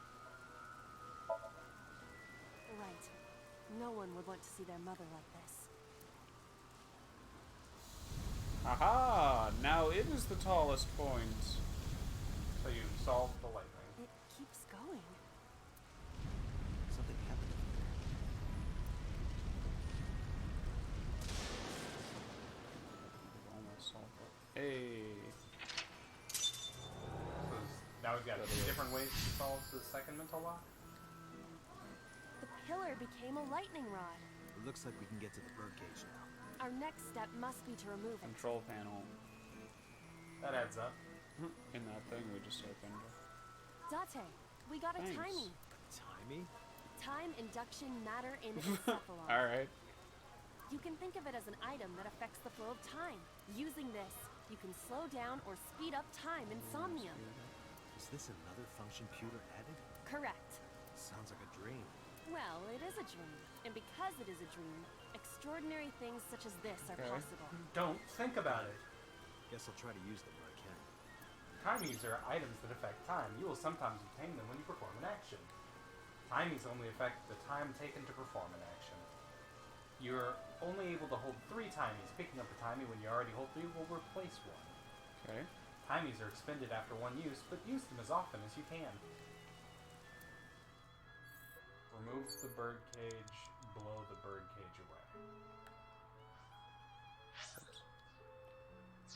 Right. No one would want to see their mother like this. Aha! Now it is the tallest point. So you solved the lightning. It keeps going. Something happened over We've almost solved it. Hey! So now we've got different ways to solve the second mental lock. The pillar became a lightning rod. there. It looks like we can get to the birdcage now. Our next step must be to remove it. Control panel. That adds up. In that thing we just opened. Date, we got a Thanks. timing. Timey? Time induction matter in encephalon. Alright. You can think of it as an item that affects the flow of time. Using this, you can slow down or speed up time in Somnium. Is this another function Pewter added? Correct. Sounds like a dream. Well, it is a dream. And because it is a dream, extraordinary things such as this are Okay. possible. Don't think about it. Guess I'll try to use them where I can. Timies are items that affect time. You will sometimes obtain them when you perform an action. Timies only affect the time taken to perform an action. You're only able to hold 3 timies. Picking up a timie when you already hold 3 will replace 1. Okay. Timies are expended after 1 use, but use them as often as you can. Remove the birdcage, blow the birdcage away.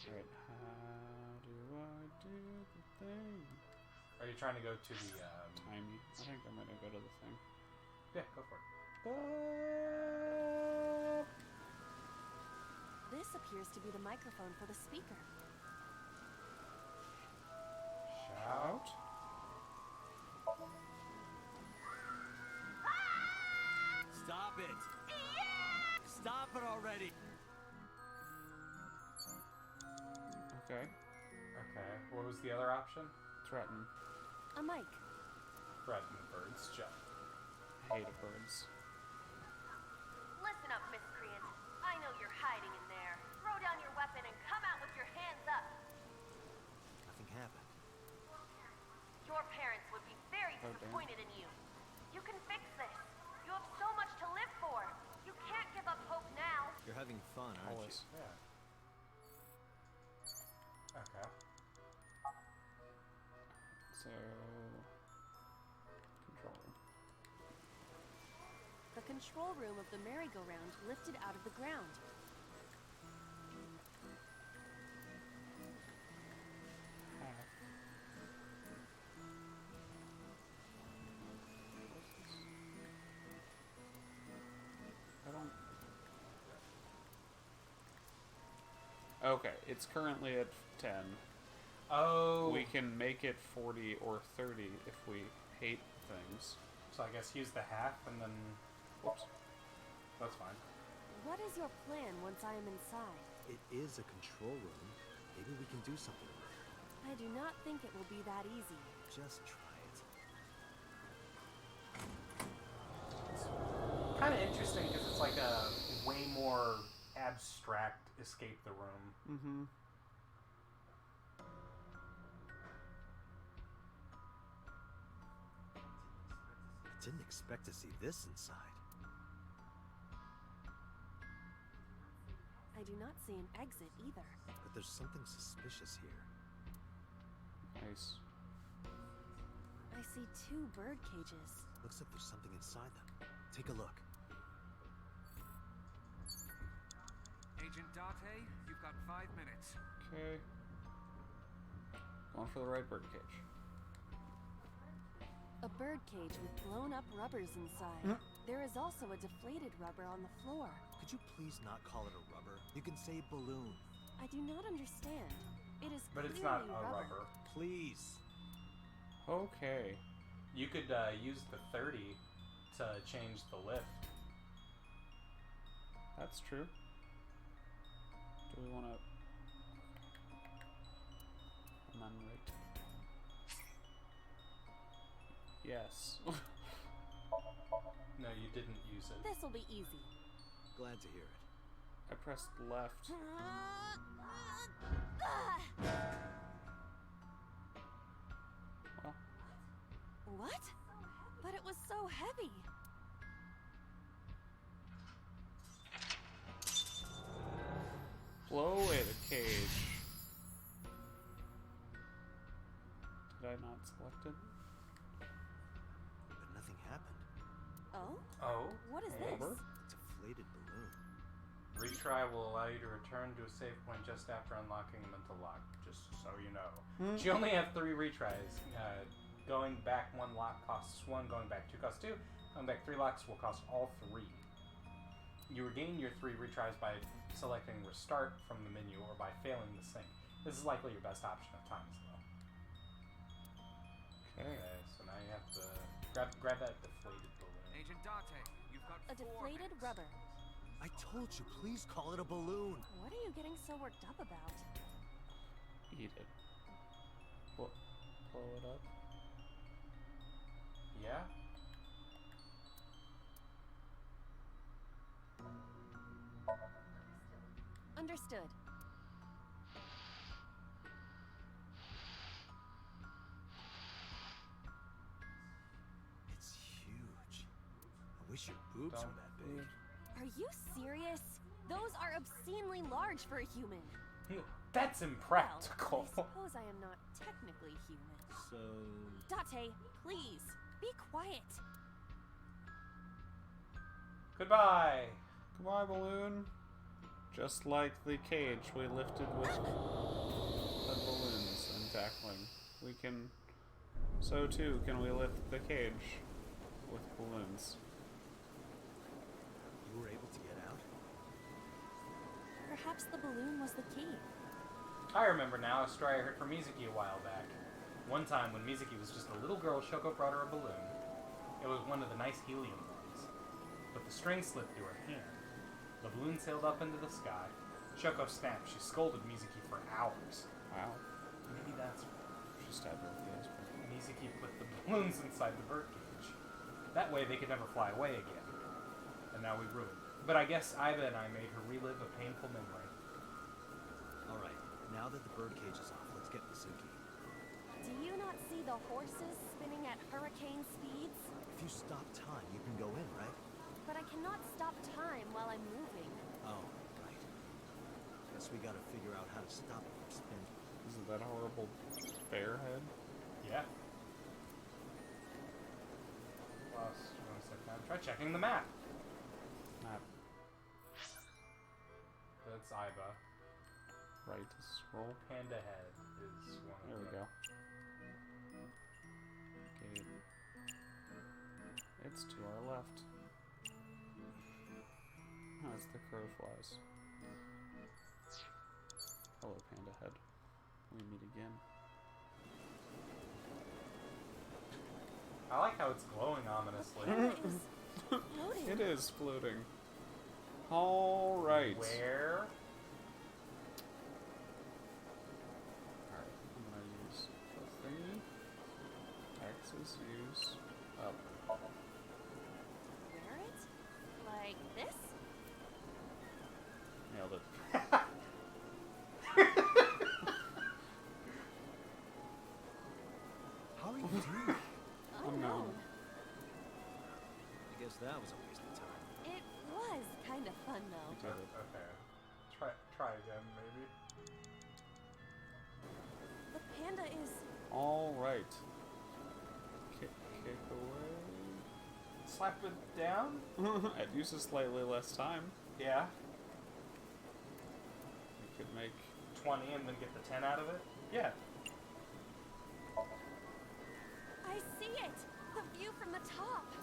Alright, how do I do the thing? Are you trying to go to the, Timey. I think I'm gonna go to the thing. Yeah, go for it. This appears to be the microphone for the speaker. Shout. Stop it! Stop it already! Okay. Okay, what was the other option? Threaten. A mic. Threaten birds, Jeff. Hate birds. Listen up, miscreant. I know you're hiding in there. Throw down your weapon and come out with your hands up. Nothing happened. Your parents would be very Oh, damn. disappointed in you. You can fix this. You have so much to live for. You can't give up hope now. You're having fun, aren't Always. Yeah. Okay. So... Controller. The control room of the merry-go-round lifted out of the ground. I don't... Okay, it's currently at 10. Oh. We can make it 40 or 30 if we hate things. So I guess use the half and then... Whoops. That's fine. What is your plan once I am inside? It is a control room. Maybe we can do something with it. I do not think it will be that easy. Just try it. It's kind of interesting because it's like a way more abstract escape the room. Mm-hmm. I didn't expect to see this inside. I do not see an exit either. But there's something suspicious here. Nice. I see 2 bird cages. Looks like there's something inside them. Take a look. Agent Date, you've got 5 minutes. Okay. Going for the right birdcage. A bird cage with blown-up rubbers inside. There is also a deflated rubber on the floor. Could you please not call it a rubber? You can say balloon. I do not understand. It is But it's clearly not a rubber. Please. Okay. You could use the 30 to change the lift. That's true. Do we want to... Right. Yes. No, you didn't use it. This will be easy. Glad to hear it. I pressed left. Well. What? But it was so heavy. Blow away the cage. Did I not select it? But nothing happened. Oh? Oh? What is Rubber? this? Deflated balloon. Retry will allow you to return to a save point just after unlocking the mental lock, just so you know. You only have 3 retries. Going back 1 lock costs 1, going back 2 costs 2, going back 3 locks will cost all 3. You regain your 3 retries by selecting restart from the menu or by failing the sync. This is likely your best option at times, though. Okay. So now you have to grab that deflated balloon. Agent Date, you've got A 4 deflated minutes. rubber. I told you, please call it a balloon. What are you getting so worked up about? Eat it. Blow it up. Yeah? Understood. It's huge. I wish your boobs were that big. Are you serious? Those are obscenely large for a human. That's impractical. Well, I suppose I am not technically human. So... Date, please, be quiet. Goodbye. Goodbye, balloon. Just like the cage we lifted with the balloons and tackling. We can... So too can we lift the cage with balloons. You were able to get out? Perhaps the balloon was the key. I remember now a story I heard from Mizuki a while back. One time when Mizuki was just a little girl, Shoko brought her a balloon. It was one of the nice helium ones. But the string slipped through her hand. The balloon sailed up into the sky. Shoko snapped. She scolded Mizuki for hours. Wow. Maybe that's why. She stabbed her with the ice pick. Mizuki put the balloons inside the birdcage. That way they could never fly away again. And now we ruined it. But I guess Aiba and I made her relive a painful memory. Alright, now that the birdcage is off, let's get Mizuki. Do you not see the horses spinning at hurricane speeds? If you stop time, you can go in, right? But I cannot stop time while I'm moving. Oh, right. Guess we gotta figure out how to stop it from spinning. Isn't that horrible bear head? Yeah. Lost 1 second. Try checking the map. That's Aiba. Right, scroll. Panda head is one There of we them. go. Gate. It's to our left. As the crow flies. Hello, Panda Head. We meet again. I like how it's glowing ominously. It is floating. All right. Where? Alright, I'm gonna use the thingy. Axis use up. Wear it? Like this? Nailed it. How are you doing? Unknown. I guess that was a waste of time. It was kind of fun though. You did it. Okay. Try again, maybe. The panda is... Alright. Kick away. Slap it down? It uses slightly less time. Yeah. You could make 20 and then get the 10 out of it? Yeah. I see it! The view from the top!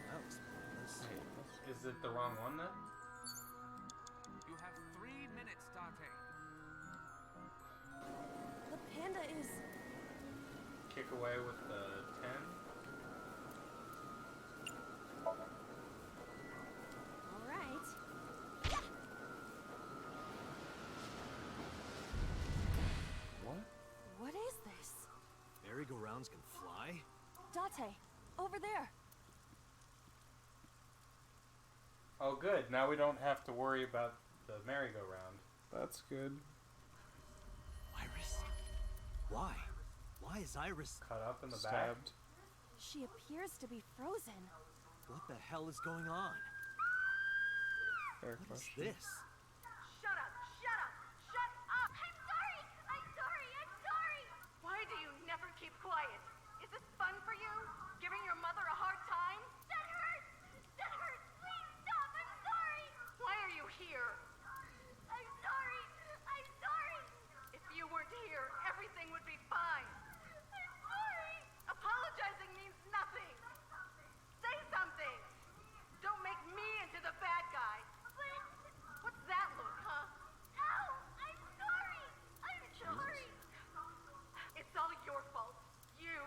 That was pointless. Is it the wrong one then? You have 3 minutes, Date. The panda is... Kick away with the 10? Alright. what? What is this? Merry-go-rounds can fly? Date, over there. Oh good, now we don't have to worry about the merry-go-round. That's good. Iris. Why? Why is Iris Cut up in the back? Stabbed. She appears to be frozen. What the hell is going on? Fair What is question. this? Shut up! Shut up! Shut up! I'm sorry! I'm sorry! I'm sorry! Why do you never keep quiet? Is this fun for you? Giving your mother a hard time? That hurts! That hurts! Please stop! I'm sorry! Why are you here? I'm sorry! I'm sorry! If you weren't here, everything would be fine. I'm sorry! Apologizing means nothing! Say something! Don't make me into the bad guy! What's that look, huh? Ow! I'm sorry! I'm sorry! It's all your fault. You!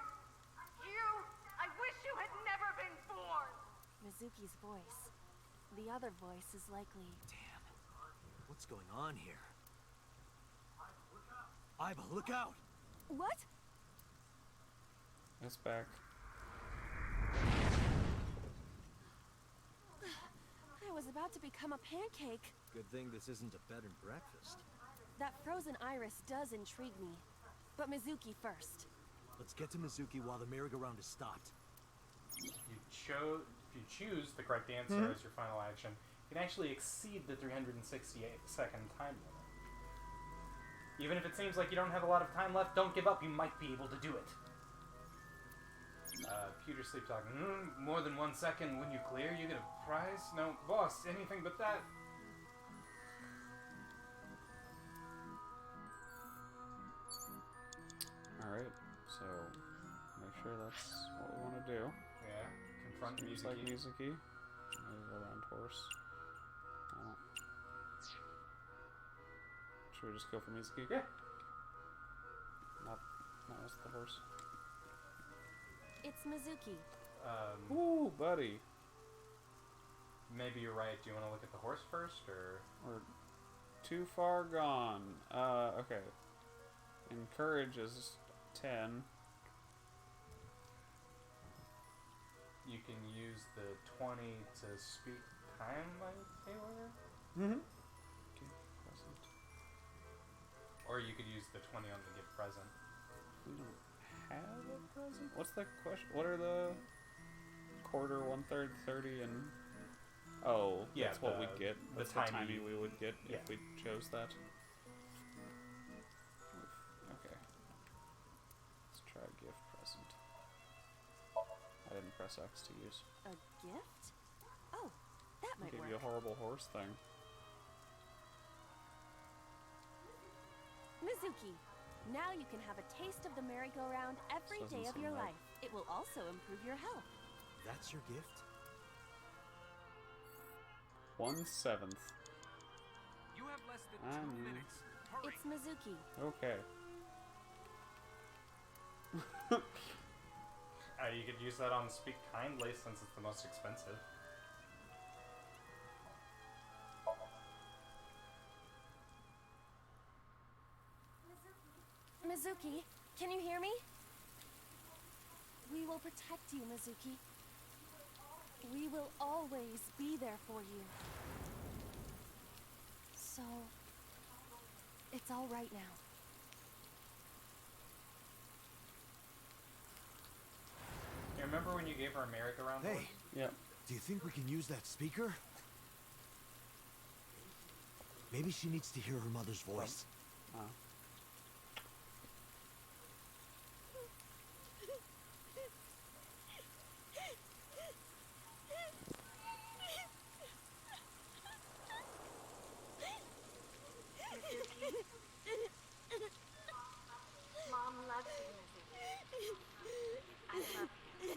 I wish you had never been born! Mizuki's voice. The other voice is likely... Damn. What's going on here? Aiba, look out! What? It's back. I was about to become a pancake. Good thing this isn't a bed and breakfast. That frozen iris does intrigue me. But Mizuki first. Let's get to Mizuki while the merry-go-round is stopped. If you choose the correct answer as your final action, you can actually exceed the 368-second time limit. Even if it seems like you don't have a lot of time left, don't give up. You might be able to do it. Pewter Sleep talking. More than 1 second when you clear, you get a prize? No, boss, anything but that. Alright, so make sure that's what we want to do. Yeah, confront Seems Mizuki. like Mizuki. Move around horse. Oh. Should we just go for Mizuki? Yeah. Not as the horse. It's Mizuki. Ooh, buddy. Maybe you're right. Do you want to look at the horse first, or? We're too far gone. Okay. Encourage is 10. You can use the 20 to speak time, like Taylor? Mm-hmm. Okay, present. Or you could use the 20 on the gift present. We don't have a present? What's the question? What are the quarter, 1/3, 30, and... Oh, Yeah, that's what we get. the That's the timey- timey we would get yeah. if we chose that. Okay. Let's try gift present. didn't press X to use. A gift? Oh, that might Give work. you a horrible horse thing. Mizuki, now you can have a taste of the merry-go-round every This doesn't day of seem your right. life. It will also improve your health. That's your gift? 1/7. You have less than 2 minutes. Hurry. It's Mizuki. Okay. You could use that on Speak Kindly since it's the most expensive. Mizuki, can you hear me? We will protect you, Mizuki. We will always be there for you. So, it's all right now. You remember when you gave her a merry-go-round? Hey, Yep. do you think we can use that speaker? Maybe she needs to hear her mother's voice. Mom loves you, Mizuki. I love you.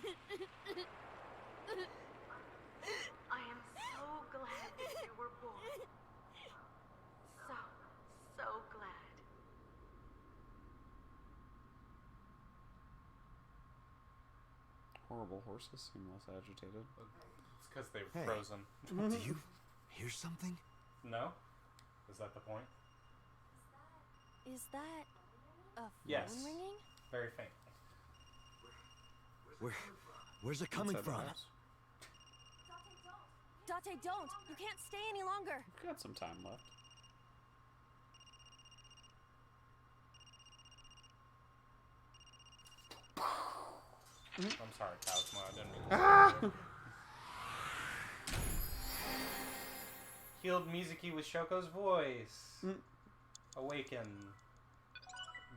I am so glad that you were born. So glad. Horrible horses seem less agitated. It's because they've Hey. frozen. Do you hear something? No? Is that the point? Is that a phone Yes. ringing? Very faint. Where's it coming Inside the from? house. Date, don't! You can't stay any longer! We've got some time left. I'm sorry, Cosmo. I didn't mean to. Healed Mizuki with Shoko's voice. Awaken.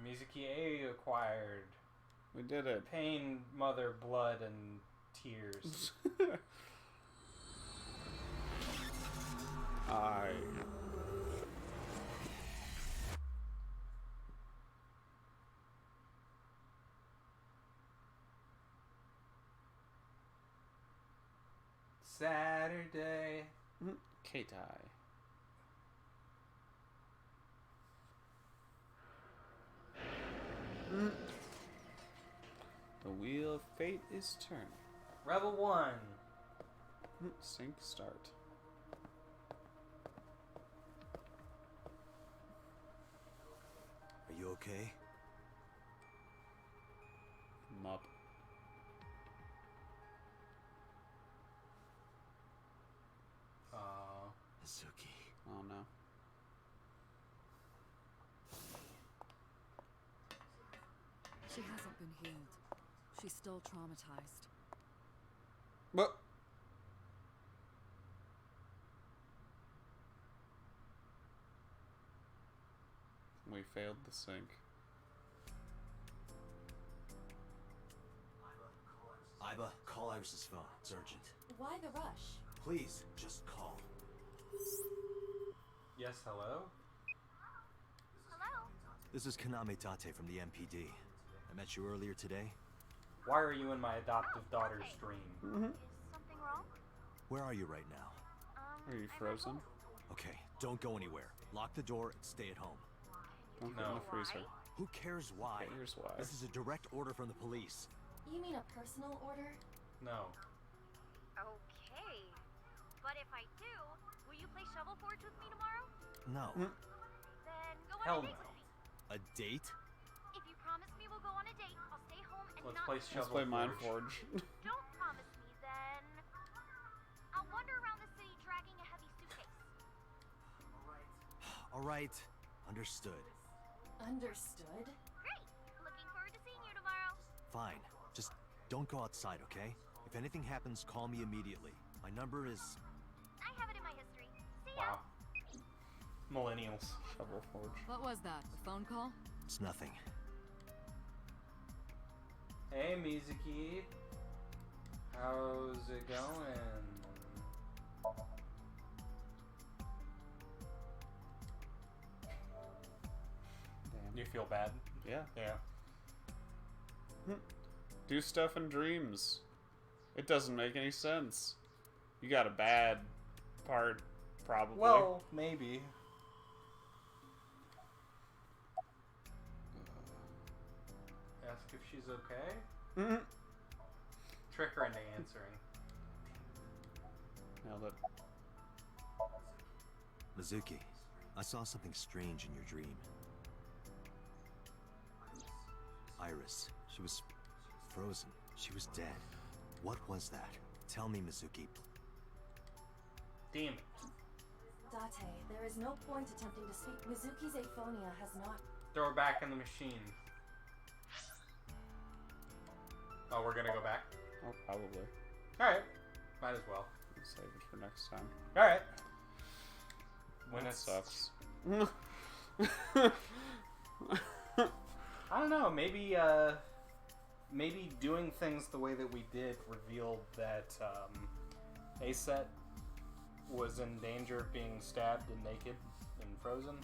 Mizuki A acquired. We did it. Pain, mother, blood, and tears. Saturday. Keitai. The wheel of fate is turning. Rebel 1. Sync start. Are you okay? I'm up. Mizuki. Oh no. She hasn't been healed. She's still traumatized. But we failed the sync. Aiba, call Iris's phone. It's urgent. Why the rush? Please, just call. Yes, hello? Hello? This is Kaname Date from the MPD. I met you earlier today. Why are you in my adoptive daughter's dream? Is something wrong? Where are you right now? Are you I'm at frozen? home. Okay, don't go anywhere. Lock the door and stay at home. Don't go in the freezer. Who cares why? Here's why. This is a direct order from the police. You mean a personal order? No. Okay. But if I do, will you play Shovel Forge with me tomorrow? No. Then go on Hell a date no. with me. A date? If you promise me we'll go on a date, I'll stay home and Let's not play Let's Shovel play Mind Forge. Forge. Don't promise me, then I'll wander around the city dragging a heavy suitcase. Alright. Understood. Understood? Great. Looking forward to seeing you tomorrow. Fine. Just don't go outside, okay? If anything happens, call me immediately. My number is... I have it in my history. See ya. Wow. Millennials. Shovel Forge. What was that? A phone call? It's nothing. Hey, Mizuki. How's it going? Damn. You feel bad? Yeah. Yeah. Do stuff in dreams. It doesn't make any sense. You got a bad part, probably. Well, maybe. Ask if she's okay? Trick her into answering. Nailed it. Mizuki, I saw something strange in your dream. Iris, she was frozen. She was dead. What was that? Tell me, Mizuki. Damn it. Date, there is no point attempting to speak. Mizuki's aphonia has not... Throw her back in the machine. Oh, we're gonna go back? Oh, probably. Alright. Might as well. Save it for next time. Alright. When That it sucks. I don't know, maybe maybe doing things the way that we did revealed that Aset was in danger of being stabbed and naked and frozen.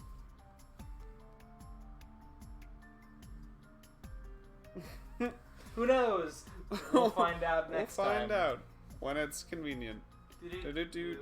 Who knows? We'll find out next time. We'll find out when it's convenient. Do-do-do.